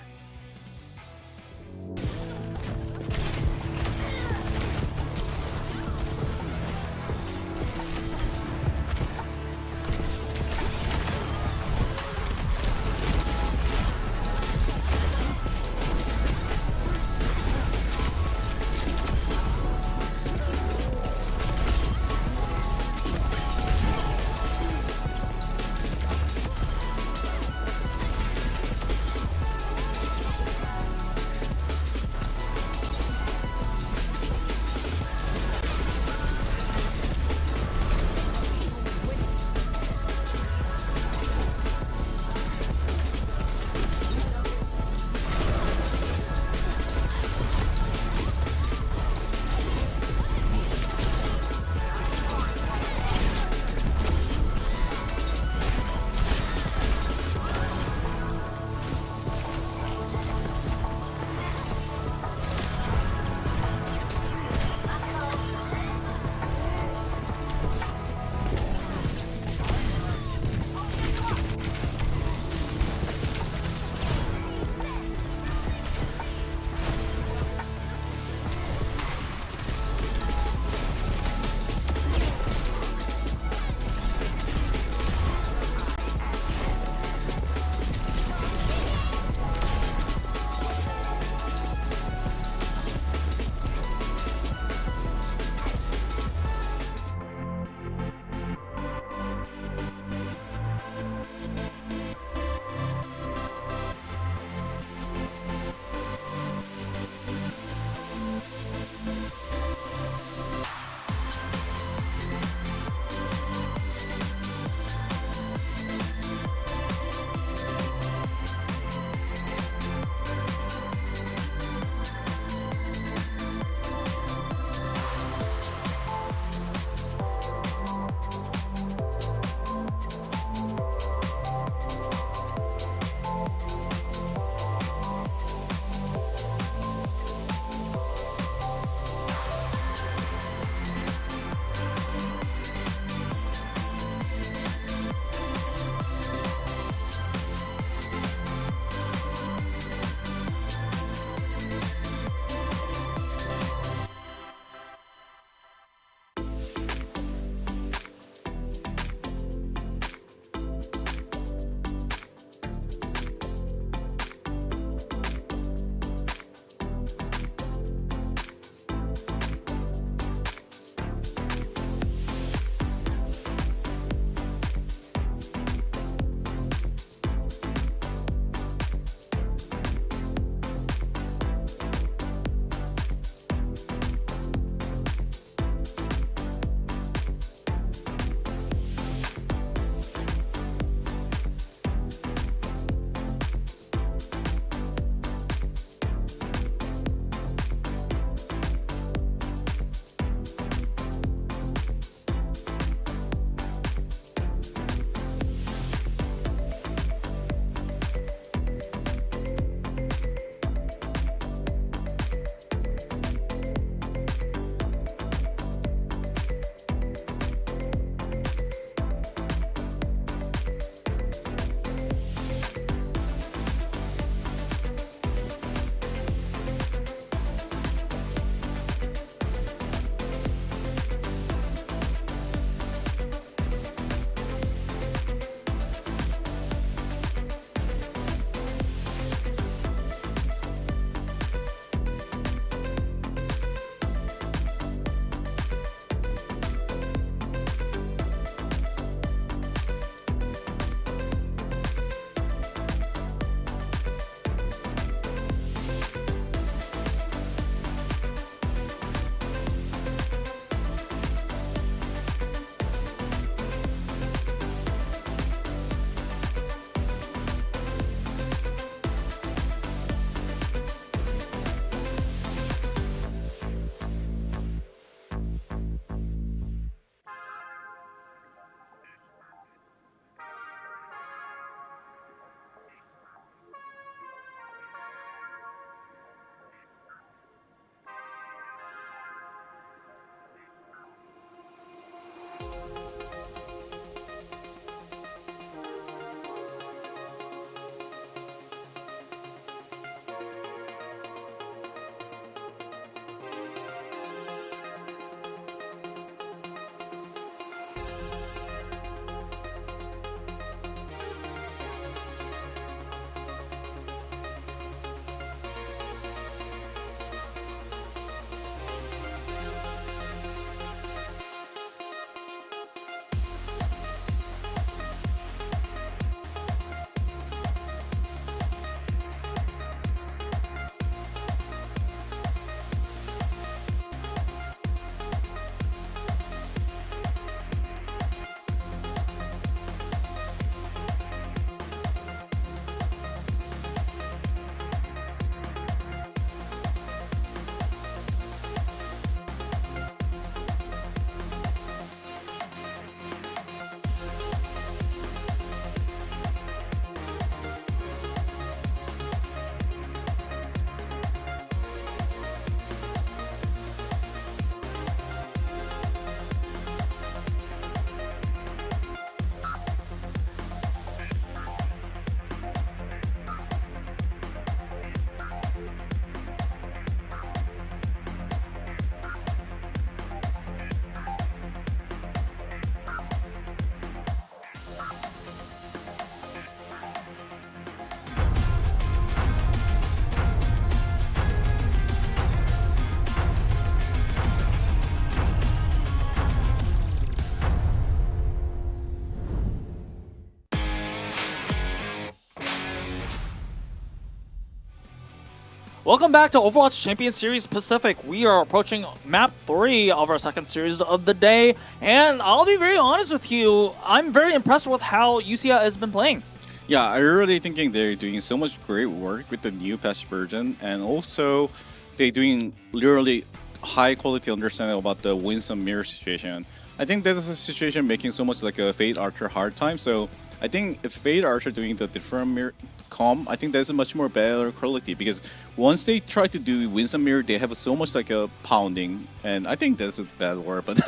Welcome back to Overwatch Champions Series Pacific. We are approaching map 3 of our second series of the day, and I'll be very honest with you, I'm very impressed with how USIA has been playing. Yeah, I really thinking they're doing so much great work with the new patch version, and also they're doing literally high quality understanding about the Winston mirror situation. I think that is a situation making so much like a Fade Archer hard time. So I think if Fade Archer doing the different mirror comp, I think that's a much more better quality, because once they try to do Winston mirror, they have so much like a pounding, and I think that's a bad word, but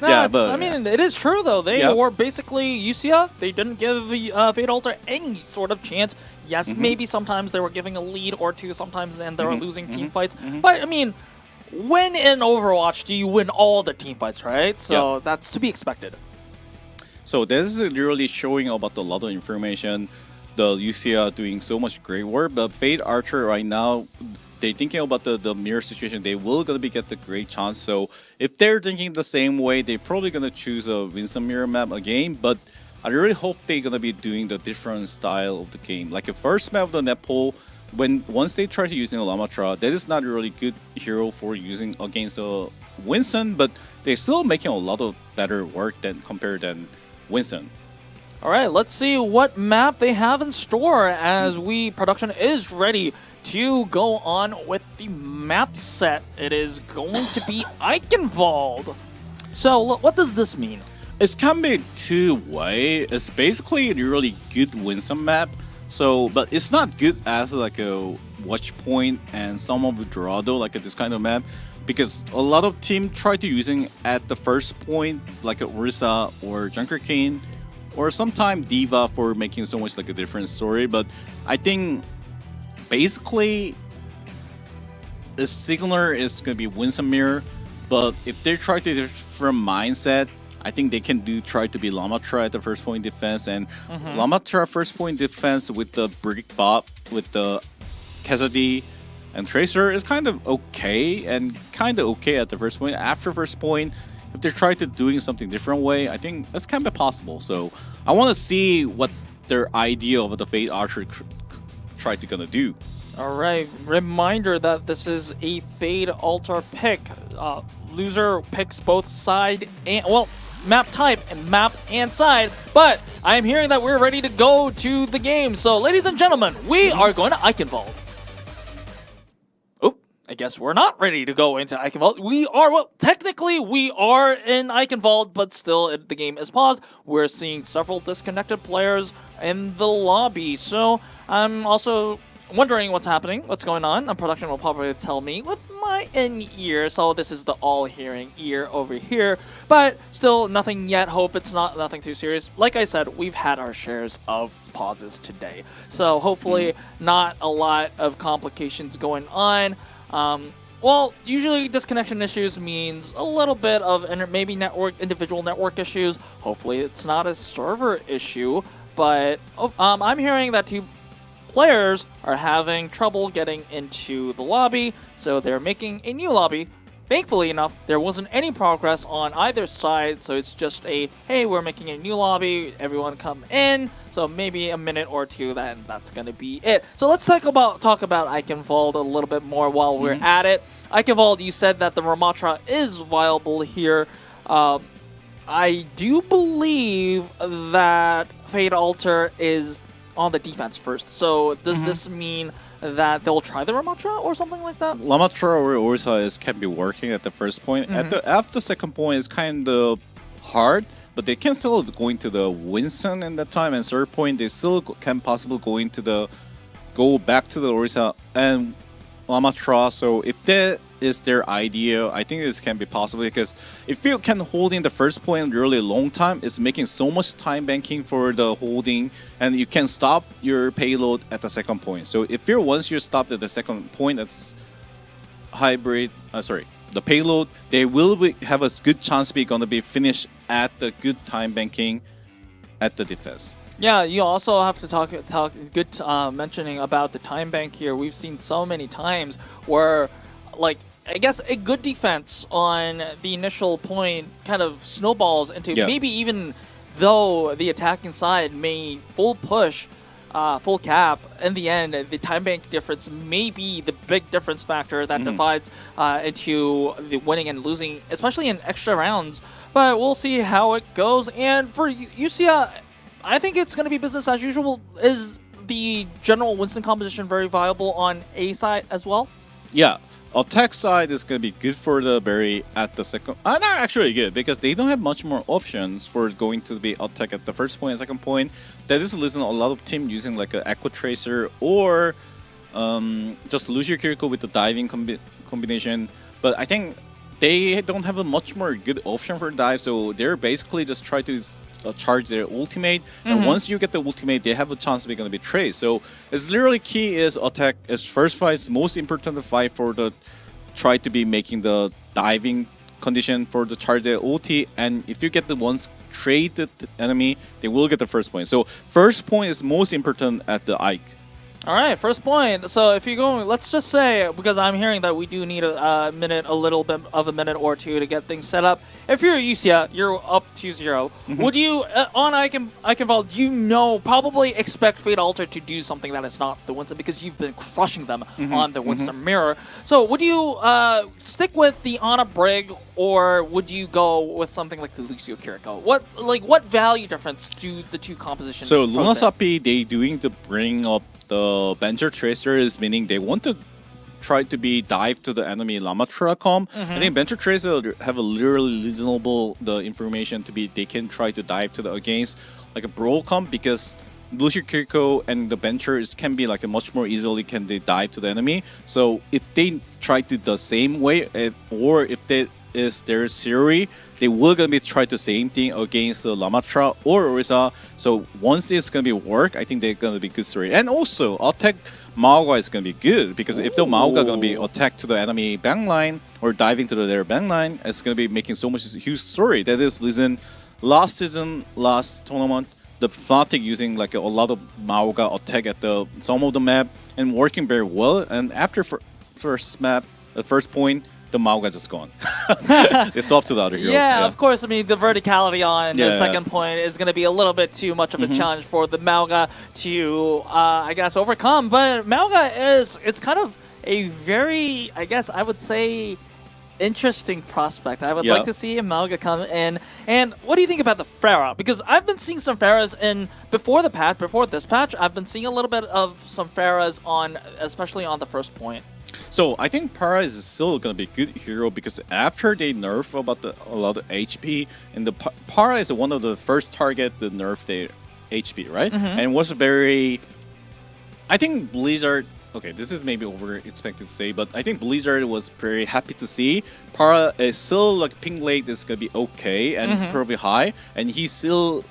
No, yeah, but I mean, it is true though. They Yep. were basically USIA. They didn't give Fade Altair any sort of chance. Yes, maybe sometimes they were giving a lead or two, sometimes and they were losing team fights. But I mean, when in Overwatch do you win all the team fights, right? So that's to be expected. So this is literally showing about a lot of information. The UCL doing so much great work, but Fade Archer right now, they're thinking about the mirror situation. They will gonna be get the great chance. So if they're thinking the same way, they're probably gonna choose a Winston mirror map again. But I really hope they're gonna be doing the different style of the game. Like the first map of the Nepal, once they try to using a Lamatra, that is not a really good hero for using against a Winston, but they're still making a lot of better work than compared than Winston. All right, let's see what map they have in store as production is ready to go on with the map set. It is going to be Eichenwald. So what does this mean? It can be two-way. It's basically a really good Winston map. So, but it's not good as like a watch point and some of Dorado, like this kind of map, because a lot of team try to using at the first point, like a Orisa or Junker King, or sometime Diva for making so much like a different story. But I think basically the signaler is gonna be Winston Mirror. But if they try to different mindset, I think they can try to be Lamatra at the first point defense, and Lamatra first point defense with the Brick Bot, with the Cassidy and Tracer is kind of okay, and kind of okay at the first point. After first point, if they try to doing something different way, I think that's kind of possible. So I want to see what their idea of the Fade Archer try to gonna do. All right, reminder that this is a Fade Altar pick. Loser picks both side and, well, map type and map and side, but I am hearing that we're ready to go to the game. So ladies and gentlemen, we are going to Eichenwald. Oh, I guess we're not ready to go into Eichenwald. We are, well, technically we are in Eichenwald, but still the game is paused. We're seeing several disconnected players in the lobby. So I'm also wondering what's happening, what's going on. And production will probably tell me with my in-ear. So this is the all-hearing ear over here. But still nothing yet. Hope it's nothing too serious. Like I said, we've had our shares of pauses today. So hopefully not a lot of complications going on. Well, usually disconnection issues means a little bit of maybe individual network issues. Hopefully it's not a server issue. But I'm hearing that two players are having trouble getting into the lobby, so they're making a new lobby. Thankfully enough, there wasn't any progress on either side, so it's just a, hey, we're making a new lobby, everyone come in. So maybe a minute or two, then that's going to be it. So let's talk about Eichenwald a little bit more while we're at it. Eichenwald, you said that the Ramatra is viable here. I do believe that Fade Altar is on the defense first. So does this mean that they'll try the Ramatra or something like that? Lamatra or Orisa can be working at the first point. After second point is kind of hard, but they can still go into the Winston in that time, and third point they still can possibly go back to the Orisa and Lamatra. So if that is their idea, I think this can be possible, because if you can hold in the first point really long time, it's making so much time banking for the holding, and you can stop your payload at the second point. So if once you're stopped at the second point, that's the payload, they will have a good chance to be going to be finished at the good time banking at the defense. Yeah, you also have to talk good mentioning about the time bank here. We've seen so many times where, like, I guess a good defense on the initial point kind of snowballs into maybe even though the attacking side may full push, full cap, in the end, the time bank difference may be the big difference factor that divides into the winning and losing, especially in extra rounds. But we'll see how it goes. And for USIA, I think it's going to be business as usual. Is the general Winston composition very viable on A side as well? Yeah. Attack side is going to be good for the Berry at the second. Not actually good, because they don't have much more options for going to be attack at the first point and second point. That is listen a lot of team using like an Echo Tracer or just lose your Kiriko with the diving combination. But I think they don't have a much more good option for dive, so they're basically just try to charge their ultimate, and once you get the ultimate, they have a chance to be going to be trade. So it's literally key is attack as first fight is most important fight for the try to be making the diving condition for the charge their ulti, and if you get the ones trade the enemy, they will get the first point. So first point is most important at the Ike. All right, first point. So if you go, let's just say, because I'm hearing that we do need a minute, a little bit of a minute or two to get things set up. If you're USIA, you're up 2-0. Would you, on Iconval, probably expect Fate Altair to do something that is not the Winston, because you've been crushing them on the Winston mirror. So would you stick with the Ana Brig, or would you go with something like the Lucio Kiriko? What value difference do the two compositions? So Runasapi, they doing the bring up the Bencher Tracer is meaning they want to try to be dive to the enemy Lamatra comp. I think Bencher Tracer have a literally reasonable the information to be they can try to dive to the against like a Brawl comp, because Lucio Kiriko and the Benchers can be like a much more easily can they dive to the enemy. So if they try to the same way, or if they is their Siri, they will gonna be try the same thing against the Lamatra or Orisa. So once it's gonna be work, I think they're gonna be good story. And also attack Maoga is gonna be good, because if the Maoga gonna be attack to the enemy backline or diving to their backline, it's gonna be making so much huge story. That is reason last season, last tournament, the Fnatic using like a lot of Maoga attack at the some of the map and working very well. And after first map, the first point, the Maoga just gone. It's up to the other hero. Yeah, of course. I mean, the verticality on the second point is going to be a little bit too much of a challenge for the Maoga to, I guess, overcome. But Maoga it's kind of a very, I guess, I would say, interesting prospect. I would like to see Maoga come in. And what do you think about the Pharah? Because I've been seeing some Pharahs in before this patch. I've been seeing a little bit of some Pharahs on, especially on the first point. So I think Para is still gonna be a good hero, because after they nerf about a lot of HP, and the Para is one of the first target to nerf their HP, right? And was very, I think Blizzard. Okay, this is maybe over expected to say, but I think Blizzard was very happy to see Para is still like ping rate is gonna be okay and probably high, and he's still.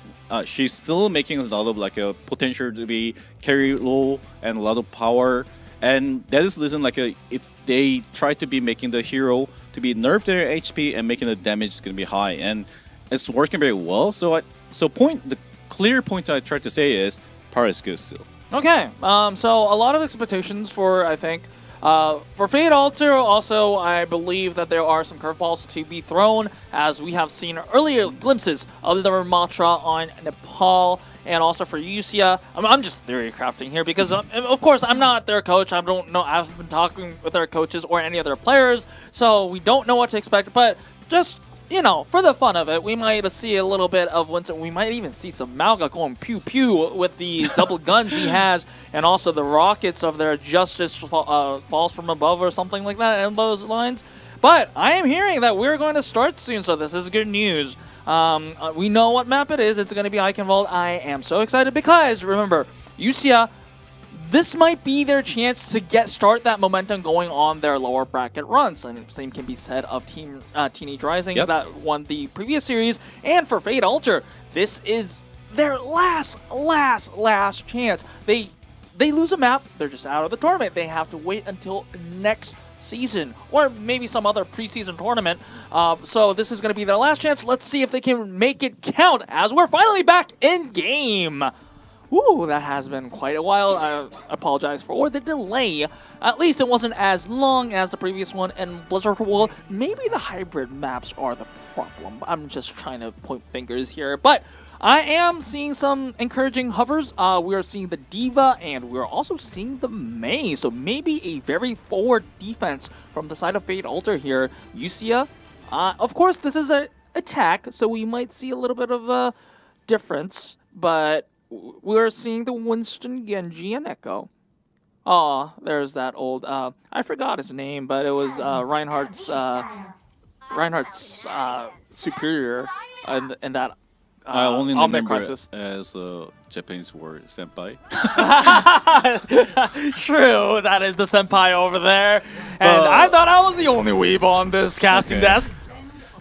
She's still making a lot of like a potential to be carry low and a lot of power. And that is reason like if they try to be making the hero to be nerf their HP and making the damage is gonna be high, and it's working very well. So the clear point I tried to say is Para is good still. Okay, so a lot of expectations for, I think, for Fate Altair. Also, I believe that there are some curveballs to be thrown, as we have seen earlier glimpses of the Ramatra on Nepal. And also for USIA, I'm just theory crafting here, because of course I'm not their coach. I don't know. I haven't been talking with their coaches or any other players, so we don't know what to expect. But just, you know, for the fun of it, we might see a little bit of Winston. We might even see some Maoga going pew pew with the double guns he has, and also the rockets of their Justice falls from above or something like that in those lines. But I am hearing that we're going to start soon, so this is good news. We know what map it is. It's going to be Iconval. I am so excited because, remember, USIA, this might be their chance to start that momentum going on their lower bracket runs. And the same can be said of Teenage Rising that won the previous series. And for Fate Altair, this is their last chance. They lose a map, they're just out of the tournament. They have to wait until next season, or maybe some other preseason tournament. So this is going to be their last chance. Let's see if they can make it count, as we're finally back in game. Woo, that has been quite a while. I apologize for the delay. At least it wasn't as long as the previous one. And Blizzard World, maybe the hybrid maps are the problem. I'm just trying to point fingers here. But I am seeing some encouraging hovers. We are seeing the D.Va, and we're also seeing the Mei. So maybe a very forward defense from the side of Fate Altair here. USIA, of course, this is an attack, so we might see a little bit of a difference. But we're seeing the Winston, Genji, and Echo. Oh, there's that old, I forgot his name, but it was Reinhardt's superior in that I only remember crisis. it as a Japanese word, senpai. True, that is the senpai over there. And I thought I was the only weeb on this casting desk.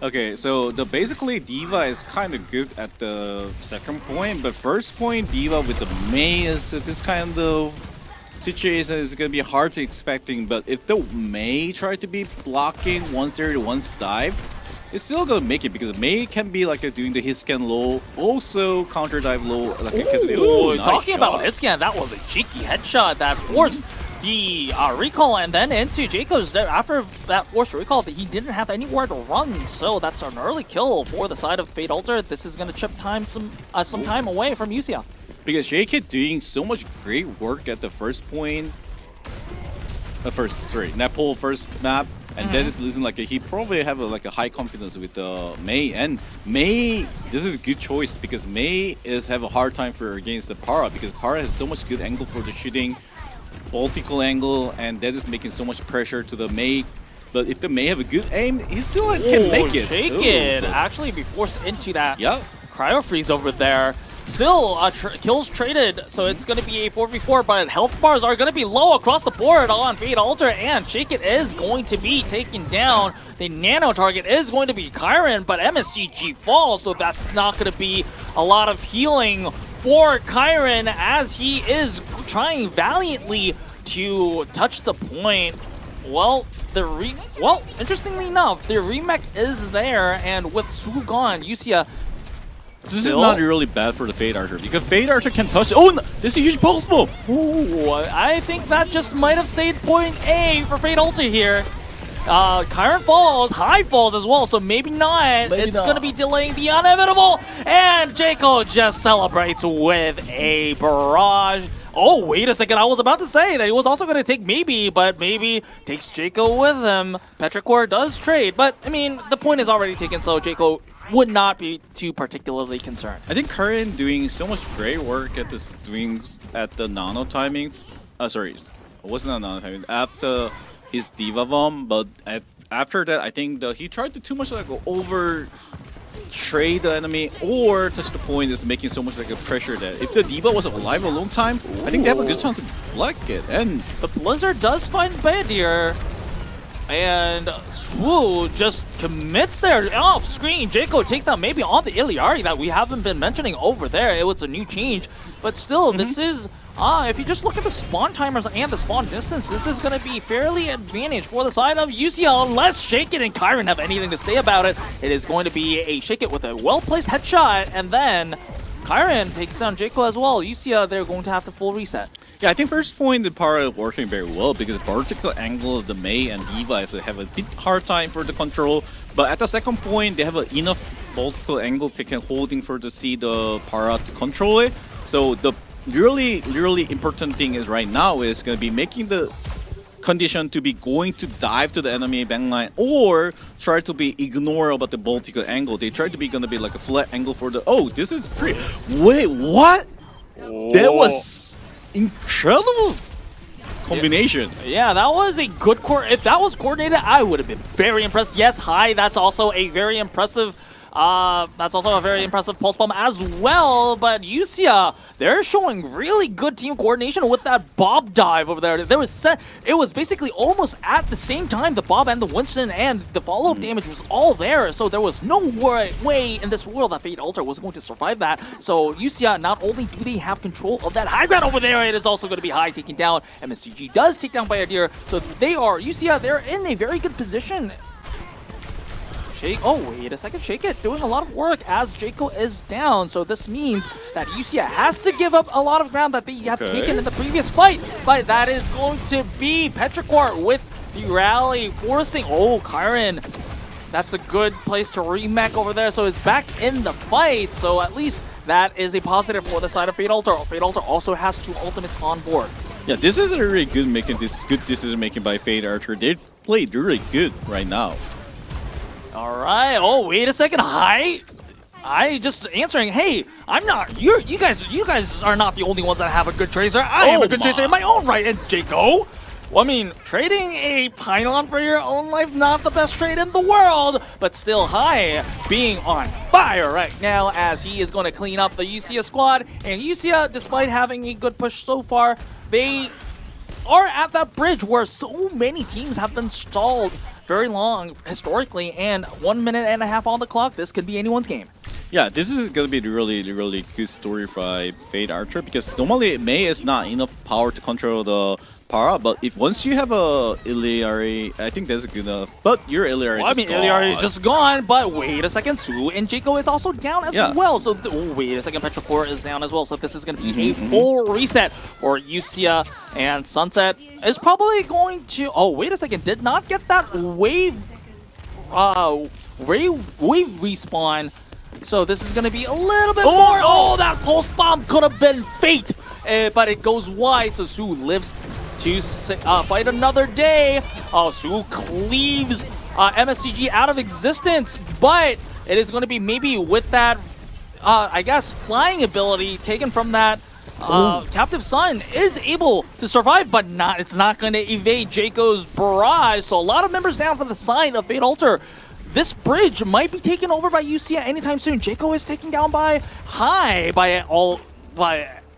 Okay, so basically D.Va is kind of good at the second point, but first point D.Va with the Mei is this kind of situation is going to be hard to expecting. But if the Mei try to be blocking once there once dive, it's still going to make it because Mei can be like doing the hit scan low, also counter dive low. Like Ooh, nice talking shot. about hit scan, that was a cheeky headshot that forced the recall, and then into Jayco's there after that forced recall that he didn't have anywhere to run, so that's an early kill for the side of Fate Altair. This is going to chip some time away from USIA. Because JK doing so much great work at the first point, Nepal first map, and then it's losing like he probably have a high confidence with Mei, and Mei, this is a good choice because Mei have a hard time against the Para because Para has so much good angle for the shooting, vertical angle, and that is making so much pressure to the Mei. But if the Mei have a good aim, he still can make it. Shake it! Actually be forced into that Yep. cryo freeze over there. Still, kills traded, so it's going to be a 4v4, but health bars are going to be low across the board on Fate Altair, and Shake It is going to be taken down. The nano target is going to be Kyron, but MSCG falls, so that's not going to be a lot of healing for Kyron as he is trying valiantly to touch the point. Well, interestingly enough, the remake is there, and with Su gone, USIA. This is not really bad for the Fate Archer because Fate Archer can touch. Oh, no, this is a huge pulse bomb. Ooh, I think that just might have saved point A for Fate Altair here. Kyron falls, High falls as well, so maybe not. It's going to be delaying the inevitable. And Jayco just celebrates with a barrage. Oh, wait a second. I was about to say that he was also going to take maybe, but maybe takes Jayco with him. Petrichor does trade, but I mean, the point is already taken, so Jayco would not be too particularly concerned. I think Kyron doing so much great work at the nano timing. Sorry, it wasn't a nano timing after his D.Va bomb, but after that, I think he tried to too much over trade the enemy or touch the point is making so much a pressure that if the D.Va was alive a long time, I think they have a good chance to block it. And the Blizzard does find Badir. And Swoo just commits there off screen. Jayco takes down maybe on the Iliari that we haven't been mentioning over there. It was a new change, but still, this is if you just look at the spawn timers and the spawn distance, this is going to be fairly advantage for the side of UCL unless Shake It and Kyron have anything to say about it. It is going to be a Shake It with a well-placed headshot, and then Kyron takes down Jayco as well. UCL, they're going to have to full reset. Yeah, I think first point the part of working very well because the vertical angle of the Mei and D.Va have a bit hard time for the control. But at the second point, they have enough vertical angle they can holding for to see the Para to control it. So the really important thing is right now is going to be making the condition to be going to dive to the enemy backline or try to be ignore about the vertical angle. They try to be going to be like a flat angle for the. Oh, this is pretty. Wait, what? Oh. That was incredible combination. Yeah, that was a good if that was coordinated, I would have been very impressed. Yes, High, that's also a very impressive pulse bomb as well, but UCA, they're showing really good team coordination with that Bob dive over there. It was basically almost at the same time, the Bob and the Winston, and the follow-up damage was all there, so there was no way in this world that Fate Altair was going to survive that. So UCA, not only do they have control of that high ground over there, it is also going to be High taken down. MSCG does take down Bayadir, so UCA, they're in a very good position. Oh, wait a second. Shake It doing a lot of work as Jayco is down. So this means that UCA has to give up a lot of ground that they have taken in the previous fight. But that is going to be Petrichor with the rally forcing. Oh, Kyron. That's a good place to remake over there. So it's back in the fight. So at least that is a positive for the side of Fate Altair. Fate Altair also has 2 ultimates on board. Yeah, this is a really good decision making by Fate Archer. They played really good right now. All right. Oh, wait a second. Hi. I just answering. Hey, I'm not. You guys are not the only ones that have a good tracer. I am a good tracer in my own right. And Jaco. Well, I mean, trading a pylon for your own life, not the best trade in the world, but still High being on fire right now as he is going to clean up the USIA squad. And USIA, despite having a good push so far, they are at that bridge where so many teams have been stalled very long historically, and 1 minute and a half on the clock. This could be anyone's game. Yeah, this is going to be really good story for Fate Archer, because normally Mei is not enough power to control the Para, but if once you have a Iliari, I think that's good enough. But your Iliari well, just gone. Iliari is just gone, but wait a second, Su and Jaco is also down as well. So wait a second, Petrichor is down as well. So this is going to be a full reset for USIA, and Sunset is probably going to. Oh, wait a second, did not get that wave respawn. So this is going to be a little bit more. Oh, that pulse bomb could have been fate, but it goes wide. So Su lives to fight another day. Oh, Su cleaves MSCG out of existence, but it is going to be maybe with that, I guess, flying ability taken from that Captive Sun is able to survive, but it's not going to evade Jaco's barrage. So a lot of members down for the side of Fate Altair. This bridge might be taken over by USIA anytime soon. Jaco is taken down by High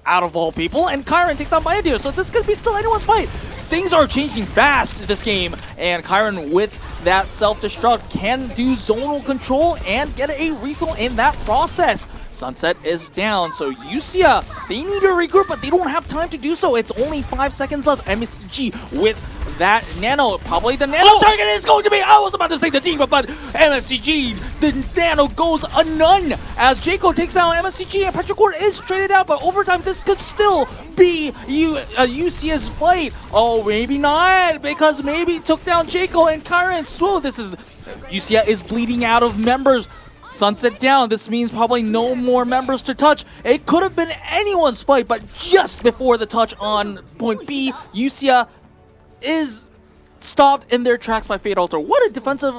out of all people, and Kyron takes down by India. So this could be still anyone's fight. Things are changing fast this game, and Kyron with that self-destruct can do zonal control and get a refill in that process. Sunset is down, so USIA, they need to regroup, but they don't have time to do so. It's only 5 seconds left. MSG with that Nano, probably the Nano target is going to be, I was about to say the Diva, but MSCG, the Nano goes a none as Jaco takes down MSCG, and Petrichor is traded out, but overtime this could still be UCS fight. Oh, maybe not, because maybe took down Jaco and Kyron. So this is, UCS is bleeding out of members. Sunset down. This means probably no more members to touch. It could have been anyone's fight, but just before the touch on point B, UCS is stopped in their tracks by Fate Altair. What a defensive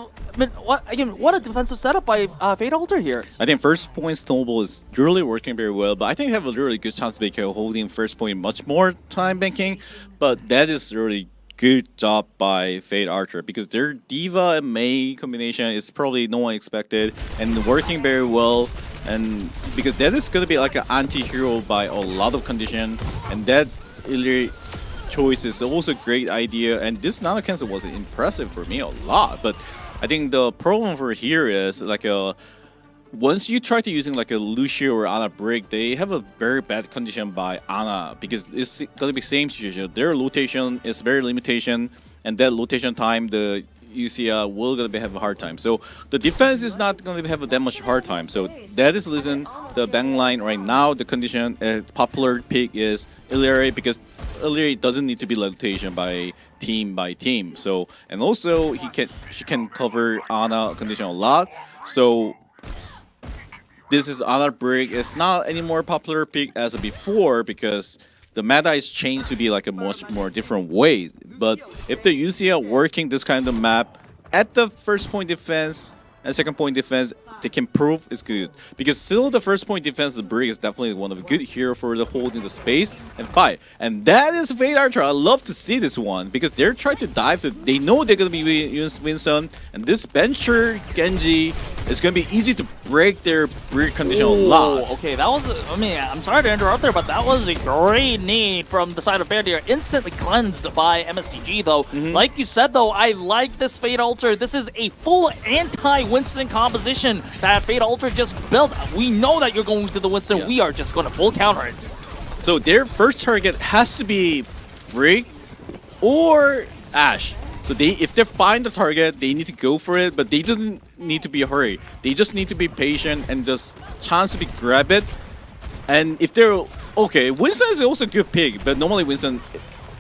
setup by Fate Altair here. I think first point Snowball is really working very well, but I think they have a really good chance of holding first point much more time banking, but that is really good job by Fate Archer, because their Diva and Mei combination is probably no one expected and working very well, and because that is going to be like an anti-hero by a lot of condition, and that choice is also a great idea, and this nano cancel was impressive for me a lot. But I think the problem for here is like once you try to using like a Lucio or Ana break, they have a very bad condition by Ana, because it's gonna be same situation. Their rotation is very limitation, and that rotation time the UCS will gonna have a hard time. So the defense is not gonna have that much hard time. So that is the reason the bank line right now, the condition popular pick is Iliari, because Iliari doesn't need to be rotation by team. So, and also she can cover Ana condition a lot. So this is Ana break. It's not any more popular pick as before, because the meta is changed to be like a much more different way. But if the UCS working this kind of map at the first point defense and second point defense, they can prove it's good. Because still the first point defense, the Brig is definitely one of the good hero for the holding the space and fight. And that is Fate Archer. I love to see this one, because they're trying to dive, so they know they're going to be Winston. And this bencher Genji is going to be easy to break their Brig condition a lot. Okay, that was, I mean, I'm sorry to interrupt there, but that was a great need from the side of Fair. Instantly cleansed by MSCG though. Like you said though, I like this Fate Altair. This is a full anti-Winston composition that Fate Altair just built. We know that you're going to the Winston. Yeah. We are just going to full counter it. So their first target has to be Brig or Ashe. So if they find the target, they need to go for it, but they doesn't need to be hurry. They just need to be patient and just chance to be grab it. And if they're okay, Winston is also a good pick, but normally Winston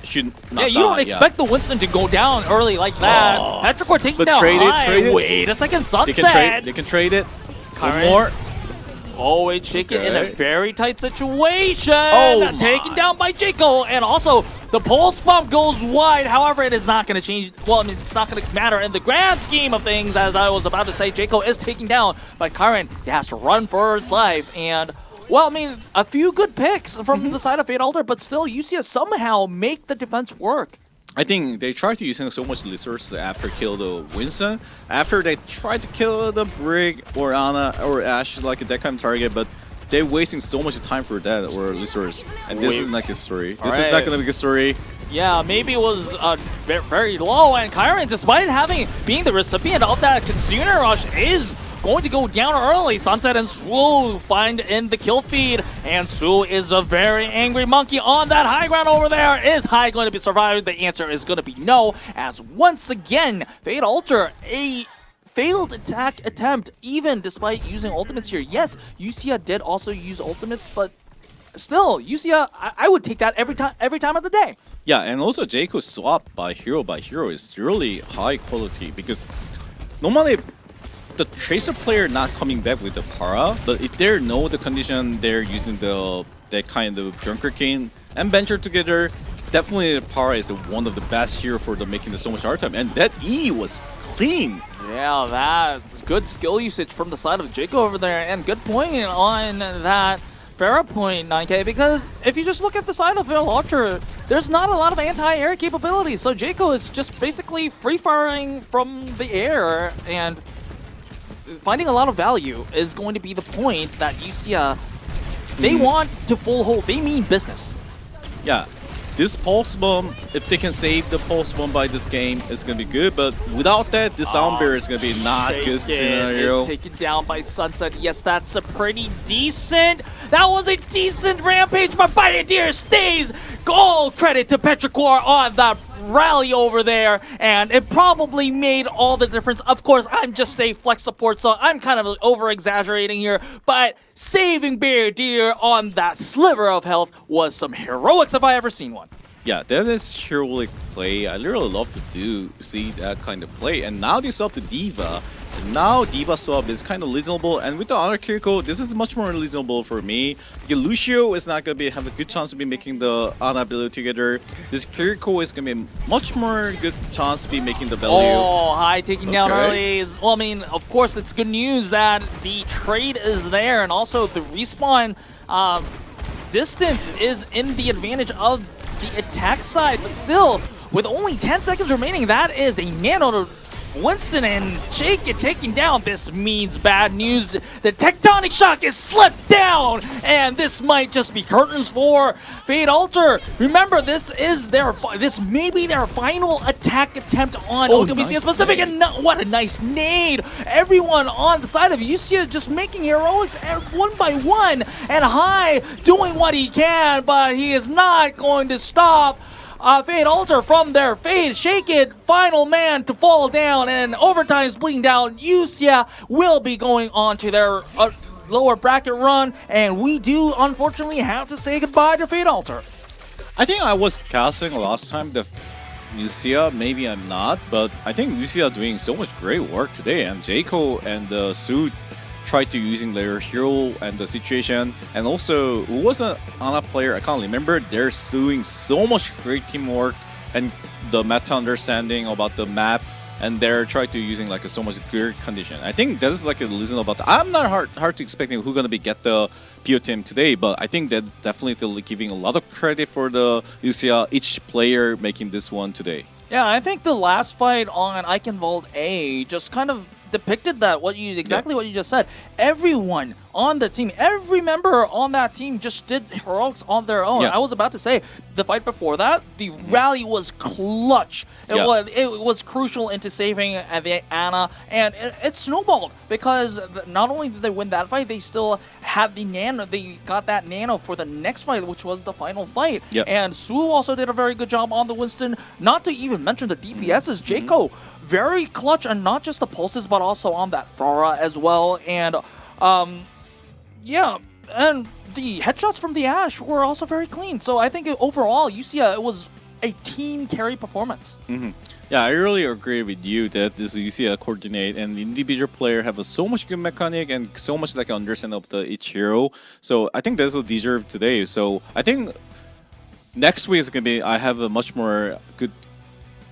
should not. Yeah, you don't expect the Winston to go down early like that. Petrichor taking down trade High. it. Wait a second, Sunset. They can trade it. Kyron. One more. Oh, it's shaken in a very tight situation. Oh Taken down by Jaco. And also, the pulse bump goes wide. However, it is not going to change. Well, I mean, it's not going to matter in the grand scheme of things. As I was about to say, Jaco is taken down. But Kyron, he has to run for his life. And, well, I mean, a few good picks from the side of Fate Altair. But still, UCS somehow make the defense work. I think they tried to using so much resources after kill the Winston. After they tried to kill the Brig or Ana or Ashe, like that kind of target, but they're wasting so much time for that or resource. And this is not a good story. This is not gonna be a good story. Yeah, maybe it was very low, and Kyron, despite being the recipient of that Consumer Rush, is going to go down early. Sunset and Swoo find in the kill feed, and Swoo is a very angry monkey on that high ground over there. Is High going to be survived? The answer is going to be no, as once again, Fate Altair, a failed attack attempt, even despite using ultimates here. Yes, UCIA did also use ultimates, but still, UCIA, I would take that every time of the day. Yeah, and also Jaco's swap by hero is really high quality because normally the Tracer player not coming back with the para, but if they know the condition, they're using that kind of Junker King and Venture together. Definitely the para is one of the best here for making so much hard time, and that E was clean. Yeah, that's good skill usage from the side of Jaco over there, and good point on that Farah point, 9K, because if you just look at the side of Fate Altair, there's not a lot of anti-air capabilities, so Jaco is just basically free-firing from the air, and finding a lot of value is going to be the point that UCIA, they want to full hold, they mean business. Yeah. This Pulse Bomb, if they can save the Pulse Bomb by this game, it's going to be good. But without that, the Sound Barrier is going to be not good scenario. Is taken down by Sunset. Yes, that's a pretty decent. That was a decent rampage by Pioneer Stays. All credit to Petrichor on that rally over there, and it probably made all the difference. Of course, I'm just a flex support, so I'm kind of over-exaggerating here, but saving Deer on that sliver of health was some heroics if I ever seen one. Yeah, that is heroic play. I really love to see that kind of play. And now they swap to D.Va. And now D.Va swap is kind of reasonable. And with the other Kiriko, this is much more reasonable for me. Because Lucio is not going to have a good chance to be making the Ana ability together. This Kiriko is going to be much more good chance to be making the value. Oh, High taking down early. Well, I mean, of course, it's good news that the trade is there. And also the respawn distance is in the advantage of the attack side, but still, with only 10 seconds remaining, that is a nano to Winston, and Shake it taking down. This means bad news. The tectonic shock is slipped down, and this might just be curtains for Fate Altair. Remember, this may be their final attack attempt on OWCS Pacific, and what a nice nade. Everyone on the side of UCS just making heroics one by one, and High doing what he can, but he is not going to stop Fate Altair from their fate. Shake it, final man to fall down, and overtime's bleeding down. UCIA will be going on to their lower bracket run, and we do unfortunately have to say goodbye to Fate Altair. I think I was casting last time the UCIA, maybe I'm not, but I think UCIA doing so much great work today, and Jaco and Su tried to using their hero and the situation, and also who was an Ana player, I can't remember. They're doing so much great teamwork and the meta understanding about the map, and they're trying to using like so much good condition. I think that is like a reason about that. I'm not hard to expecting who's gonna be get the PO team today, but I think that definitely giving a lot of credit for the UCIA, each player making this one today. Yeah, I think the last fight on Eichenwald A just kind of depicted that, what you just said. Everyone on the team, every member on that team just did heroics on their own. I was about to say, the fight before that, the rally was clutch. It was crucial into saving the Ana, and it snowballed because not only did they win that fight, they still had the nano. They got that nano for the next fight, which was the final fight. And Su also did a very good job on the Winston. Not to even mention the DPSs. Jaco, very clutch, and not just the pulses, but also on that Farah as well. And yeah, and the headshots from the Ashe were also very clean. So I think overall, UCIA, it was a team carry performance. Yeah, I really agree with you that this UCI coordinate and the individual player have so much good mechanic and so much like understanding of the each hero. So I think that's what deserved today. So I think next week is gonna be. I have a much more good.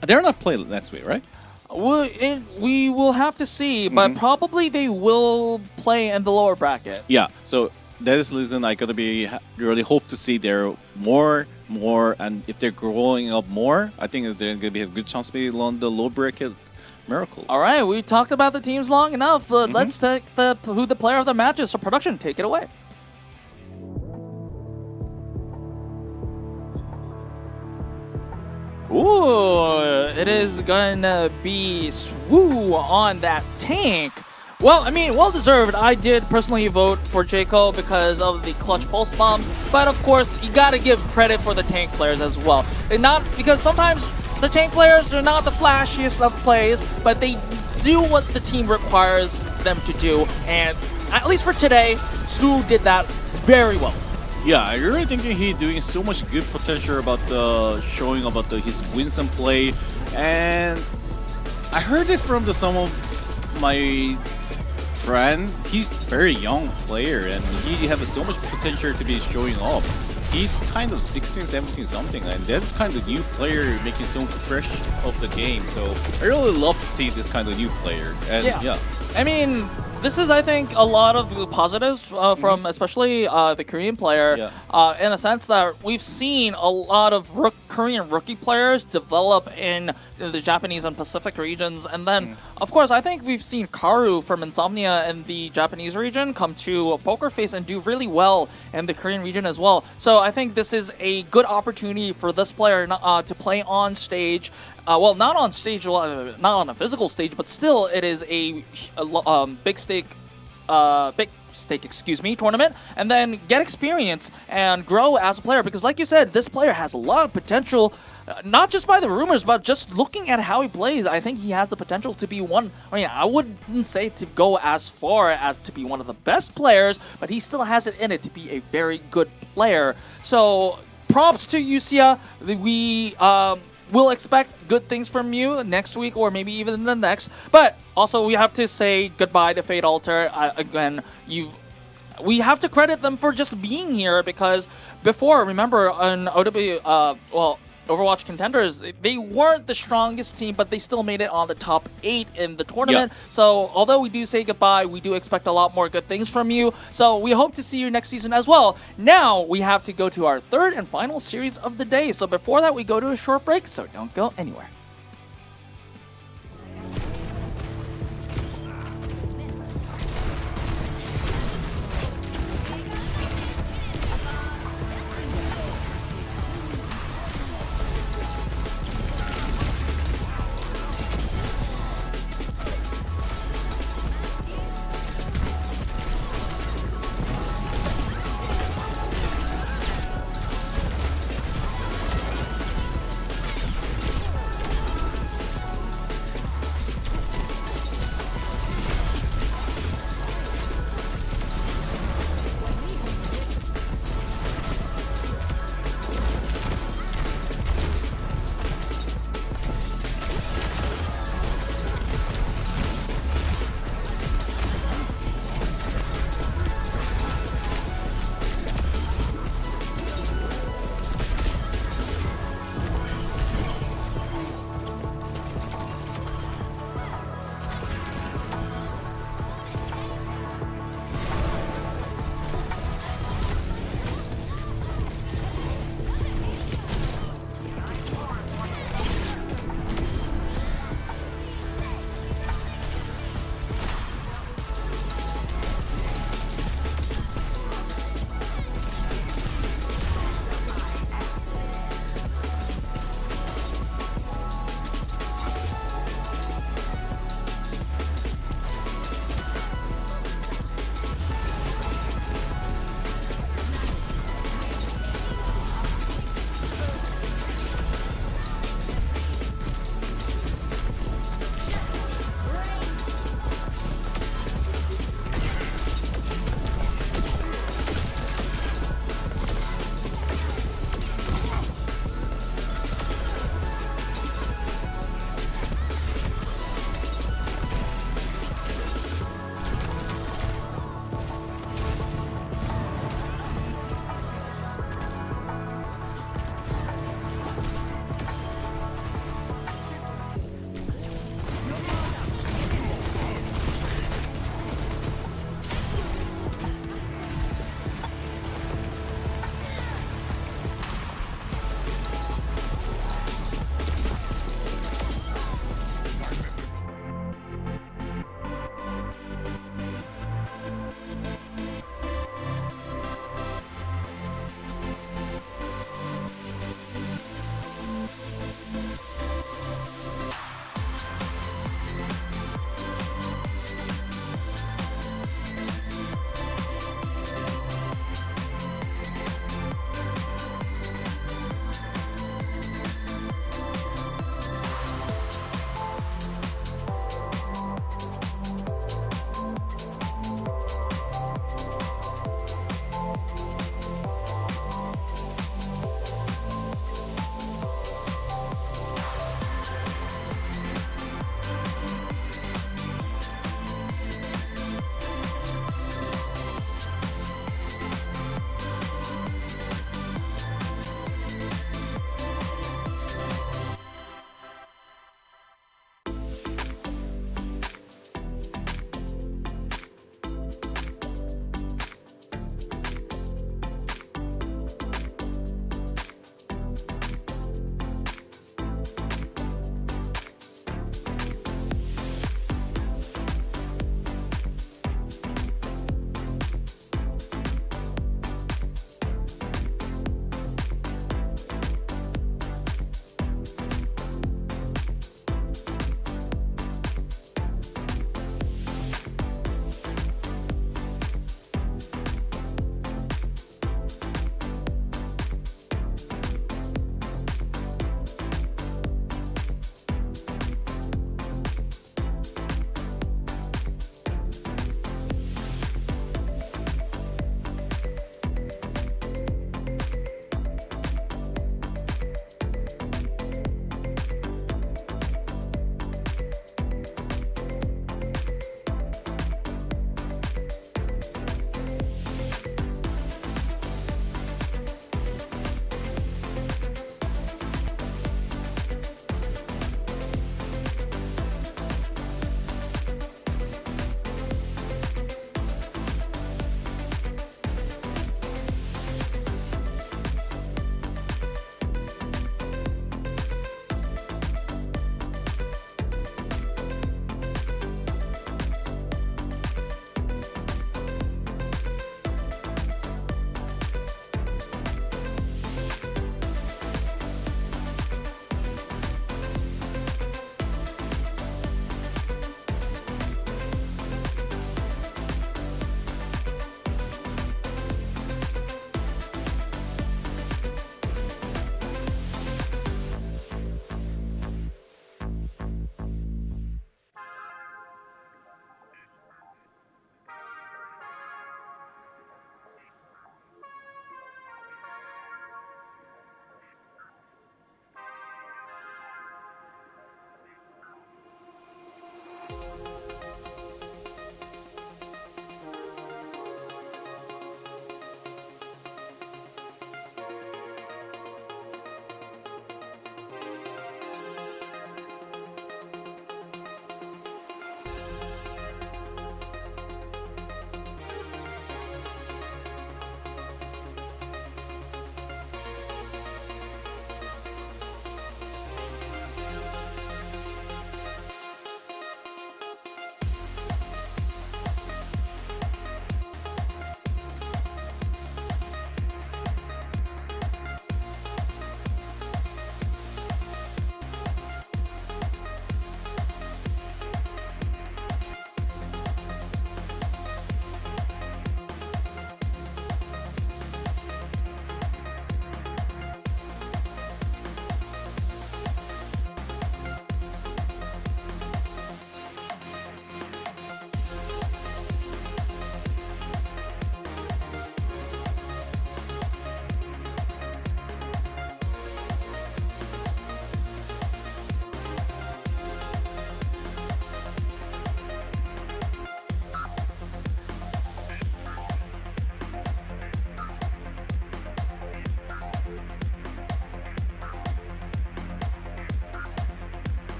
They're not playing next week, right? We will have to see, but probably they will play in the lower bracket. Yeah. So that is the reason I gotta be really hope to see there more, and if they're growing up more, I think they're gonna be a good chance to be on the low bracket miracle. All right, we talked about the teams long enough. Let's take who the player of the match is. So production, take it away. Ooh, it is gonna be Swoo on that tank. Well, I mean, well deserved. I did personally vote for Jaco because of the clutch pulse bombs, but of course, you gotta give credit for the tank players as well. And not because sometimes the tank players are not the flashiest of plays, but they do what the team requires them to do. And at least for today, Swoo did that very well. Yeah, I really think he's doing so much good potential about the showing about his Winston play, and I heard it from some of my friend. He's very young player and he has so much potential to be showing up. He's kind of 16, 17 something, and that's kind of new player making so fresh of the game. So I really love to see this kind of new player. And yeah. I mean, this is, I think, a lot of positives from especially the Korean player, in a sense that we've seen a lot of Korean rookie players develop in the Japanese and Pacific regions. And then, of course, I think we've seen Karu from Insomnia in the Japanese region come to Poker Face and do really well in the Korean region as well. So I think this is a good opportunity for this player to play on stage. Well, not on stage, not on a physical stage, but still, it is a big stake, tournament, and then get experience and grow as a player. Because, like you said, this player has a lot of potential, not just by the rumors, but just looking at how he plays. I think he has the potential to be one. I mean, I wouldn't say to go as far as to be one of the best players, but he still has it in it to be a very good player. So, props to USIA. We'll expect good things from you next week or maybe even the next. But also we have to say goodbye to Fate Altair. Again, we have to credit them for just being here because before, remember, on Overwatch Contenders, they weren't the strongest team, but they still made it on the top 8 in the tournament. Yep. So although we do say goodbye, we do expect a lot more good things from you. So we hope to see you next season as well. Now we have to go to our third and final series of the day. So before that, we go to a short break, so don't go anywhere.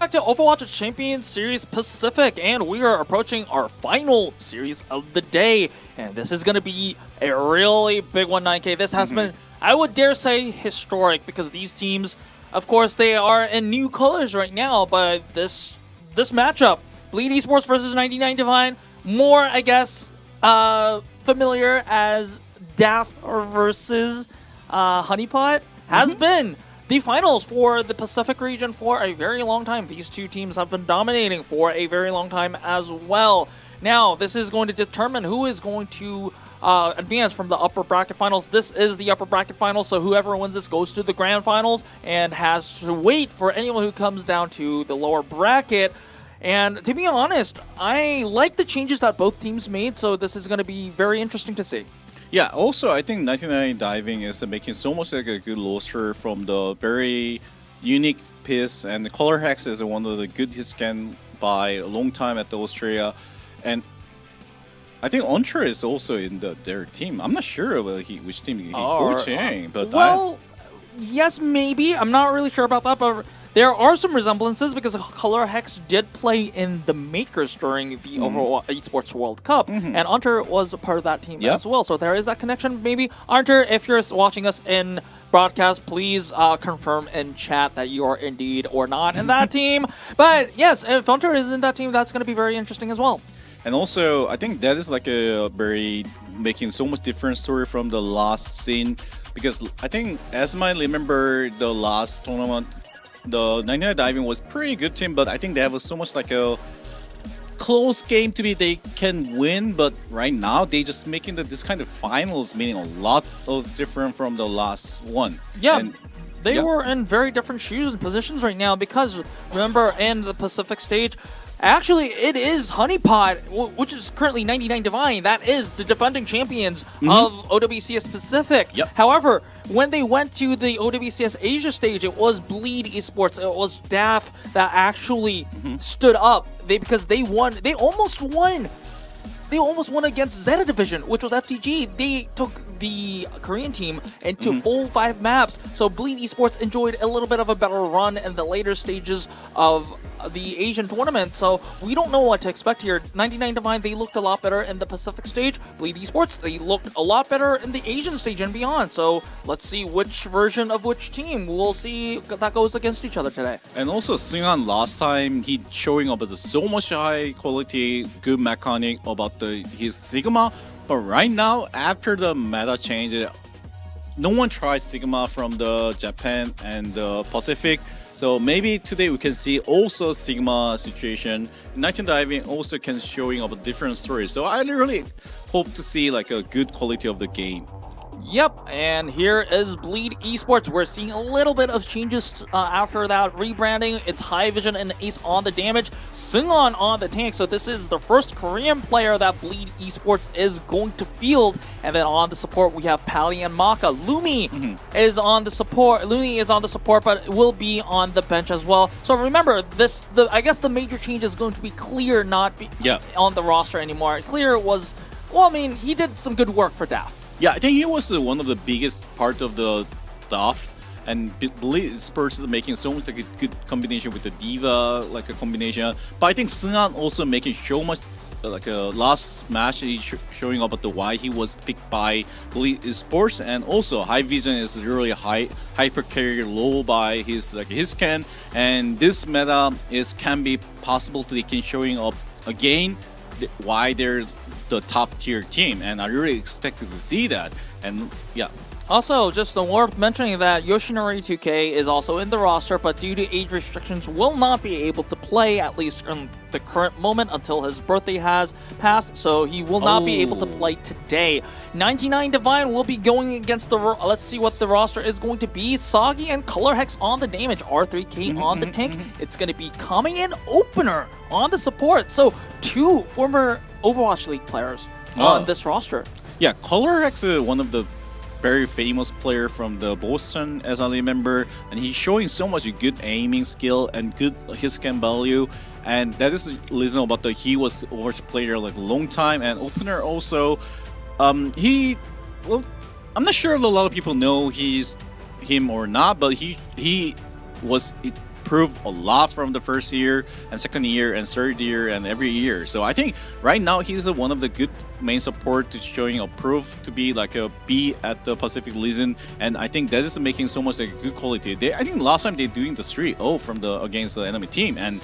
Back to Overwatch Champions Series Pacific, and we are approaching our final series of the day. And this is going to be a really big one, 9K. This has been, I would dare say, historic, because these teams, of course, they are in new colors right now, but this matchup, Bleed Esports versus 99 Divine, more, I guess, familiar as DAF versus Honeypot, has been the finals for the Pacific region for a very long time. These two teams have been dominating for a very long time as well. Now, this is going to determine who is going to advance from the upper bracket finals. This is the upper bracket finals, so whoever wins this goes to the grand finals and has to wait for anyone who comes down to the lower bracket. And to be honest, I like the changes that both teams made, so this is going to be very interesting to see. Yeah, also I think 99 Diving is making so much like a good roster from the very unique piece, and Color Hex is one of the good hit scan by a long time at the Australia, and I think Ontra is also in their team. I'm not sure about which team he's coaching, but yes, maybe. I'm not really sure about that, but there are some resemblances because Color Hex did play in the Makers during the Overwatch Esports World Cup, and Hunter was a part of that team as well. So there is that connection. Maybe, Hunter, if you're watching us in broadcast, please confirm in chat that you are indeed or not in that team. But yes, if Hunter is in that team, that's going to be very interesting as well. And also, I think that is like a very making so much different story from the last scene, because I think as I remember the last tournament, the 99 Diving was pretty good team, but I think they have so much like a close game to be they can win, but right now they just making this kind of finals, meaning a lot of different from the last one. Yeah. And they were in very different shoes and positions right now, because remember in the Pacific stage, actually, it is Honeypot, which is currently 99 Divine. That is the defending champions of OWCS Pacific. However, when they went to the OWCS Asia stage, it was Bleed Esports, it was DAF that actually stood up. Because they won. They almost won. They almost won against Zeta Division, which was FTG. They took the Korean team into full 5 maps. So Bleed Esports enjoyed a little bit of a better run in the later stages of the Asian tournament. So we don't know what to expect here. 99 Divine, they looked a lot better in the Pacific stage. Bleed Esports, they looked a lot better in the Asian stage and beyond. So let's see which version of which team we'll see that goes against each other today. And also, Singan last time, he showing up with so much high quality, good mechanic about his Sigma. But right now, after the meta change, no one tried Sigma from the Japan and the Pacific. So maybe today we can see also Sigma situation. 19 Diving also can showing up a different story. So I really hope to see like a good quality of the game. Yep, and here is Bleed Esports. We're seeing a little bit of changes after that rebranding. It's High Vision and Ace on the damage, Singon on the tank. So this is the first Korean player that Bleed Esports is going to field. And then on the support, we have Pally and Maka. Lumi is on the support. Lumi is on the support, but will be on the bench as well. So remember, I guess the major change is going to be Clear not be on the roster anymore. Clear was, well, I mean, he did some good work for DAF. Yeah, I think he was one of the biggest part of the DAF, and Bleed Esports is making so much like a good combination with the Diva, like a combination. But I think Singan also making so much like a last match, he's showing up at the why he was picked by Esports, and also High Vision is really hyper carry low by his scan, and this meta can be possible to they can showing up again why they're the top tier team, and I really expected to see that, and yeah. Also, just worth mentioning that Yoshinori 2K is also in the roster, but due to age restrictions will not be able to play, at least in the current moment, until his birthday has passed, so he will not be able to play today. 99 Divine will be going against the... Let's see what the roster is going to be. Soggy and Color Hex on the damage, R3K on the tank. It's going to be Kami and Opener on the support. So, 2 former Overwatch League players on this roster. Yeah, Color Hex is one of the very famous player from the Boston, as I remember, and he's showing so much good aiming skill and good hit scan value, and that is the reason about he was Overwatch player like a long time. And Opener also, I'm not sure if a lot of people know he's him or not, but he was proved a lot from the first year and second year and third year and every year. So I think right now he's one of the good main support to showing a proof to be like a B at the Pacific Legion, and I think that is making so much like good quality. I think last time they're doing the 3-0 from against the enemy team, and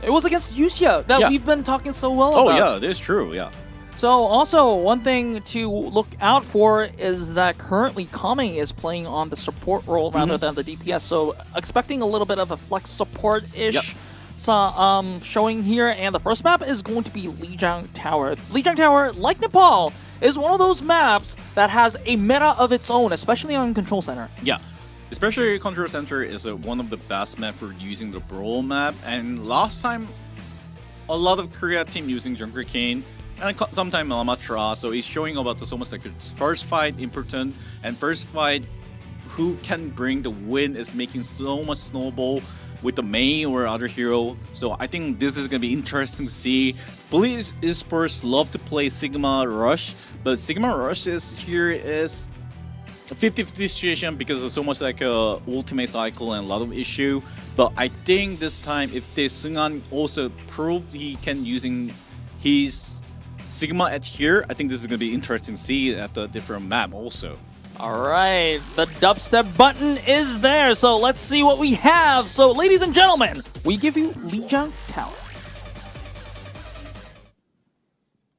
it was against USIA that we've been talking so well about. Oh yeah, that's true. Yeah. So also, one thing to look out for is that currently Kami is playing on the support role rather than the DPS, so expecting a little bit of a flex support-ish showing here. And the first map is going to be Lijiang Tower. Lijiang Tower, like Nepal, is one of those maps that has a meta of its own, especially on Control Center. Yeah. Especially Control Center is one of the best map for using the Brawl map, and last time a lot of Korea team using Junker Kane and sometimes Lamatra, so he's showing about so much like first fight important, and first fight who can bring the win is making so much snowball with the main or other hero. So I think this is gonna be interesting to see. Police Esports love to play Sigma Rush, but Sigma Rush is a 50-50 situation because of so much like a ultimate cycle and a lot of issue. But I think this time if the Sungan also prove he can using his Sigma at here, I think this is going to be interesting to see at the different map also. Alright, the dubstep button is there, so let's see what we have. So ladies and gentlemen, we give you Lijiang Tower.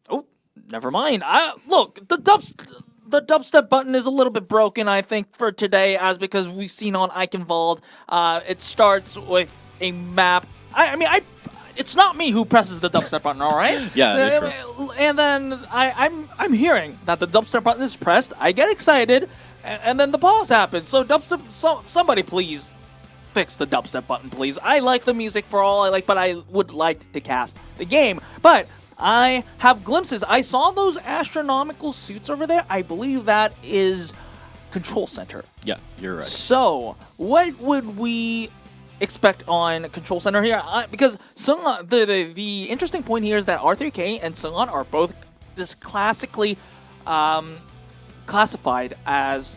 Oh, never mind. Look, the dubstep button is a little bit broken, I think, for today, as because we've seen on Eichenwald, it starts with a map. It's not me who presses the dubstep button, all right? Yeah, that's true. And then I'm hearing that the dubstep button is pressed. I get excited, and then the pause happens. So somebody please fix the dubstep button, please. I like the music for all I like, but I would like to cast the game. But I have glimpses. I saw those astronomical suits over there. I believe that is Control Center. Yeah, you're right. So what would we expect on Control Center here? Because Sungan, the interesting point here is that R3K and Sungan are both just classically classified as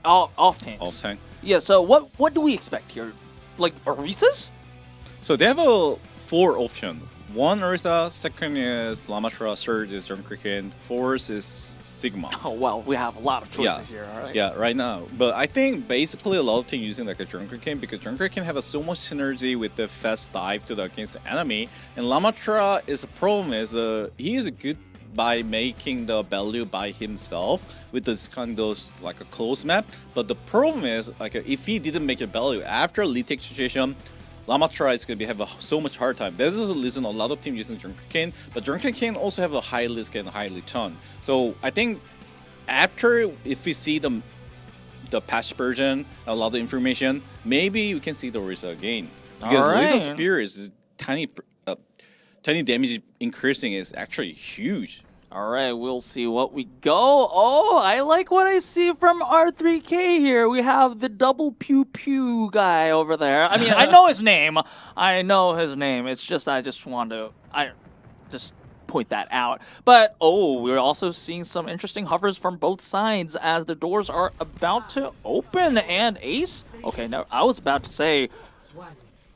off tanks. Off tank. Yeah. So what do we expect here? Like Orisas? So they have 4 options. 1 Orisa, second is Lamatra, third is Junkerkin, fourth is Sigma. Oh well, we have a lot of choices here, all right? Yeah, right now. But I think basically a lot of teams using like a Junkerkin because Junkerkin have so much synergy with the fast dive to the against the enemy. And Lamatra is a problem is he is good by making the value by himself with this kind of like a close map. But the problem is like if he didn't make a value after retake situation, Lamatra is going to have so much hard time. That is the reason a lot of teams using Junker Kane, but Junker Kane also have a high risk and high return. So I think after, if we see the patch version, a lot of information, maybe we can see the Orisa again. Because Orisa Spear is tiny damage increasing is actually huge. All right, we'll see what we go. Oh, I like what I see from R3K here. We have the double pew pew guy over there. I mean, I know his name. It's just I just want to just point that out. But we're also seeing some interesting hovers from both sides as the doors are about to open. And Ace. Okay, no, I was about to say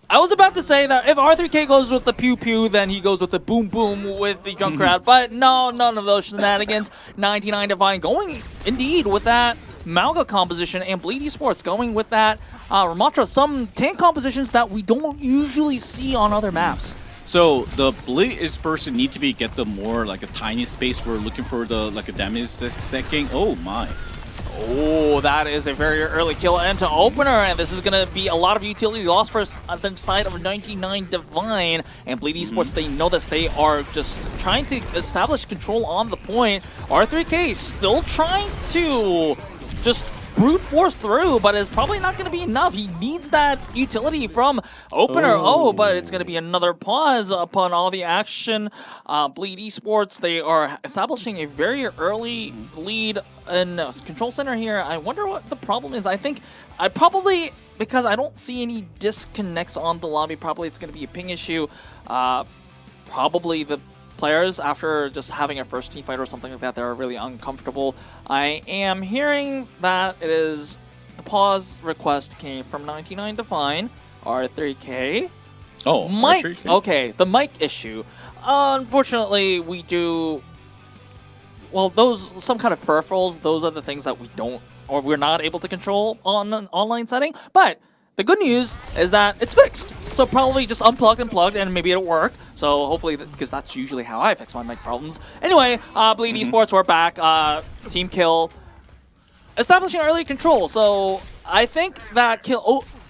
I was about to say that if R3K goes with the pew pew, then he goes with the boom boom with the Junkrat. But no, none of those shenanigans. 99 Divine going indeed with that Malga composition, and Bleed Esports going with that Ramatra. Some tank compositions that we don't usually see on other maps. So the Bleed Esports need to be get the more like a tiny space for looking for the like a damage stacking. Oh my. Oh, that is a very early kill into opener, and this is going to be a lot of utility loss for the side of 99 Divine. And Bleed Esports, they know this. They are just trying to establish control on the point. R3K still trying to just brute force through, but it's probably not going to be enough. He needs that utility from opener. Oh, but it's going to be another pause upon all the action. Bleed Esports, they are establishing a very early lead in control center here. I wonder what the problem is. I think because I don't see any disconnects on the lobby, probably it's going to be a ping issue. Probably the players, after just having a first team fight or something like that, they're really uncomfortable. I am hearing that it is the pause request came from 99 Divine, R3K. Oh, mic. R3K? Okay, the mic issue. Unfortunately, we do. Well, some kind of peripherals. Those are the things that we don't, or we're not able to control on an online setting. But the good news is that it's fixed. So probably just unplugged and plugged, and maybe it'll work. So hopefully, because that's usually how I fix my mic problems. Anyway, Bleed Esports, we're back. Team kill. Establishing early control. So I think that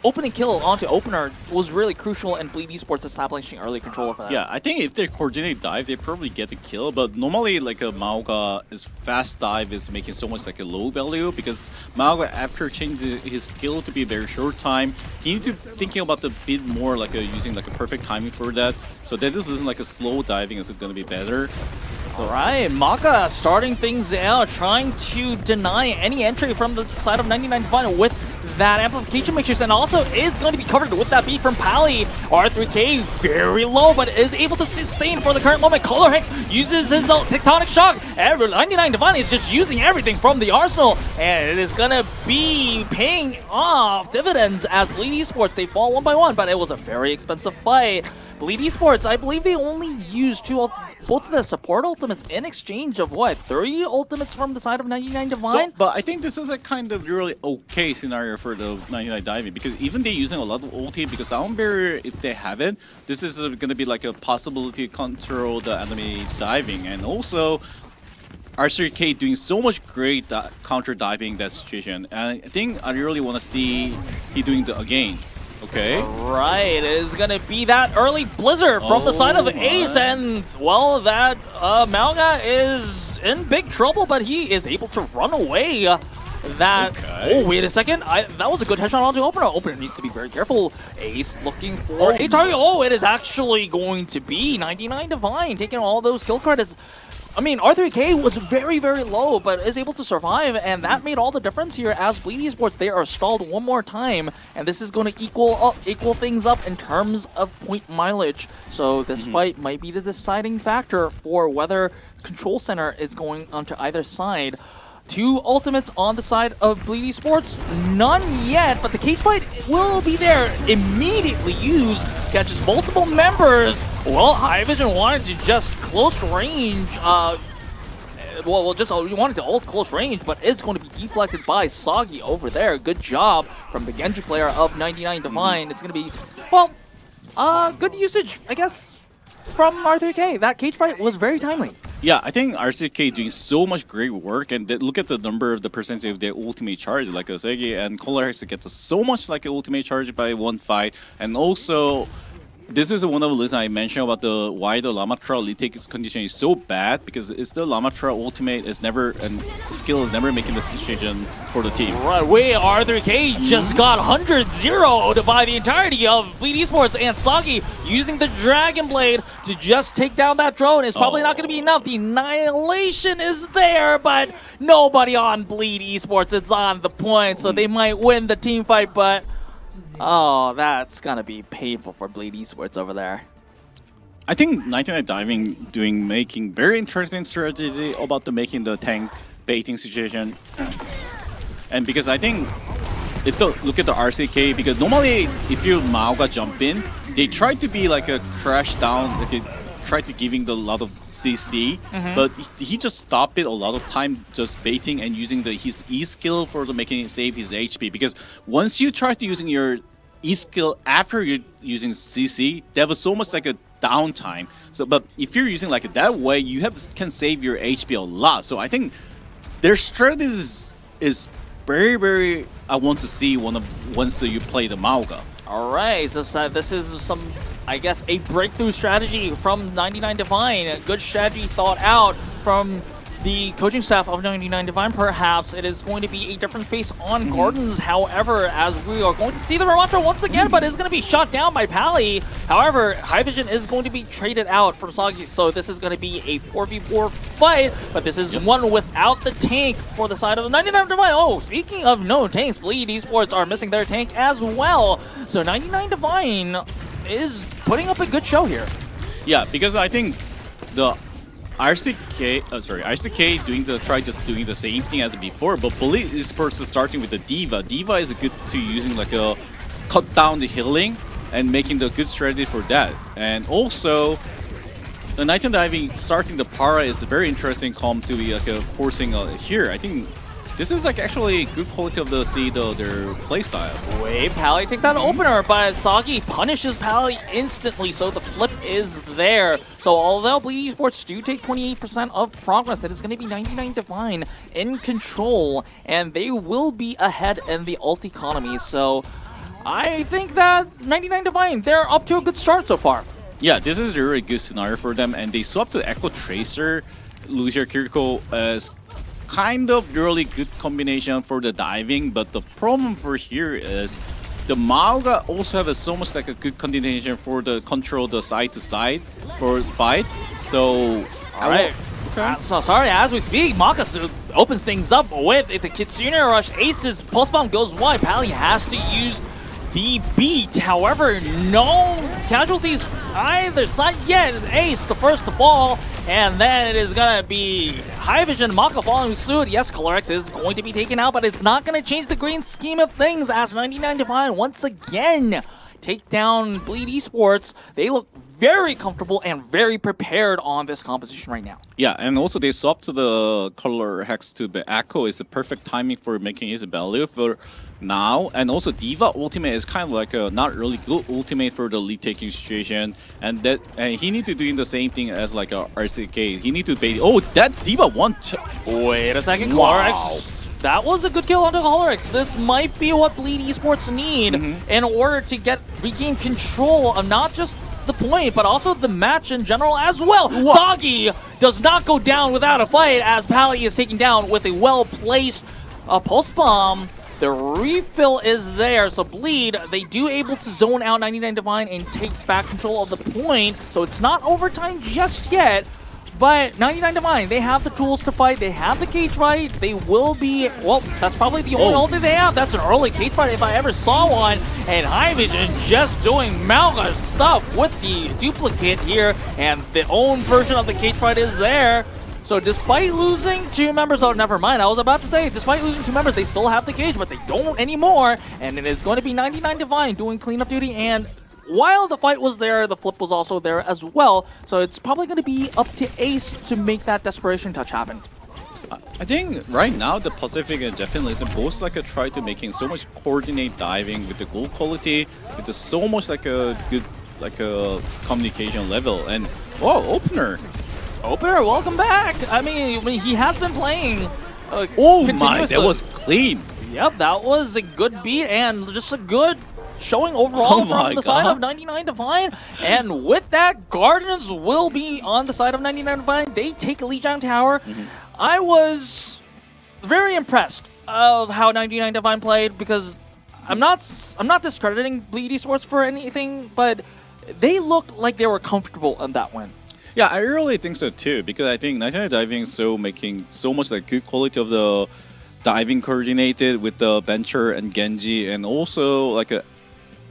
opening kill onto opener was really crucial in Bleed Esports establishing early control for that. Yeah, I think if they coordinate dive, they probably get the kill. But normally, like a Maoga, is fast dive is making so much like a low value because Maoga, after changing his skill to be very short time, he needs to thinking about the bit more like using like a perfect timing for that. So that this isn't like a slow diving is going to be better. All right, Maka starting things out, trying to deny any entry from the side of 99 Divine with that amplification matrix, and also is going to be covered with that beat from Pally. R3K very low, but is able to sustain for the current moment. Color Hex uses his Tectonic Shock. 99 Divine is just using everything from the arsenal, and it is going to be paying off dividends as Bleed Esports, they fall one by one, but it was a very expensive fight. Bleed Esports, I believe they only used both of the support ultimates in exchange of what, 3 ultimates from the side of 99 Divine? So, but I think this is a kind of really okay scenario for the 99 Diving because even they're using a lot of ulti because Sound Barrier, if they have it, this is going to be like a possibility to control the enemy diving, and also R3K doing so much great counter diving that situation, and I think I really want to see he doing the again. Okay. Right, it is going to be that early Blizzard from the side of Ace, and, well, that Malga is in big trouble, but he is able to run away. Oh, wait a second. That was a good headshot onto opener. Opener needs to be very careful. Ace looking for a target. Oh, it is actually going to be 99 Divine taking all those kill credits. I mean, R3K was very, very low, but is able to survive, and that made all the difference here as Bleed Esports, they are stalled one more time, and this is going to equal things up in terms of point mileage. So this fight might be the deciding factor for whether Control Center is going onto either side. 2 ultimates on the side of Bleed Esports, none yet, but the cage fight will be there, immediately used, catches multiple members. Well, High Vision wanted to just close range, he wanted to ult close range, but is going to be deflected by Soggy over there. Good job from the Genji player of 99 Divine. It's going to be, well, good usage, I guess, from R3K. That cage fight was very timely. Yeah, I think RCK doing so much great work, and look at the number of the percentage of their ultimate charge, like Segi and Colosseo get so much like an ultimate charge by one fight, and also this is one of the reasons I mentioned about why the Lamatra retake condition is so bad, because it's the Lamatra ultimate is never, and skill is never making the situation for the team. Right, R3K just got 100-0'd by the entirety of Bleed Esports, and Soggy using the Dragon Blade to just take down that drone is probably not going to be enough. The annihilation is there, but nobody on Bleed Esports. It's on the point, so they might win the team fight, but oh, that's gonna be painful for Bleed Esports over there. I think 99 Diving making very interesting strategy about making the tank baiting situation, and because I think look at the RCK, because normally if you Mauga jump in, they try to be like a crash down, like try to giving a lot of CC, but he just stopped it a lot of time just baiting and using his E skill for making it save his HP. Because once you try to using your E skill after you're using CC, they have so much like a downtime. So, but if you're using like that way, you can save your HP a lot. So I think their strategy is very, very. I want to see once you play the Mauga. All right, so this is some, I guess, a breakthrough strategy from 99 Divine. A good strategy thought out from the coaching staff of 99 Divine. Perhaps it is going to be a different face on Gardens. However, as we are going to see the Ramacho once again, but it's going to be shot down by Pally. However, High Vision is going to be traded out from Soggy, so this is going to be a 4v4 fight, but this is one without the tank for the side of 99 Divine. Oh, speaking of no tanks, Bleed Esports are missing their tank as well. So 99 Divine is putting up a good show here. Yeah, because I think the RCK is doing the same thing as before, but Bully Esports is starting with the D.Va. D.Va is good to using like a cut down the healing and making the good strategy for that. And also, the Night and Diving starting the Para is very interesting to be like forcing here. I think this is like actually good quality of their play style. Wait, Pally takes that opener, but Soggy punishes Pally instantly, so the flip is there. So although Bleed Esports do take 28% of progress, it is going to be 99 Divine in control, and they will be ahead in the ult economy. So I think that 99 Divine, they're up to a good start so far. Yeah, this is a really good scenario for them, and they swapped to Echo Tracer, Lucia Kiriko as kind of really good combination for the diving, but the problem for here is the Mauga also have so much like a good combination for the control the side to side for fight. So all right. Okay. So sorry, as we speak, Makas opens things up with the Kitsune Rush. Ace's pulse bomb goes wide. Pally has to use the beat. However, no casualties either side yet. Ace the first to fall, and then it is gonna be High Vision, Maka following suit. Yes, Colorex is going to be taken out, but it's not gonna change the grand scheme of things as 99 Divine once again take down Bleed Esports. They look very comfortable and very prepared on this composition right now. Yeah, and also they swapped to the color hex to the Echo. Is the perfect timing for making his value for now. And also D.Va ultimate is kind of like a not really good ultimate for the lead taking situation, and he need to doing the same thing as like a RCK. He need to bait. Oh, that D.Va Wait a second, wow. Colorex. That was a good kill onto Colorex. This might be what Bleed Esports need in order to regain control of not just the point, but also the match in general as well. Soggy does not go down without a fight as Pally is taken down with a well-placed pulse bomb. The refill is there, so Bleed, they do able to zone out 99 Divine and take back control of the point, so it's not overtime just yet. But 99 Divine, they have the tools to fight, they have the cage fight, they will be, well, that's probably the only ult that they have. That's an early cage fight if I ever saw one. And High Vision just doing Malga stuff with the duplicate here, and the own version of the cage fight is there. So despite losing 2 members, oh, never mind, I was about to say, despite losing 2 members, they still have the cage, but they don't anymore. And it is going to be 99 Divine doing cleanup duty, and while the fight was there, the flip was also there as well. So it's probably going to be up to Ace to make that desperation touch happen. I think right now the Pacific and Japan both like try to making so much coordinate diving with the goal quality, with the so much like a good like a communication level. And opener, welcome back. I mean he has been playing. Oh my, that was clean. Yep, that was a good beat and just a good showing overall from the side of 99 Divine. And with that, Gardens will be on the side of 99 Divine. They take Lijiang Tower. I was very impressed of how 99 Divine played, because I'm not discrediting Bleed Esports for anything, but they looked like they were comfortable in that win. Yeah, I really think so too, because I think 99 Diving making so much like good quality of the diving coordinated with the Bencher and Genji, and also like a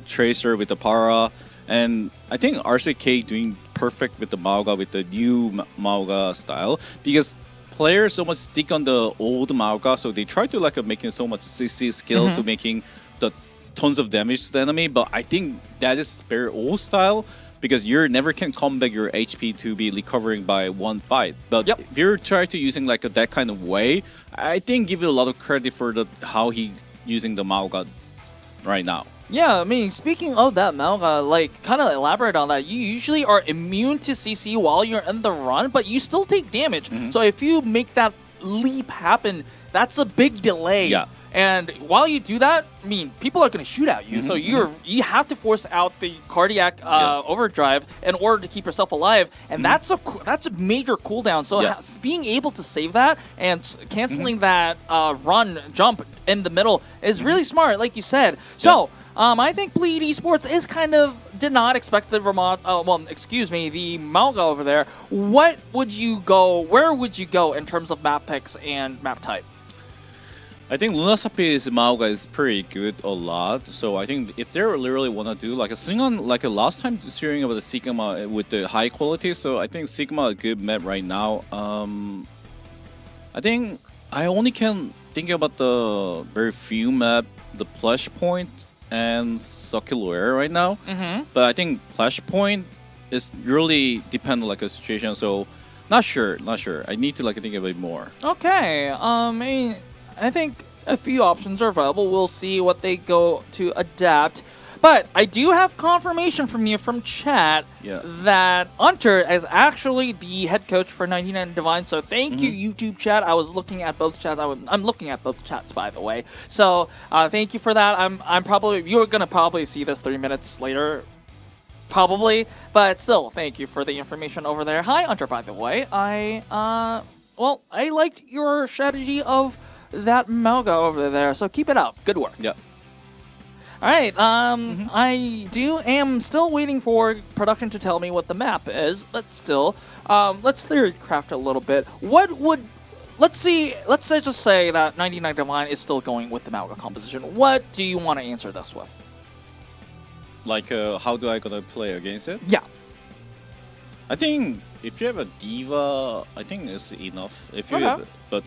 Tracer with the Para. And I think RCK doing perfect with the Mauga, with the new Mauga style, because players so much stick on the old Mauga, so they try to like making so much CC skill to making the tons of damage to the enemy, but I think that is very old style because you never can come back your HP to be recovering by one fight. But Yep. if you're trying to using like that kind of way, I think give it a lot of credit for the how he using the Maoga right now. Yeah, I mean, speaking of that, Malga, like, kind of elaborate on that. You usually are immune to CC while you're in the run, but you still take damage. So if you make that leap happen, that's a big delay. Yeah. And while you do that, I mean, people are going to shoot at you. So you have to force out the cardiac overdrive in order to keep yourself alive, and that's a major cooldown. So being able to save that and canceling that run jump in the middle is really smart, like you said. So. I think Bleed Esports is did not expect the the Malga over there. Where would you go in terms of map picks and map type? I think Runasapi's Maoga is pretty good a lot. So I think if they really want to do like a Singon, like a last time sharing about the Sigma with the high quality, so I think Sigma a good map right now. I think I only can think about the very few map, the Flashpoint and Circular right now. But I think Flashpoint is really depend on like a situation. So not sure. I need to like think a bit more. Okay. I think a few options are available. We'll see what they go to adapt. But I do have confirmation from you from chat that Hunter is actually the head coach for 99 Divine. So thank you, YouTube chat. I was looking at both chats. I'm looking at both chats, by the way. So thank you for that. You're gonna probably see this 3 minutes later, probably. But still, thank you for the information over there. Hi, Hunter. By the way, I liked your strategy of that Malga over there. So keep it up. Good work. Yeah. All right, I am still waiting for production to tell me what the map is, but still, let's theory craft a little bit. Let's just say that 99 Divine is still going with the Malga composition. What do you want to answer this with? Like, how do I gonna play against it? Yeah. I think if you have a Diva, I think it's enough. If you have, but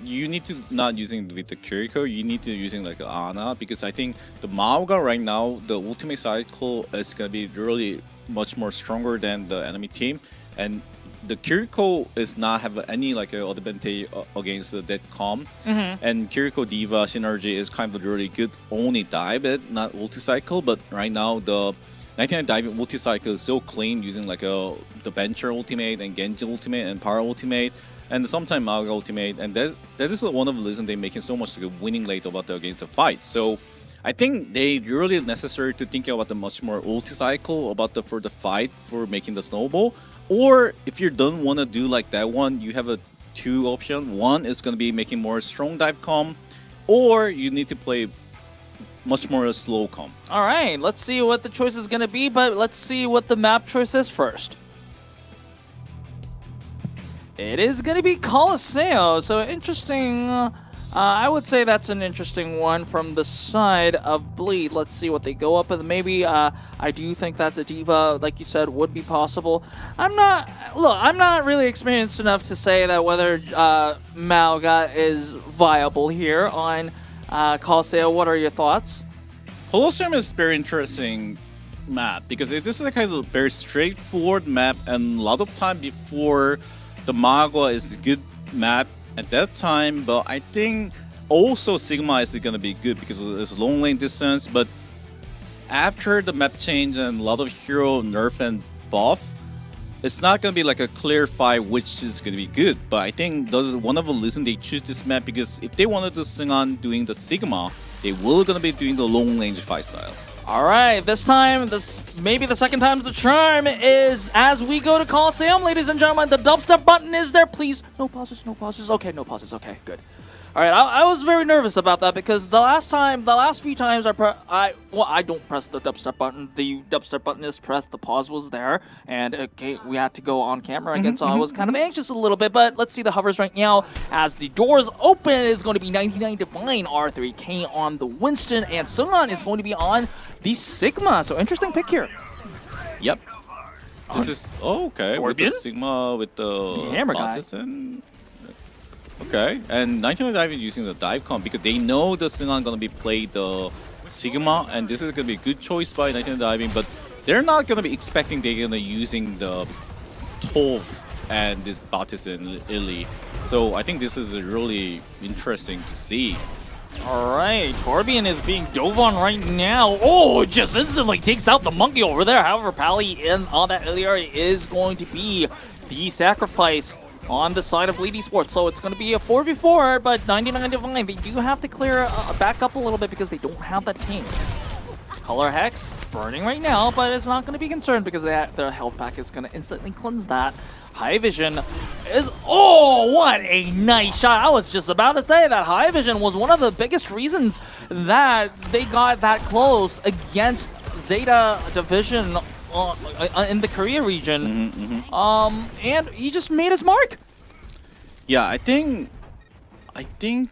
you need to not using with the Kiriko, you need to using like Ana, because I think the Maoga right now, the ultimate cycle is gonna be really much more stronger than the enemy team, and the Kiriko is not have any like advantage against that comp, and Kiriko Diva synergy is kind of really good, only dive it, not ulti cycle, but right now the 99 diving ulti cycle is so clean using like the Venture ultimate and Genji ultimate and Power ultimate. And sometimes Maoga ultimate, and that is one of the reasons they're making so much like, a winning rate against the fight. So I think they really necessary to think about the much more ulti cycle for the fight for making the snowball. Or if you don't want to do like that one, you have two options. One is going to be making more strong dive comp, or you need to play much more slow comp. All right, let's see what the choice is going to be, but let's see what the map choice is first. It is going to be Colosseo, so interesting. I would say that's an interesting one from the side of Bleed. Let's see what they go up with. Maybe I do think that the Diva, like you said, would be possible. I'm not really experienced enough to say that whether Malga is viable here on Colosseo. What are your thoughts? Colosseum is very interesting map because this is a kind of very straightforward map, and a lot of time before the Magua is a good map at that time, but I think also Sigma is going to be good because it's long lane distance. But after the map change and a lot of hero nerf and buff, it's not going to be like a clear fight which is going to be good. But I think that is one of the reasons they choose this map, because if they wanted to sing on doing the Sigma, they will going to be doing the long range fight style. All right, this time, maybe the second time's the charm is as we go to Coliseum, ladies and gentlemen. The dubstep button is there, please. No pauses, no pauses. Okay, no pauses. Okay, good. All right, I was very nervous about that because the last few times I don't press the dubstep button. The dubstep button is pressed. The pause was there, and okay, we had to go on camera again, so I was kind of anxious a little bit. But let's see the hovers right now as the doors open. Is going to be 99 Divine, R3K on the Winston, and Sungan is going to be on the Sigma. So interesting pick here. Yep. This is okay with the Sigma with the hammer guy. Artisan. Okay, and 99 Diving using the dive comp because they know the Singan gonna be played the Sigma, and this is gonna be a good choice by 99 Diving, but they're not gonna be expecting they're gonna using the Toph and this Batis and Illy. So I think this is really interesting to see. Alright, Torbjorn is being dove on right now. Oh, just instantly takes out the monkey over there. However, Pally in on that earlier is going to be the sacrifice on the side of Bleed Esports. So it's going to be a 4v4, but 99 Divine, they do have to clear back up a little bit because they don't have that team. Color Hex burning right now, but it's not going to be concerned because their health pack is going to instantly cleanse that. High Vision is... Oh, what a nice shot. I was just about to say that High Vision was one of the biggest reasons that they got that close against Zeta Division in the Korea region. And he just made his mark. Yeah, I think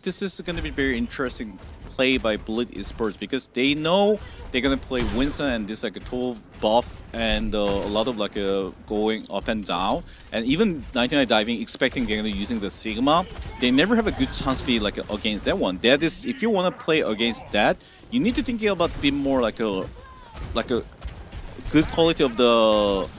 this is going to be very interesting play by Bleed Esports because they know they're gonna play Winston and this like a 12 buff and a lot of like going up and down, and even 99 Diving expecting they're gonna using the Sigma. They never have a good chance to be like against that one. That is, if you want to play against that, you need to think about being more like a good quality of the.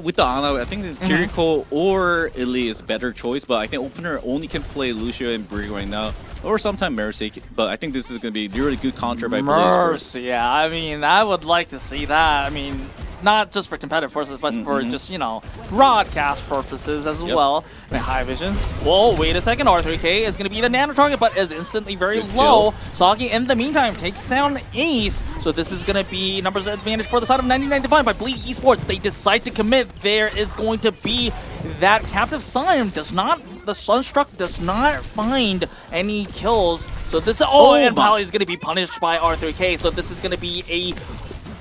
With the Ana, I think Jericho or Illy is better choice, but I think opener only can play Lucio and Brig right now, or sometime Mercy. But I think this is going to be a really good counter by Mercy. Yeah, I mean, I would like to see that. I mean, not just for competitive purposes, but for just, you know, broadcast purposes as well. I mean, High Vision. Whoa, wait a second. R3K is going to be the nano target, but is instantly very low. Soggy, in the meantime, takes down Ace. So this is going to be numbers advantage for the side of 99 Divine by Bleed Esports. They decide to commit. There is going to be that Captive Sun. The Sunstruck does not find any kills. So this, and Pally is going to be punished by R3K. So this is going to be a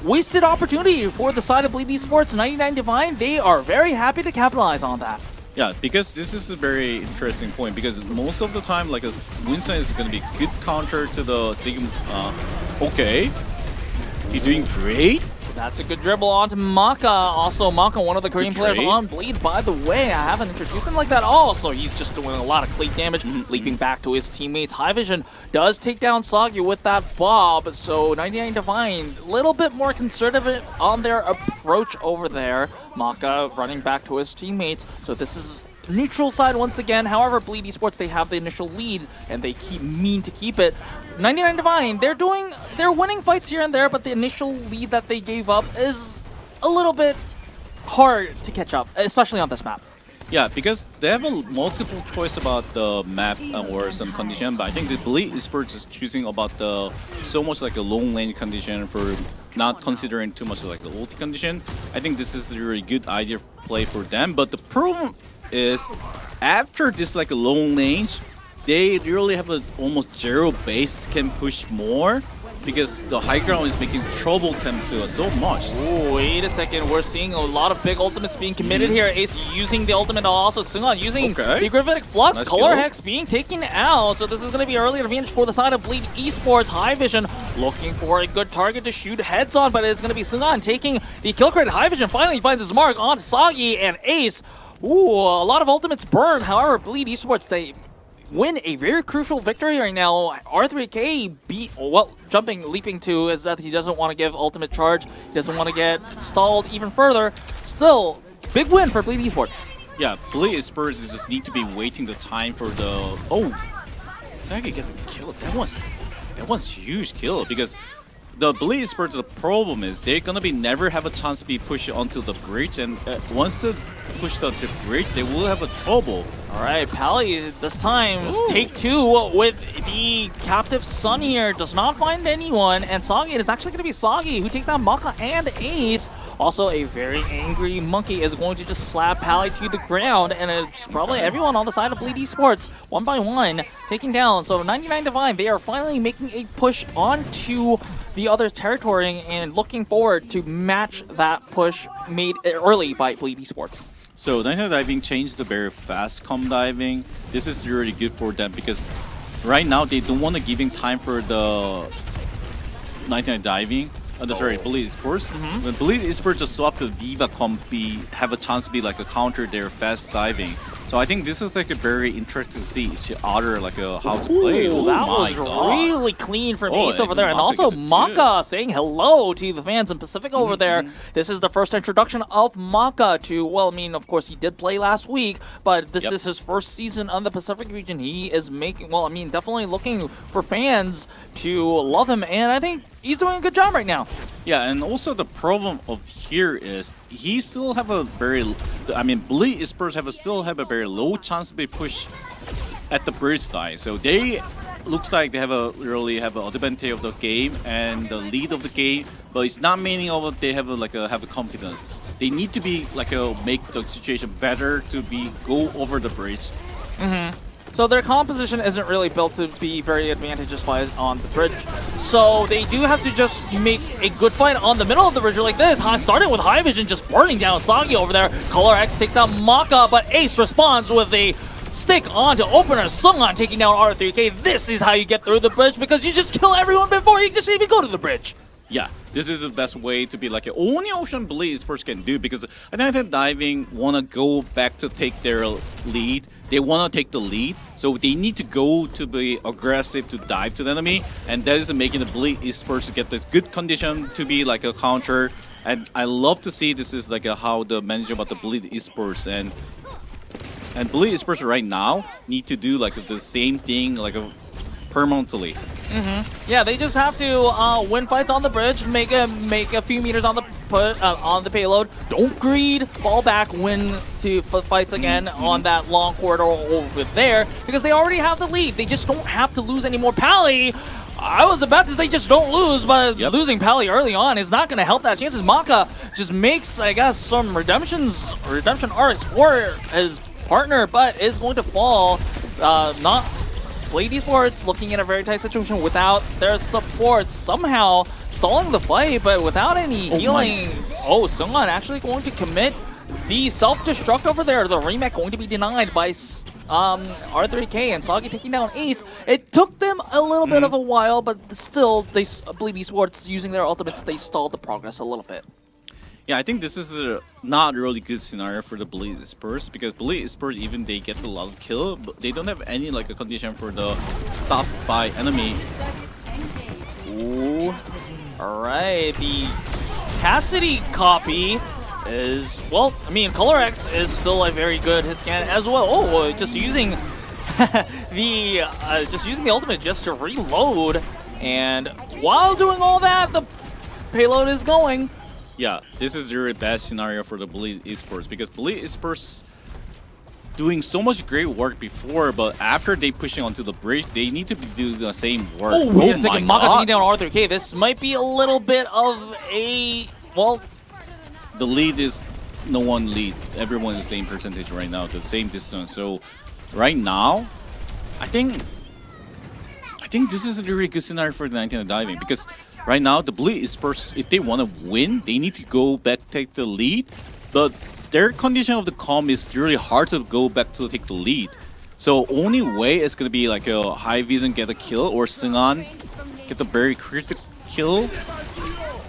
wasted opportunity for the side of Bleed Esports. 99 Divine, they are very happy to capitalize on that. Yeah, because this is a very interesting point, because most of the time, like, Winston is going to be good counter to the Sigma. Okay, he's doing great. That's a good dribble onto Maka. Also, Maka, one of the Korean players on Bleed. By the way, I haven't introduced him like that. Also, he's just doing a lot of cleat damage, leaping back to his teammates. High Vision does take down Soggy with that Bob. So 99 Divine, a little bit more conservative on their approach over there. Maka running back to his teammates. So this is neutral side once again. However, Bleed Esports, they have the initial lead, and they mean to keep it. 99 Divine, they're winning fights here and there, but the initial lead that they gave up is a little bit hard to catch up, especially on this map. Yeah, because they have a multiple choice about the map or some condition, but I think the Bleed Esports is choosing about the so much like a long lane condition for not considering too much like the ulti condition. I think this is a really good idea play for them, but the problem is after this like a long range, they really have a almost zero base, can push more because the high ground is making trouble them to so much. Ooh, wait a second, we're seeing a lot of big ultimates being committed here. Ace using the ultimate, also Sungan using the Gravitic Flux, nice Color Hex being taken out. So this is going to be early advantage for the side of Bleed Esports. High Vision looking for a good target to shoot heads on, but it's going to be Sungan taking the kill crate. High Vision finally finds his mark on Soggy and Ace. Ooh, a lot of ultimates burned. However, Bleed Esports, they win a very crucial victory right now. R3K leaping to is that he doesn't want to give ultimate charge. He doesn't want to get stalled even further. Still, big win for Bleed Esports. Yeah, Bleed Esports just need to be waiting the time for the... Oh, Soggy get the kill. That was huge kill because the Bleed Esports, the problem is they're gonna be never have a chance to be pushed onto the bridge, and once they push the bridge, they will have a trouble. All right, Pally this time take two with the Captive Sun here. Does not find anyone, and Soggy, it is actually going to be Soggy who takes down Maka and Ace. Also, a very angry Monkey is going to just slap Pally to the ground, and it's probably everyone on the side of Bleed Esports, one by one, taking down. So 99 Divine, they are finally making a push onto the other territory and looking forward to match that push made early by Bleed Esports. So 99 Diving changed the very fast comp diving. This is really good for them because right now they don't want to giving time for the 99 Diving. Sorry, Bleed Esports. When Bleed Esports just swap to Viva comp, have a chance to be like a counter their fast diving. So I think this is like a very interesting to see each other like how to play. Ooh, Oh that my was God. really clean from Oh, Ace over and there. And Maka also got it too. Maka saying hello to the fans in Pacific over there. This is the first introduction of Maka to, well, I mean, of course, he did play last week, but this is his first season on the Pacific region. He is making, well, I mean, definitely looking for fans to love him, and I think he's doing a good job right now. Yeah, and also the problem of here is he still have a very, I mean, Bleed Esports still have a very low chance to be pushed at the bridge side. So they looks like they really have an advantage of the game and the lead of the game, but it's not meaning of they have have a confidence. They need to be make the situation better to go over the bridge. So their composition isn't really built to be very advantageous fight on the bridge. So they do have to just make a good fight on the middle of the bridge like this. Starting with High Vision just burning down Sagi over there. Color X takes down Maka, but Ace responds with a stick onto opener. Sungan taking down R3K. This is how you get through the bridge because you just kill everyone before you just even go to the bridge. Yeah, this is the best way to be only option Bleed Esports can do, because I think Diving want to go back to take their lead. They want to take the lead, so they need to go to be aggressive to dive to the enemy, and that is making the Bleed Esports to get the good condition to be a counter. And I love to see this is how the manager about the Bleed Esports and Bleed Esports right now need to do the same thing permanently. Yeah, they just have to win fights on the bridge, make a few meters on the payload. Don't greed, fall back, win to fights again on that long corridor over there because they already have the lead. They just don't have to lose any more. Pally, I was about to say just don't lose, but losing Pally early on is not going to help that chances. Maka just makes, I guess, some redemption arcs for his partner, but is going to fall. Not Bleed Esports looking in a very tight situation without their support, somehow stalling the fight, but without any healing. Oh, Sungan actually going to commit the self-destruct over there. The remake going to be denied by R3K and Sagi taking down Ace. It took them a little bit of a while, but still, Bleed Esports using their ultimates, they stalled the progress a little bit. Yeah, I think this is not a really good scenario for the Bleed Esports, because Bleed Esports, even they get a lot of kill, but they don't have any a condition for the stop by enemy. Ooh. Alright, the Cassidy copy is, well, I mean, Color X is still a very good hit scan as well. Oh, just using the ultimate just to reload, and while doing all that, the payload is going. Yeah, this is the really bad scenario for the Bleed Esports, because Bleed Esports doing so much great work before, but after they pushing onto the bridge, they need to do the same work. Oh, wait a second, Maka taking down R3K. This might be a little bit of a, well, the lead is no one lead. Everyone is the same percentage right now, the same distance. So right now, I think this is a really good scenario for the 19 diving, because right now the Bleed Esports, if they want to win, they need to go back take the lead, but their condition of the comp is really hard to go back to take the lead. So only way is gonna be a High Vision get a kill, or Sungan get the very critical kill.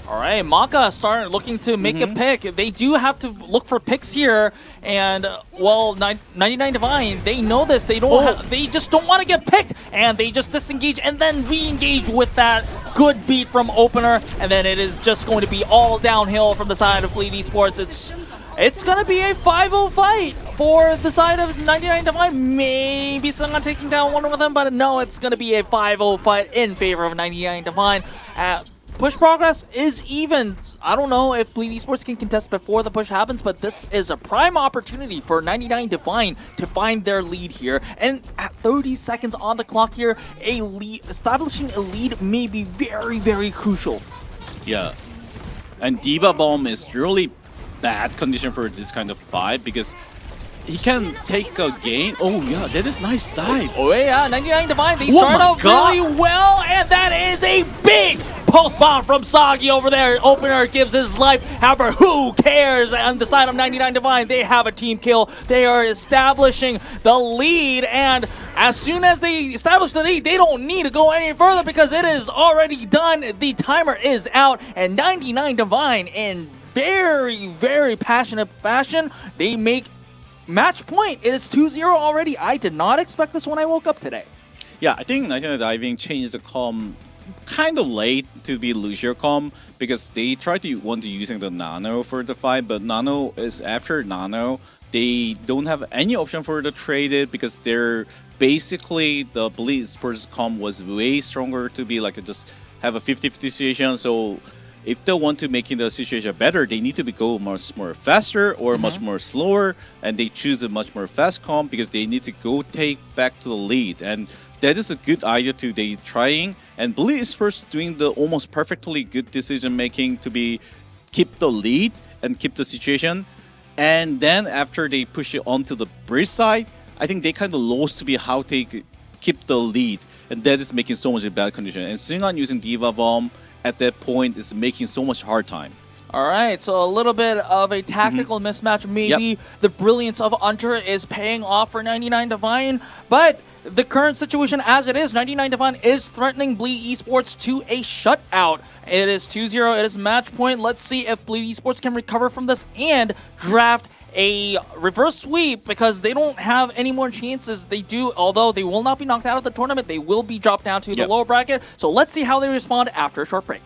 All right, Maka starting looking to make a pick. They do have to look for picks here, and well, 99 Divine, they know this. They don't. They just don't want to get picked, and they just disengage and then re-engage with that good beat from opener, and then it is just going to be all downhill from the side of Bleed Esports. It's gonna be a 5-0 fight for the side of 99 Divine. Maybe someone taking down one of them, but no, it's gonna be a 5-0 fight in favor of 99 Divine. Push progress is even. I don't know if Bleed Esports can contest before the push happens, but this is a prime opportunity for 99 Divine to find their lead here. And at 30 seconds on the clock here, establishing a lead may be very, very crucial. Yeah, and Diva Bomb is really bad condition for this kind of fight, because he can take a game. Oh yeah, that is nice dive. Oh yeah, 99 Divine, they start out really well, and that is a big pulse bomb from Sagi over there. Opener gives his life, however, who cares? On the side of 99 Divine, they have a team kill. They are establishing the lead, and as soon as they establish the lead, they don't need to go any further because it is already done. The timer is out, and 99 Divine, in very, very passionate fashion, they make match point. It is 2-0 already. I did not expect this when I woke up today. Yeah, I think 99 Diving changed the com kind of late to be Lucio com because they tried to want to using the Nano for the fight, but Nano is after Nano. They don't have any option for the trade it because they're basically the Bleed Esports com was way stronger to be like just have a 50-50 situation. So if they want to making the situation better, they need to go much more faster or much more slower, and they choose a much more fast comp because they need to go take back to the lead. And that is a good idea too. They trying, and Bleed Esports doing the almost perfectly good decision making to be keep the lead and keep the situation. And then after they push it onto the bridge side, I think they kind of lost to be how they keep the lead, and that is making so much bad condition. And Singan using Diva Bomb at that point is making so much hard time. All right, so a little bit of a tactical mismatch. Maybe the brilliance of Hunter is paying off for 99 Divine, but the current situation as it is, 99 Divine is threatening Bleed Esports to a shutout. It is 2-0, it is match point. Let's see if Bleed Esports can recover from this and draft a reverse sweep, because they don't have any more chances. They do, although they will not be knocked out of the tournament, they will be dropped down to the lower bracket. So let's see how they respond after a short break.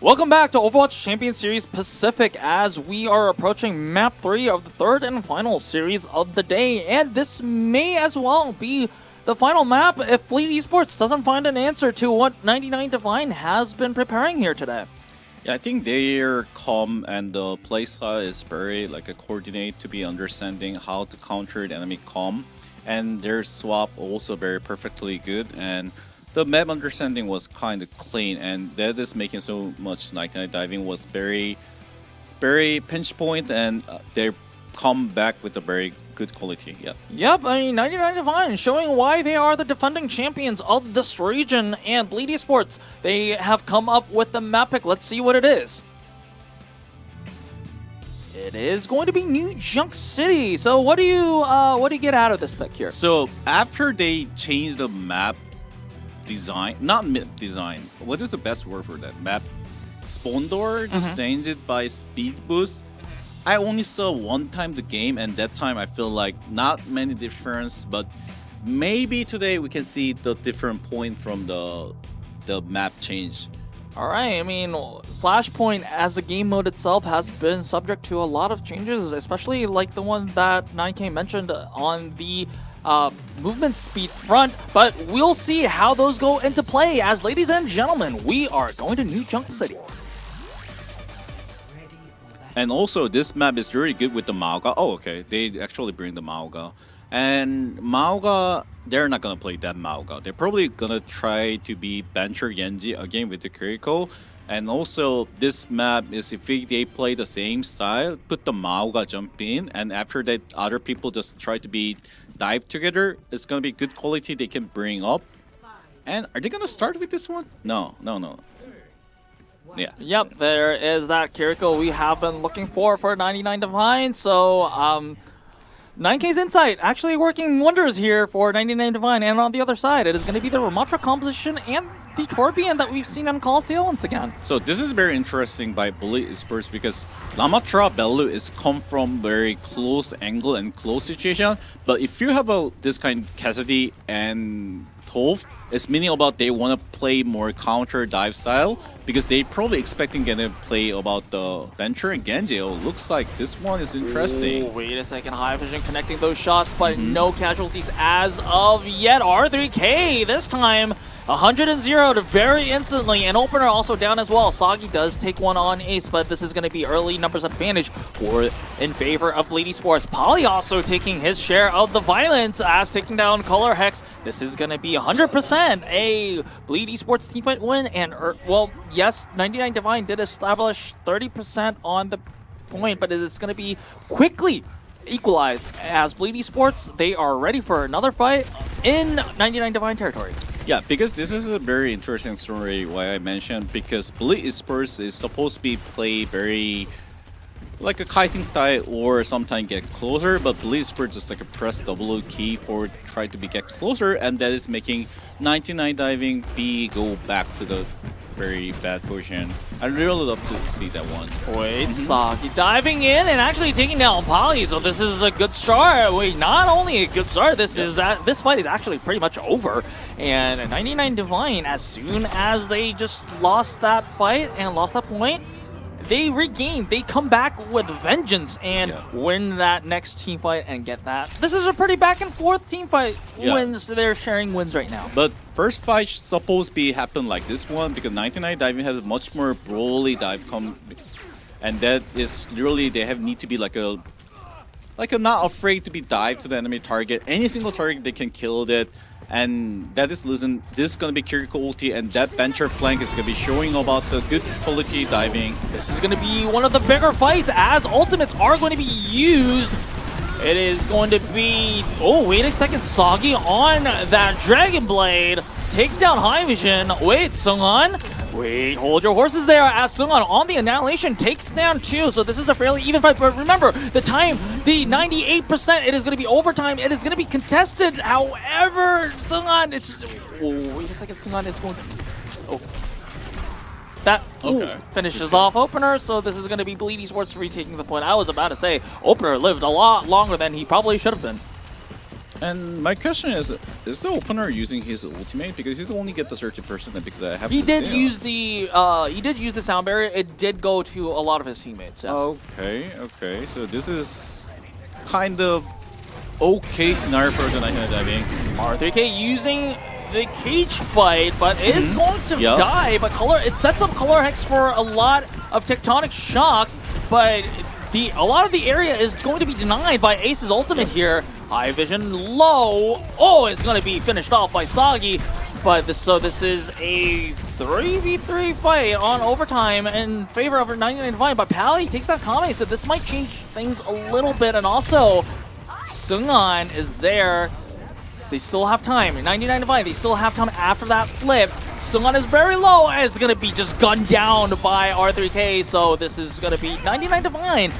Welcome back to Overwatch Champions Series Pacific as we are approaching map 3 of the third and final series of the day. And this may as well be the final map if Bleed Esports doesn't find an answer to what 99 Divine has been preparing here today. Yeah, I think their calm and the playstyle is very coordinate to be understanding how to counter the enemy calm, and their swap also very perfectly good, and the map understanding was kind of clean, and that is making so much 99 Diving was very pinch point, and they come back with a very good quality. Yeah. Yep, I mean 99 Divine showing why they are the defending champions of this region, and Bleed Esports, they have come up with the map pick. Let's see what it is. It is going to be New Junk City. So what do you get out of this pick here? So after they changed the map design, not map design, what is the best word for that? Map spawn door, just change it by speed boost. I only saw one time the game, and that time I feel like not many difference, but maybe today we can see the different point from the map change. All right, I mean, Flashpoint as a game mode itself has been subject to a lot of changes, especially like the one that 9K mentioned on the movement speed front, but we'll see how those go into play as, ladies and gentlemen, we are going to New Junk City. And also, this map is really good with the Maoga. Oh, okay. They actually bring the Maoga. And Maoga, they're not going to play that Maoga. They're probably going to try to be Bencher Genji again with the Kiriko. And also, this map is if they play the same style, put the Maoga jump in, and after that, other people just try to be dive together. It's going to be good quality they can bring up. And are they going to start with this one? No. Yeah. Yep, there is that Kiriko we have been looking for 99 Divine. So 9K's Insight actually working wonders here for 99 Divine. And on the other side, it is going to be the Ramatra composition and the Torbjorn that we've seen on Colosseo once again. So this is very interesting by Bleed Esports because Ramatra Bellu is come from very close angle and close situation. But if you have this kind of Cassidy and Toph, it's meaning about they want to play more counter dive style because they probably expecting to play about the Bencher and Genji. Oh, looks like this one is interesting. Ooh, wait a second, High Vision connecting those shots, but no casualties as of yet. R3K this time 100-0 to very instantly, and Opener also down as well. Sagi does take one on Ace, but this is going to be early numbers advantage in favor of Bleed Esports. Poly also taking his share of the violence as taking down Color Hex. This is going to be 100% a Bleed Esports teamfight win, and well, yes, 99 Divine did establish 30% on the point, but it is going to be quickly equalized as Bleed Esports, they are ready for another fight in 99 Divine territory. Yeah, because this is a very interesting story why I mentioned, because Bleed Esports is supposed to be played very like a kiting style or sometimes get closer, but Bleed Esports just like a press W key for try to get closer, and that is making 99 Diving go back to the very bad position. I'd really love to see that one. Wait, Sagi diving in and actually taking down Poly, so this is a good start. Wait, not only a good start, this fight is actually pretty much over. And 99 Divine, as soon as they just lost that fight and lost that point, they regain, they come back with vengeance and win that next team fight and get that. This is a pretty back and forth team fight wins. They're sharing wins right now. But first fight supposed to be happen like this one because 99 Diving has much more brawly dive and that is really they need to be like a not afraid to be dive to the enemy target. Any single target they can kill that. And that is this is gonna be Kiriko ulti, and that Bencher flank is gonna be showing about the good quality diving. This is gonna be one of the bigger fights as ultimates are going to be used. It is going to be, oh wait a second, Sagi on that Dragon Blade, taking down High Vision. Wait, Sungan. Wait, hold your horses there as Sungan on the Annihilation takes down Chu. So this is a fairly even fight, but remember, the time, the 98%, it is going to be overtime. It is going to be contested. However, Sungan, it's, oh, wait a second, Sungan is going, oh. That finishes off Opener, so this is going to be Bleed Esports retaking the point. I was about to say, Opener lived a lot longer than he probably should have been. And my question is the opener using his ultimate? Because he's only get the 30% because I have He to did say, use the sound barrier. It did go to a lot of his teammates. Yes. Okay. So this is kind of okay scenario for the 99 diving. R3K using the cage fight, but is going to Yep. die. But it sets up Color Hex for a lot of tectonic shocks, but a lot of the area is going to be denied by Ace's ultimate here. High vision low. Oh, it's going to be finished off by Sagi. But this is a 3v3 fight on overtime in favor of 99 Divine. But Pally takes that Kame, so this might change things a little bit. And also, Sungan is there. They still have time. 99 Divine, they still have time after that flip. Sungan is very low and it's going to be just gunned down by R3K. So this is going to be 99 Divine.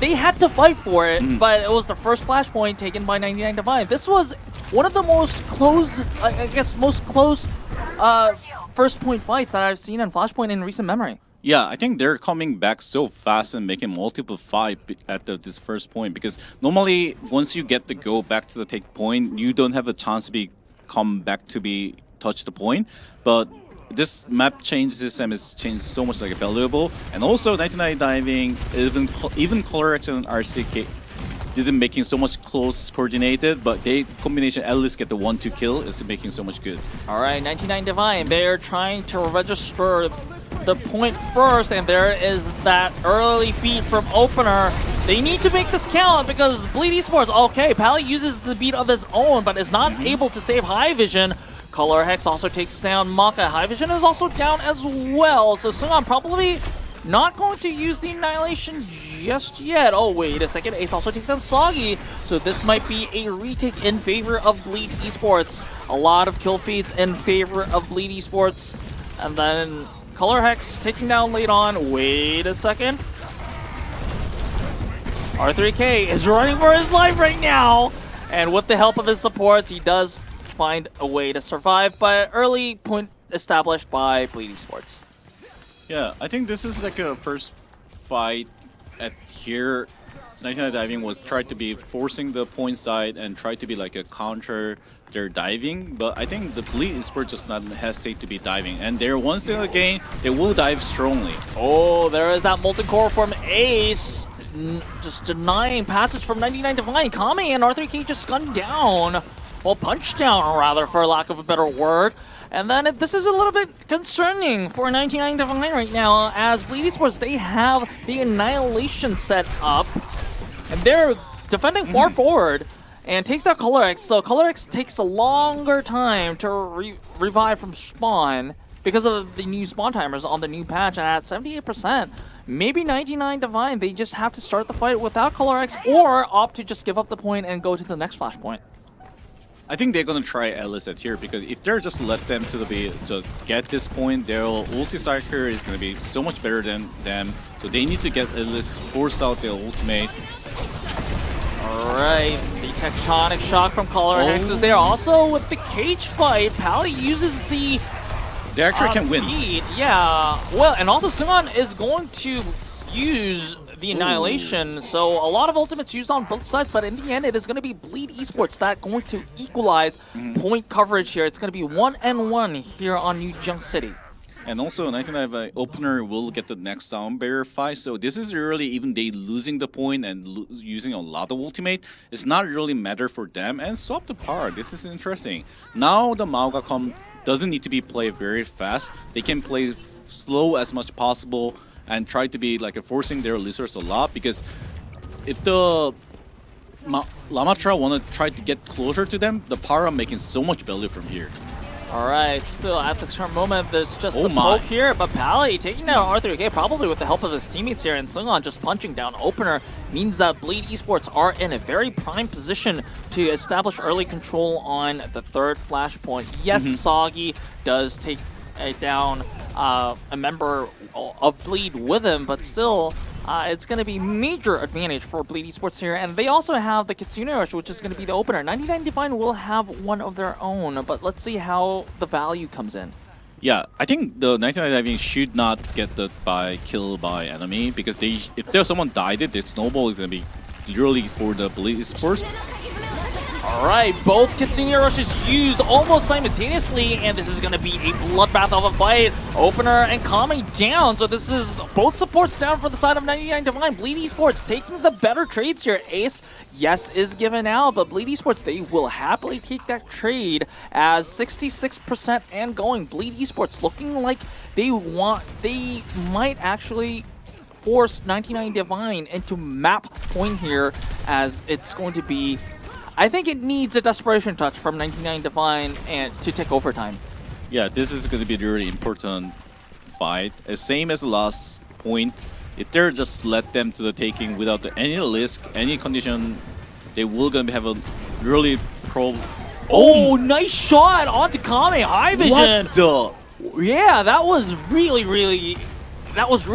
They had to fight for it, but it was the first flashpoint taken by 99 Divine. This was one of the most close, first point fights that I've seen in Flashpoint in recent memory. Yeah, I think they're coming back so fast and making multiple fight at this first point, because normally once you get the go back to the take point, you don't have a chance to come back to touch the point. But this map change system is changed so much like valuable, and also 99 diving, even ColorX and RCK didn't making so much close coordinated, but they combination at least get the 1-2 kill is making so much good. All right, 99 Divine, they're trying to register the point first, and there is that early beat from opener. They need to make this count because Bleed Esports, okay, Pally uses the beat of his own, but is not able to save High Vision. Color Hex also takes down Maka. High Vision is also down as well, so Sungan probably not going to use the Annihilation just yet. Oh, wait a second. Ace also takes down Soggy. So this might be a retake in favor of Bleed Esports. A lot of kill feeds in favor of Bleed Esports. And then Color Hex taking down late on. Wait a second. R3K is running for his life right now. And with the help of his supports, he does find a way to survive. But early point established by Bleed Esports. Yeah, I think this is like a first fight at here. 99 diving was tried to be forcing the point side and try to be like a counter their diving, but I think the Bleed Esports just not hesitate to be diving, and they're once in the game they will dive strongly. Oh, there is that molten core from Ace, just denying passage from 99 Divine. Kame and R3K just gunned down, well, punched down rather, for lack of a better word. And then this is a little bit concerning for 99 Divine right now, as Bleed Esports, they have the Annihilation set up, and they're defending far forward, and takes that Color X. So Color X takes a longer time to revive from spawn because of the new spawn timers on the new patch, and at 78%, maybe 99 Divine, they just have to start the fight without Color X, or opt to just give up the point and go to the next flashpoint. I think they're gonna try Ellis at here, because if they're just let them to get this point, their ulti cycle is gonna be so much better than them. So they need to get Ellis, force out their ultimate. Alright, the tectonic shock from Color Hex is there. Also with the cage fight, Pally uses the They actually can win. speed. Yeah, well, and also Sungan is going to use the Annihilation, so a lot of ultimates used on both sides, but in the end it is going to be Bleed Esports that going to equalize point coverage here. It's going to be 1-1 here on New Junk City. And also 99 opener will get the next sound barrier fight, so this is really, even they losing the point and using a lot of ultimate, it's not really matter for them, and swap the power. This is interesting. Now the Maoga doesn't need to be played very fast. They can play slow as much possible and try to be like forcing their lizards a lot, because if the Lamatra want to try to get closer to them, the power making so much value from here. Alright, still at the current moment, there's just Oh the my. poke here, but Pally taking down R3K, probably with the help of his teammates here, and Sungan just punching down opener means that Bleed Esports are in a very prime position to establish early control on the third flashpoint. Yes, Soggy does take down a member of Bleed with him, but still, it's going to be major advantage for Bleed Esports here. And they also have the Kitsune Rush, which is going to be the opener. 99 Divine will have one of their own, but let's see how the value comes in. Yeah, I think the 99 diving should not get the kill by enemy, because if there's someone died, the snowball is going to be literally for the Bleed Esports. All right, both Kitsune rushes used almost simultaneously, and this is going to be a bloodbath of a fight. Opener and Kami down, so this is both supports down for the side of 99 Divine. Bleed Esports taking the better trades here. Ace, yes, is given out, but Bleed Esports, they will happily take that trade as 66% and going. Bleed Esports looking like they might actually force 99 Divine into map point here, as it's going to be, I think it needs a desperation touch from 99 Divine and to take overtime. Yeah, this is going to be a really important fight. Same as the last point. If they're just let them to the taking without any risk, any condition, they will gonna have a really Oh, nice shot onto Kame. High vision. What the? Yeah, that was really. That was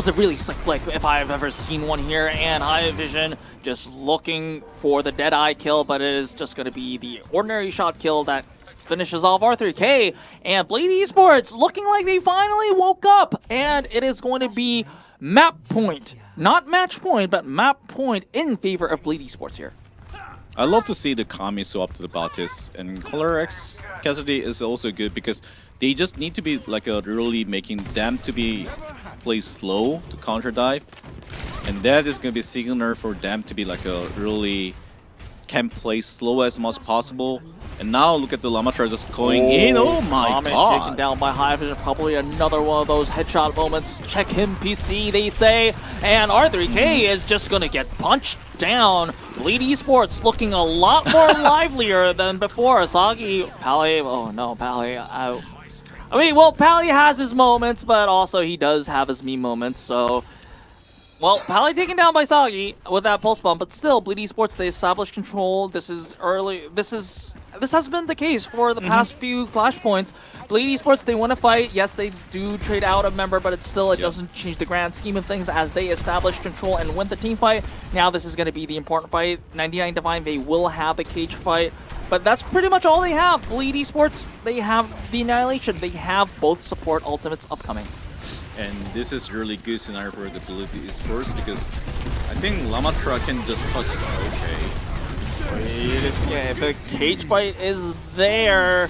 a really slick flick if I've ever seen one here. And High Vision just looking for the Deadeye kill, but it is just going to be the ordinary shot kill that finishes off R3K. And Blade Esports looking like they finally woke up. And it is going to be map point. Not match point, but map point in favor of Blade Esports here. I love to see the Kami swap to the Batis, and Color X Cassidy is also good because they just need to be like really making them to be play slow to counter dive, and that is gonna be a signal for them to be like really can play slow as much as possible. And now look at the Lamatra just going in. Oh my Kame god! taken down by High Vision, probably another one of those headshot moments. Check him, PC, they say. And R3K is just gonna get punched down. Bleed Esports looking a lot more livelier than before. Asagi, Pally, oh no, Pally. I mean, well, Pally has his moments, but also he does have his me moments, so... Well, Pally taken down by Sagi with that pulse bomb, but still, Bleed Esports, they established control. This has been the case for the past few flashpoints. Bleed Esports, they want to fight. Yes, they do trade out a member, but it doesn't change the grand scheme of things as they establish control and win the team fight. Now this is going to be the important fight. 99 Divine, they will have the cage fight, but that's pretty much all they have. Bleed Esports, they have the Annihilation. They have both support ultimates upcoming. And this is really good scenario for the Blue Esports because I think Lamatra can just touch. Okay. Yeah, the cage fight is there,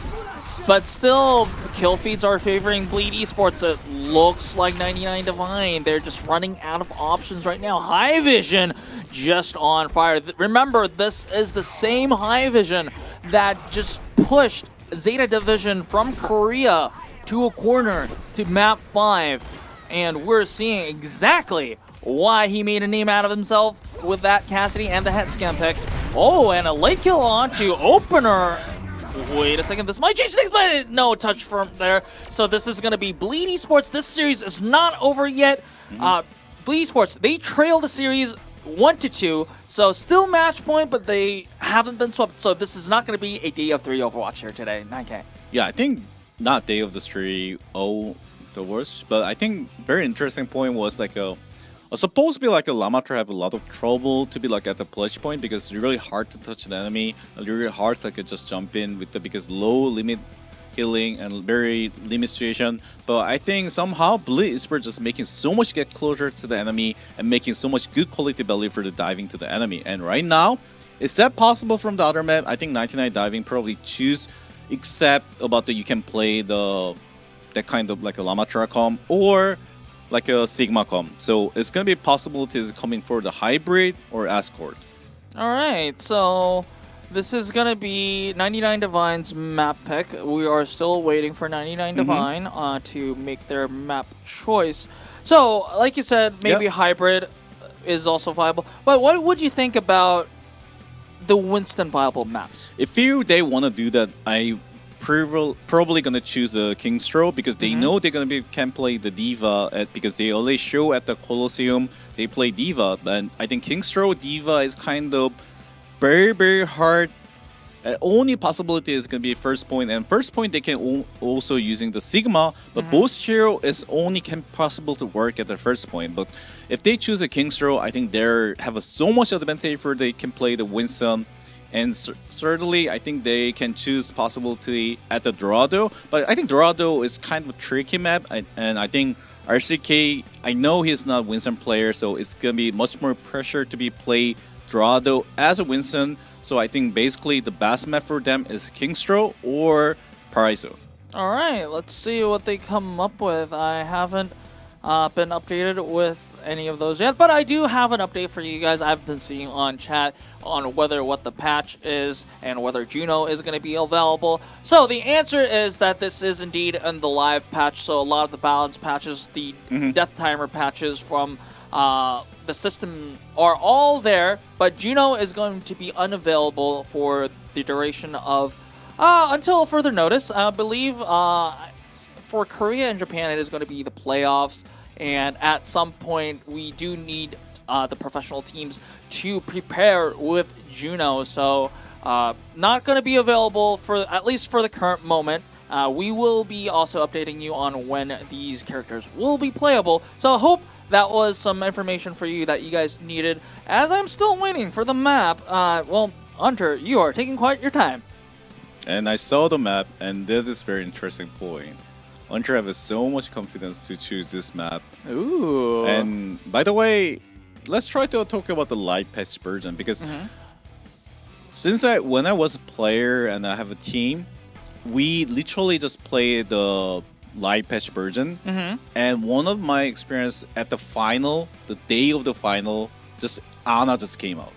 but still, kill feeds are favoring Bleed Esports. It looks like 99 Divine. They're just running out of options right now. High Vision just on fire. Remember, this is the same High Vision that just pushed Zeta Division from Korea to a corner to map 5, and we're seeing exactly why he made a name out of himself with that Cassidy and the head scam pick. Oh, and a late kill onto Opener. Wait a second, this might change things, but no touch from there. So this is going to be Bleed Esports. This series is not over yet. Bleed Esports, they trail the series 1-2, so still match point, but they haven't been swept. So this is not going to be a day of 3 Overwatch here today, 9K. Yeah, I think not day of the street, the worst, but I think very interesting point was like supposed to be like a Lamatra have a lot of trouble to be like at the clutch point because it's really hard to touch the enemy, really hard to like just jump in with the because low limit healing and very limit situation. But I think somehow Bleed Esports just making so much get closer to the enemy and making so much good quality value for the diving to the enemy. And right now, is that possible from the other map? I think 99 diving probably choose, except about the you can play that kind of like a Lamatra com or like a Sigma com. So it's gonna be possibilities coming for the hybrid or escort. All right, so this is gonna be 99 Divine's map pick. We are still waiting for 99 Divine to make their map choice. So, like you said, maybe hybrid is also viable. But what would you think about the Winston viable maps? If they want to do that, I probably gonna choose a Kingstro because they know they're gonna can play the Diva because they already show at the Colosseo they play Diva, and I think Kingstro Diva is kind of very hard. Only possibility is gonna be first point, and first point they can also using the Sigma, but both hero is only can possible to work at the first point. But if they choose a Kingstro, I think they have so much advantage for they can play the Winston. And certainly, I think they can choose possibility at the Dorado. But I think Dorado is kind of a tricky map. And I think RCK, I know he's not a Winston player, so it's going to be much more pressure to be play Dorado as a Winston. So I think basically the best map for them is Kingstro or Paraiso. All right, let's see what they come up with. I haven't been updated with any of those yet, but I do have an update for you guys. I've been seeing on chat on what the patch is and whether Juno is going to be available. So the answer is that this is indeed in the live patch. So a lot of the balance patches, the death timer patches from the system are all there, but Juno is going to be unavailable for the duration of until further notice. I believe for Korea and Japan, it is going to be the playoffs, and at some point, we do need the professional teams to prepare with Juno. So, not going to be available for at least for the current moment. We will be also updating you on when these characters will be playable. So, I hope that was some information for you that you guys needed. As I'm still waiting for the map, well, Hunter, you are taking quite your time. And I saw the map, and that is very interesting point. Hunter has so much confidence to choose this map. Ooh. And by the way, let's try to talk about the live patch version, because when I was a player and I have a team, we literally just play the live patch version. And one of my experience at the final, the day of the final, Ana just came out.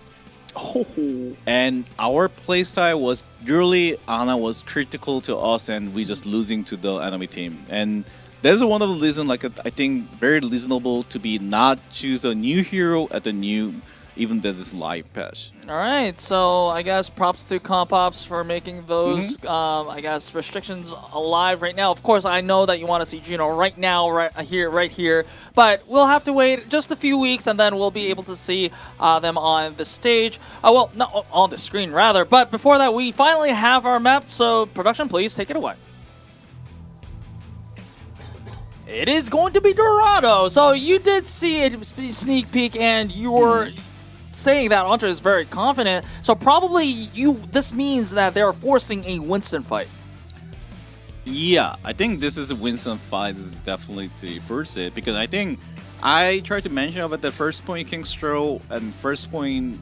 And our playstyle was really, Ana was critical to us, and we just losing to the enemy team. And that's one of the reasons, like, I think very reasonable to be not choose a new hero at the new, even that is live patch. All right, so I guess props to Comp Ops for making those, I guess, restrictions alive right now. Of course, I know that you want to see Juno right now, right here, but we'll have to wait just a few weeks, and then we'll be able to see them on the stage. Well, not on the screen, rather. But before that, we finally have our map, so production, please take it away. It is going to be Dorado. So you did see a sneak peek, and you were saying that Hunter is very confident. So probably this means that they're forcing a Winston fight. Yeah, I think this is a Winston fight. This is definitely to force it, because I think I tried to mention about the first point Kingstro and first point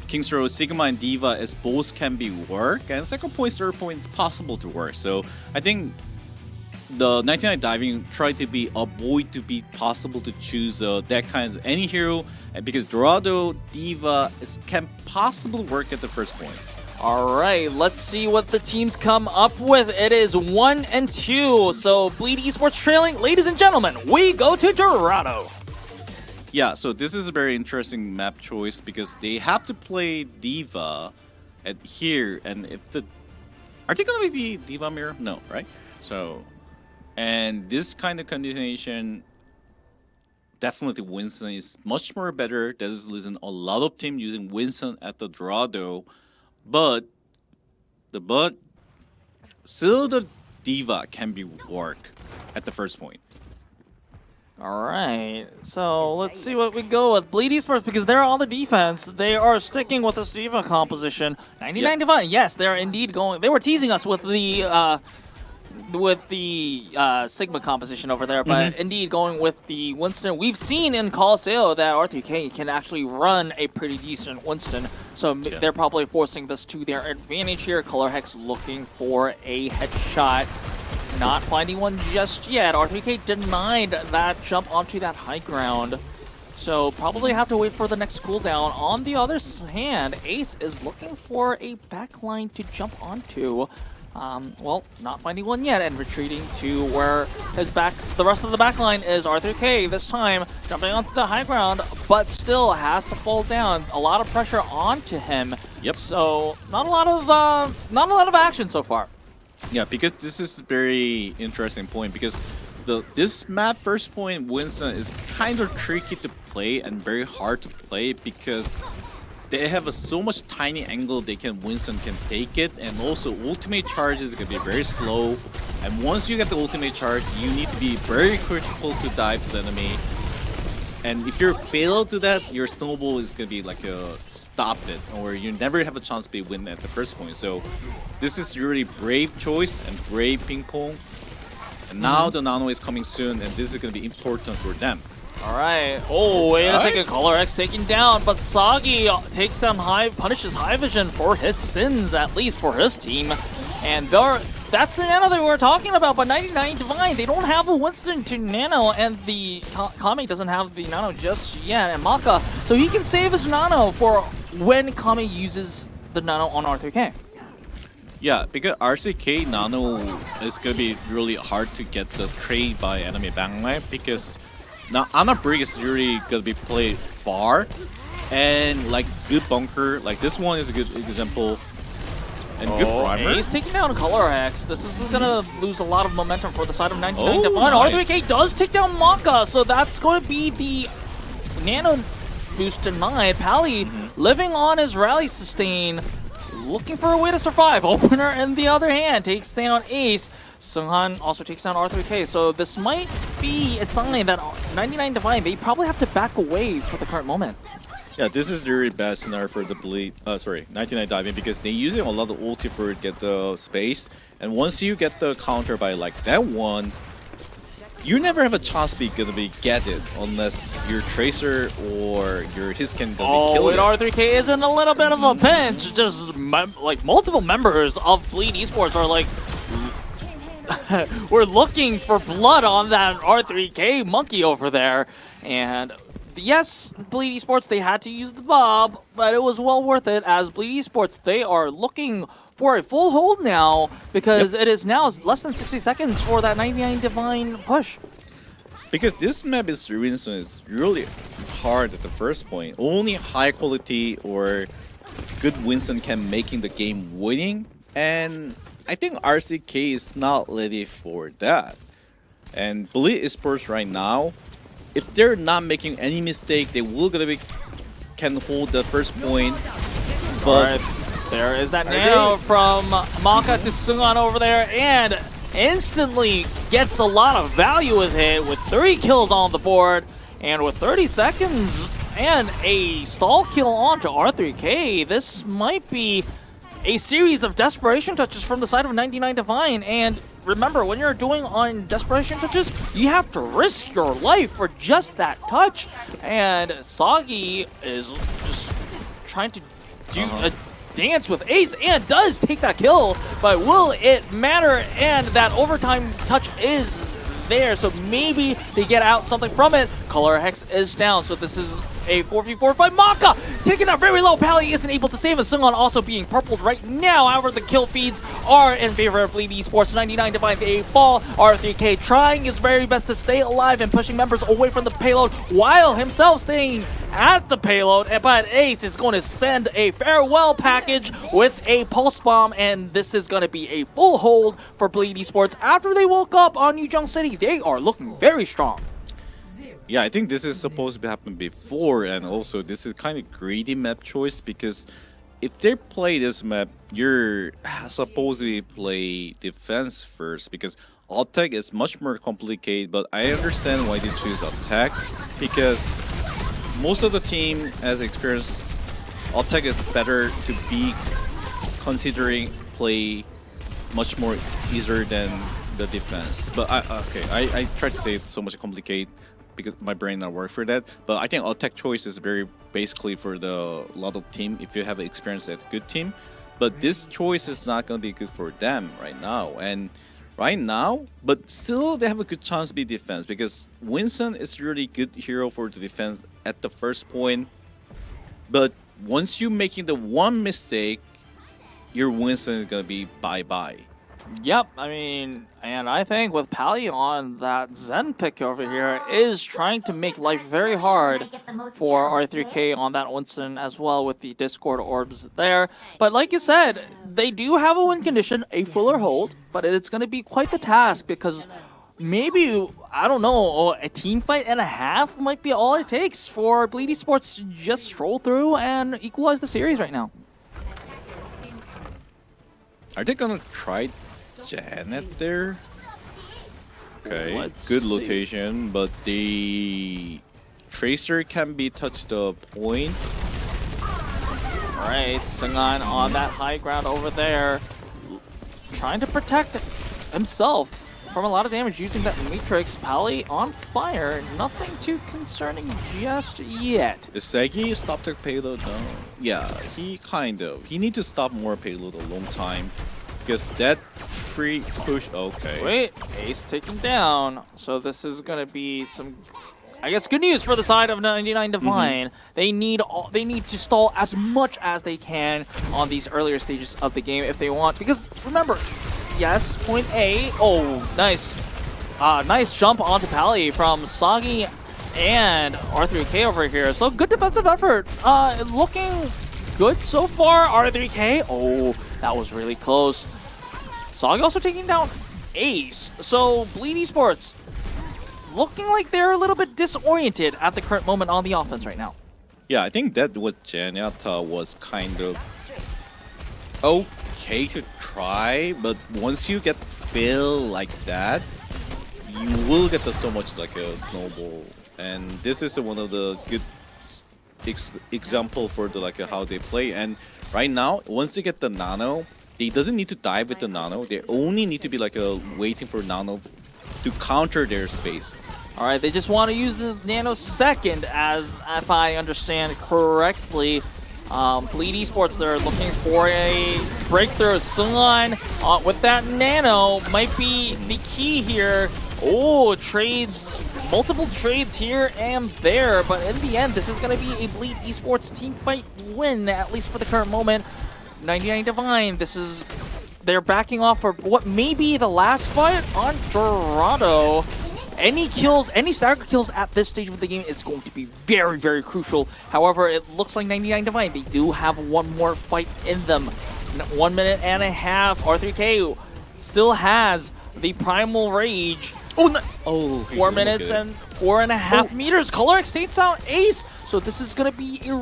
Kingstro, Sigma and Diva as both can be work, and second point, third point is possible to work. So I think the 99 diving tried to be avoid to be possible to choose that kind of any hero, and because Dorado, Diva can possibly work at the first point. All right, let's see what the teams come up with. It is 1 and 2. So Bleed Esports trailing. Ladies and gentlemen, we go to Dorado. Yeah, so this is a very interesting map choice, because they have to play Diva at here, and if are they gonna be the Diva mirror? No, right? So, and this kind of continuation, definitely Winston is much more better. That is the reason a lot of teams using Winston at the Dorado, but still the Diva can be work at the first point. All right, so let's see what we go with. Bleed Esports, because they're on the defense, they are sticking with this Diva composition. 99 Divine, yes, they're indeed going. They were teasing us with the Sigma composition over there, but indeed going with the Winston. We've seen in Colosseo that R3K can actually run a pretty decent Winston, so they're probably forcing this to their advantage here. Color Hex looking for a headshot. Not finding one just yet. R3K denied that jump onto that high ground. So probably have to wait for the next cooldown. On the other hand, Ace is looking for a backline to jump onto. Well, not finding one yet, and retreating to where his the rest of the backline is. R3K this time jumping onto the high ground, but still has to fall down. A lot of pressure onto him. Yep. So not a lot of action so far. Yeah, because this is a very interesting point, because this map first point Winston is kind of tricky to play and very hard to play, because they have so much tiny angle Winston can take it, and also ultimate charge is going to be very slow, and once you get the ultimate charge you need to be very critical to dive to the enemy, and if you fail to that, your snowball is going to be like stop it, or you never have a chance to win at the first point. So this is really brave choice and brave ping pong, and now the Nano is coming soon, and this is going to be important for them. All right. Oh, wait a Alright. second. Color X taken down, but Soggy takes down punishes High Vision for his sins, at least for his team. And that's the Nano that we were talking about, but 99 Divine, they don't have a Winston to Nano, and the Kame doesn't have the Nano just yet, and Maka, so he can save his Nano for when Kame uses the Nano on R3K. Yeah, because RCK Nano is gonna be really hard to get the trade by enemy backline because now Ana Brig is really gonna be played far and like good bunker. Like this one is a good example and good primer. He's taking down Color X. This is gonna lose a lot of momentum for the side of 99 Divine. Nice. R3K does take down Maka, so that's going to be the Nano boost in mind. Pally living on his rally sustain, looking for a way to survive. Opener, on the other hand, takes down Ace. Sunghan also takes down R3K, so this might be a sign that 99 Divine, they probably have to back away for the current moment. Yeah, this is the really bad scenario for the 99 Diving because they're using a lot of ulti for get the space, and once you get the counter by like that one, you never have a chance to be gonna be get it unless your Tracer or your Hiscan gonna be killing and it. R3K is in a little bit of a pinch. Just like multiple members of Bleed Esports are like, we're looking for blood on that R3K monkey over there. And yes, Bleed Esports, they had to use the Bob, but it was well worth it as Bleed Esports, they are looking for a full hold now because it is now less than 60 seconds for that 99 Divine push. Because this map is Winston is really hard at the first point. Only high quality or good Winston can making the game winning, and I think RCK is not ready for that. And Bleed Esports right now, if they're not making any mistake, they will gonna be can hold the first point. But there is that nail from Maka to Sunghan over there, and instantly gets a lot of value with it with 3 kills on the board, and with 30 seconds and a stall kill onto R3K, this might be a series of desperation touches from the side of 99 Divine. And remember, when you're doing on desperation touches, you have to risk your life for just that touch, and Soggy is just trying to do a dance with Ace and does take that kill, but will it matter? And that overtime touch is there, so maybe they get out something from it. Color Hex is down, so this is a 4v4 fight. Maka taking out very low. Pally isn't able to save his Sunghan also being purpled right now. However, the kill feeds are in favor of Bleed Esports. 99 Divine a fall. R3K trying his very best to stay alive and pushing members away from the payload while himself staying at the payload. But Ace is going to send a farewell package with a pulse bomb, and this is going to be a full hold for Bleed Esports. After they woke up on Yuzhong City, they are looking very strong. yeah, I think this is supposed to happen before, and also this is kind of greedy map choice because if they play this map, you're supposed to play defense first because attack is much more complicated. But I understand why they choose attack because most of the team has experience. Attack is better to be considering play much more easier than the defense. But I try to say it so much complicated because my brain not work for that. But I think attack choice is very basically for the lot of team if you have experience at good team. But this choice is not gonna be good for them right now. And right now, but still they have a good chance to be defense because Winston is really good hero for the defense at the first point. But once you making the one mistake, your Winston is gonna be bye-bye. Yep, I mean, and I think with Pally on that Zen pick over here is trying to make life very hard for R3K on that Winston as well with the Discord orbs there. But like you said, they do have a win condition, a fuller hold, but it's going to be quite the task because maybe, I don't know, a team fight and a half might be all it takes for Bleed Esports to just stroll through and equalize the series right now. Are they gonna try Janet there? Okay, Let's good see. rotation, but the Tracer can be touched the point. Alright, Sunghan on that high ground over there, trying to protect himself from a lot of damage using that Matrix. Pally on fire. Nothing too concerning just yet. Is Segi stop the payload? No. Yeah, he need to stop more payload a long time. Because that free push, okay. Wait, Ace taken down. So this is gonna be some, I guess, good news for the side of 99 Divine. They need to stall as much as they can on these earlier stages of the game if they want. Because remember, yes, point A. Oh, nice, nice jump onto Pally from Soggy and R3K over here. So good defensive effort. Looking good so far. R3K. Oh, that was really close. Soggy also taking down Ace. So Bleed Esports looking like they're a little bit disoriented at the current moment on the offense right now. Yeah, I think that was Janata was kind of okay to try, but once you get feel like that, you will get so much like a snowball. And this is one of the good example for the how they play. And right now, once they get the nano, they doesn't need to dive with the nano. They only need to be waiting for nano to counter their space. All right, they just want to use the nanosecond, as if I understand correctly. Bleed Esports, they're looking for a breakthrough. Sun with that nano might be the key here. Oh, trades, multiple trades here and there, but in the end, this is going to be a Bleed Esports team fight win, at least for the current moment. 99 Divine, they're backing off for what may be the last fight on Dorado. Any kills, any stagger kills at this stage of the game is going to be very, very crucial. However, it looks like 99 Divine, they do have one more fight in them. 1 minute and a half. R3K still has the Primal Rage. Oh, no. Oh, 4 minutes and 4.5 meters. Color takes out Ace. So this is going to be a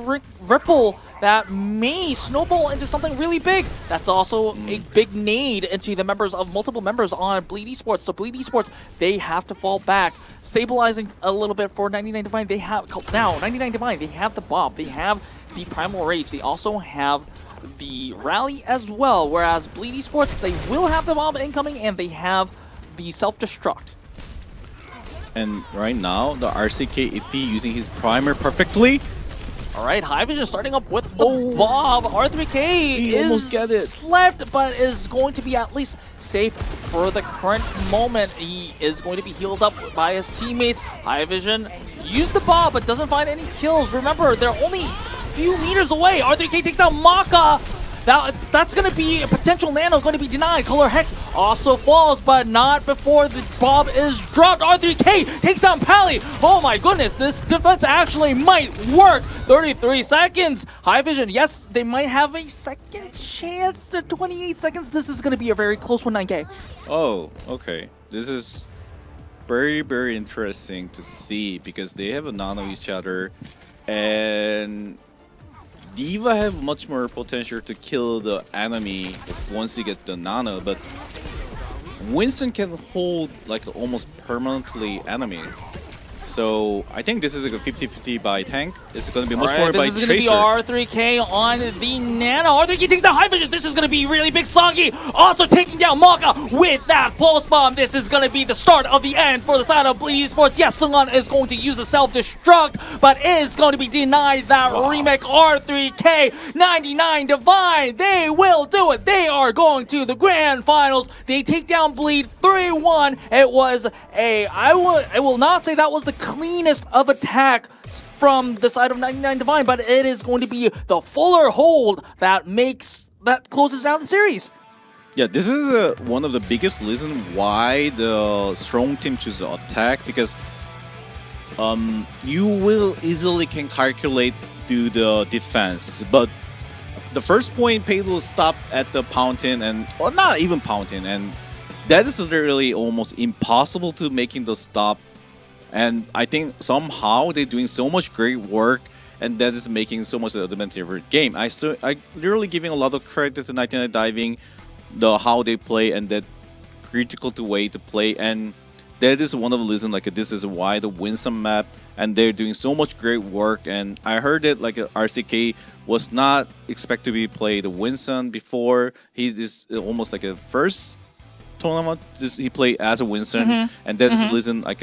ripple that may snowball into something really big. That's also a big nade into the multiple members on Bleed Esports. So Bleed Esports, they have to fall back, stabilizing a little bit for 99 Divine. They have now 99 Divine. They have the Bob. They have the Primal Rage. They also have the Rally as well. Whereas Bleed Esports, they will have the Bob incoming, and they have the self-destruct. And right now, the RCK Iffy using his primer perfectly. All right, High Vision starting up with the Bob. R3K He almost got it. Slept, but is going to be at least safe for the current moment. He is going to be healed up by his teammates. High Vision used the Bob, but doesn't find any kills. Remember, they're only a few meters away. R3K takes down Maka. That's going to be a potential nano going to be denied. Color Hex also falls, but not before the Bob is dropped. R3K takes down Pally. Oh my goodness, this defense actually might work. 33 seconds. High Vision, yes, they might have a second chance to 28 seconds. This is going to be a very close one, 9K. Oh, okay. This is very, very interesting to see because they have a nano each other, and D.Va have much more potential to kill the enemy once you get the nano, but Winston can hold almost permanently enemy. So I think this is a 50-50 by tank. It's going to be much more by Tracer. This is going to be R3K on the nano. R3K takes down High Vision. This is going to be really big. Soggy also taking down Maka with that pulse bomb. This is going to be the start of the end for the side of Bleed Esports. Yes, Sungan is going to use a self-destruct, but is going to be denied that remake. R3K, 99 Divine, they will do it. They are going to the grand finals. They take down Bleed 3-1. It was I will not say that was the cleanest of attack from the side of 99 Divine, but it is going to be the fuller hold that closes down the series. Yeah, this is one of the biggest reasons why the strong team choose to attack, because you will easily can calculate to the defense, but the first point payload stop at the fountain, and well, not even fountain, and that is literally almost impossible to making the stop. And I think somehow they're doing so much great work, and that is making so much advantage of the game. I literally giving a lot of credit to 99 Diving, how they play and that critical way to play, and that is one of the reasons this is why the Winston map, and they're doing so much great work. And I heard that RCK was not expected to be played the Winston before. He is almost a first tournament, he played as a Winston, and that's reason like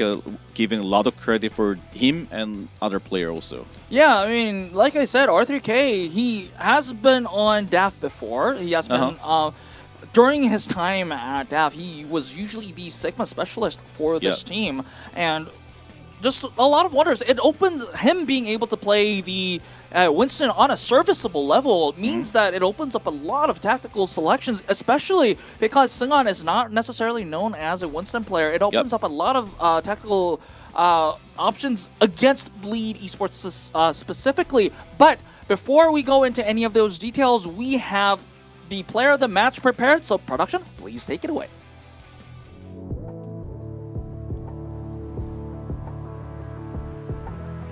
giving a lot of credit for him and other player also. Yeah, I mean, like I said, R3K, he has been on DAF before. He has been during his time at DAF, he was usually the Sigma specialist for this team, and just a lot of wonders. It opens him being able to play the Winston on a serviceable level means that it opens up a lot of tactical selections, especially because Singon is not necessarily known as a Winston player. It opens up a lot of tactical options against Bleed Esports specifically. But before we go into any of those details, we have the player of the match prepared. So production, please take it away.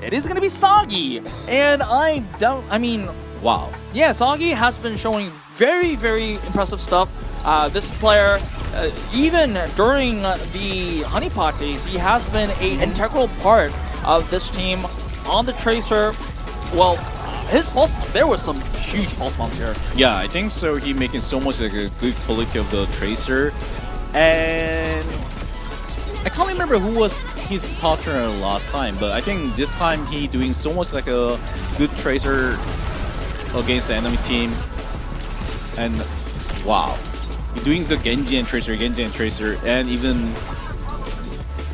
It is going to be Soggy, and Wow. yeah, Soggy has been showing very, very impressive stuff. This player, even during the Honeypot days, he has been an integral part of this team on the Tracer. Well, his pulse, there was some huge pulse bombs here. Yeah, I think so. He making so much like a good quality of the Tracer, and I can't remember who was his partner last time, but I think this time he doing so much like a good Tracer against the enemy team, and wow, he doing the Genji and Tracer, and even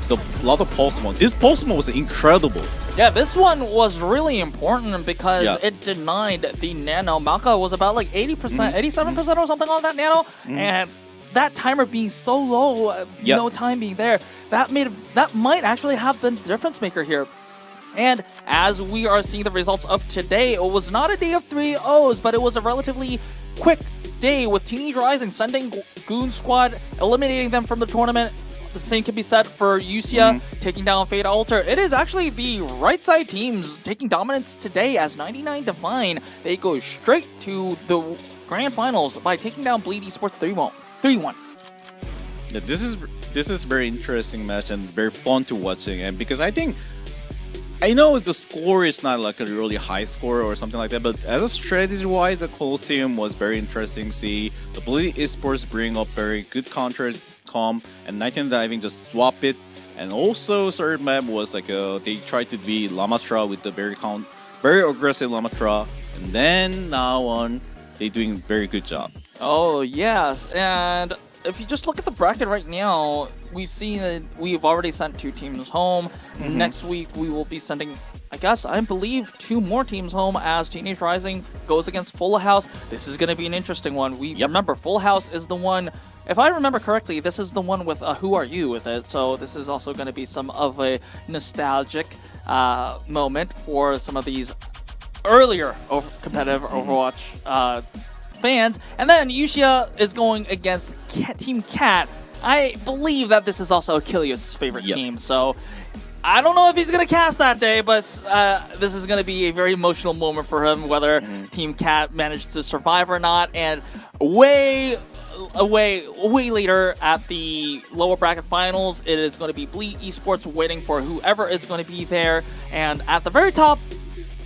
the lot of pulse mode. This pulse mode was incredible. Yeah, this one was really important because it denied the Nano. Malka was about like 80%, 87% or something on that Nano, and that timer being so low, no time being there, that might actually have been the difference maker here. And as we are seeing the results of today, it was not a day of 3-0s, but it was a relatively quick day with Teenage Rising sending Goon Squad, eliminating them from the tournament. The same can be said for USIA taking down Fade Altair. It is actually the right side teams taking dominance today as 99 Divine. They go straight to the grand finals by taking down Bleed Esports 3-1. Yeah, this is very interesting match and very fun to watching, and because I know the score is not like a really high score or something like that, but as a strategy-wise, the Colosseo was very interesting. See, the Bleed Esports bring up very good counter comp, and 19 Diving just swap it. And also, third map was like they tried to be Lamatra with the very aggressive Lamatra, and then now on, they doing very good job. Oh yes, and if you just look at the bracket right now, we've seen that we've already sent 2 teams home. Next week we will be sending, I believe 2 more teams home as Teenage Rising goes against Full House. This is going to be an interesting one. We remember Full House is the one, if I remember correctly, this is the one with Who Are You with it. So this is also going to be some of a nostalgic moment for some of these earlier competitive Overwatch fans. And then USIA is going against Team Cat. I believe that this is also Achilles' favorite team, so I don't know if he's going to cast that day, but this is going to be a very emotional moment for him, whether Team Cat managed to survive or not. And way later at the lower bracket finals, it is going to be Bleed Esports waiting for whoever is going to be there. And at the very top,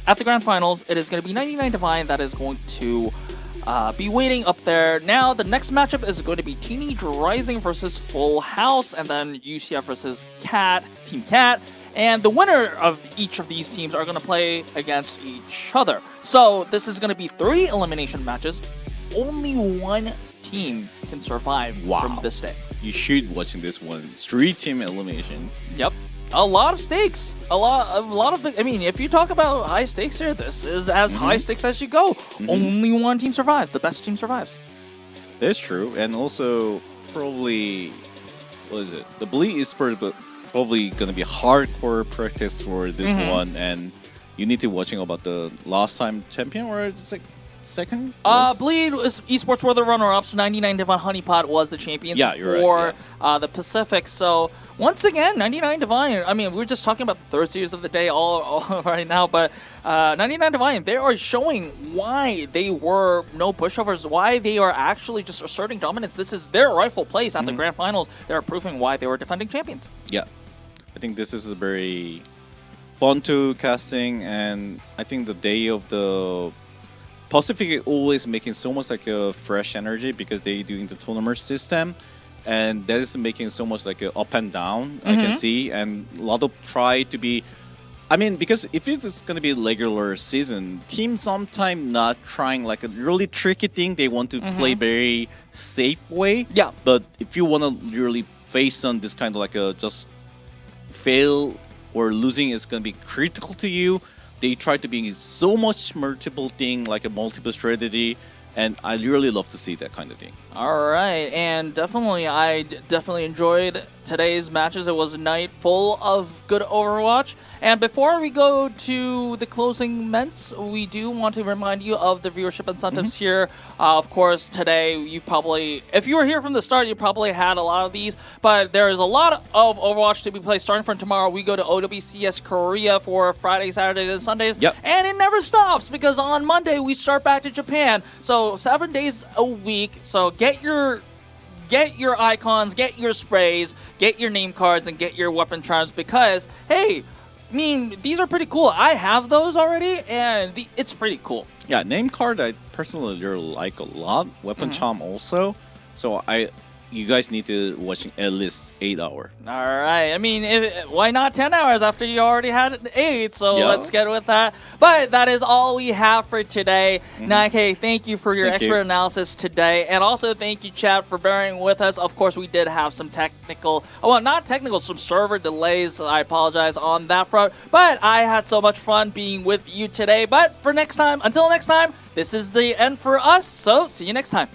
at the grand finals, it is going to be 99 Divine that is going to be waiting up there. Now, the next matchup is going to be Teenage Rising versus Full House, and then UCF versus Team Cat. And the winner of each of these teams are going to play against each other. So this is going to be 3 elimination matches. Only 1 team can survive from this day. You should watching this one. 3-team elimination. Yep. A lot of stakes. A lot of. I mean, if you talk about high stakes here, this is as high stakes as you go. Only 1 team survives. The best team survives. That's true, and also probably what is it? The Bleed is probably gonna be hardcore practice for this one, and you need to watching about the last time champion or it's like second. Bleed Esports were the runner-ups. 99 Divine Honeypot was the champions for the Pacific. So. Once again, 99 Divine, I mean, we're just talking about the 3rd series of the day all right now, but 99 Divine, they are showing why they were no pushovers, why they are actually just asserting dominance. This is their rightful place at the grand finals. They're proving why they were defending champions. Yeah, I think this is a very fun to casting, and I think the day of the Pacific is always making so much like a fresh energy because they're doing the tournament system. and that is making so much like a up and down. I can see, and a lot of try to be. I mean, because if it's gonna be regular season, teams sometimes not trying like a really tricky thing. They want to play very safe way. Yeah. But if you wanna really face on this kind of like a just fail or losing is gonna be critical to you, they try to be so much multiple thing, like a multiple strategy. And I really love to see that kind of thing. All right, and definitely, I definitely enjoyed today's matches. It was a night full of good Overwatch. And before we go to the closing ments, we do want to remind you of the viewership incentives here. Of course, today, you probably, if you were here from the start, you probably had a lot of these. But there is a lot of Overwatch to be played. Starting from tomorrow, we go to OWCS Korea for Friday, Saturdays, and Sundays. Yep. And it never stops because on Monday, we start back to Japan. So 7 days a week. So get your icons, get your sprays, get your name cards, and get your weapon charms because, hey, I mean, these are pretty cool. I have those already, and it's pretty cool. Yeah, name card I personally really like a lot. Weapon charm also. So you guys need to watch at least 8 hours. All right. I mean, why not 10 hours after you already had 8? So let's get with that. But that is all we have for today. 9K, thank you for your expert analysis today. And also thank you, chat, for bearing with us. Of course, we did have some technical, well, not technical, some server delays. So I apologize on that front. But I had so much fun being with you today. But for next time, until next time, this is the end for us. So see you next time.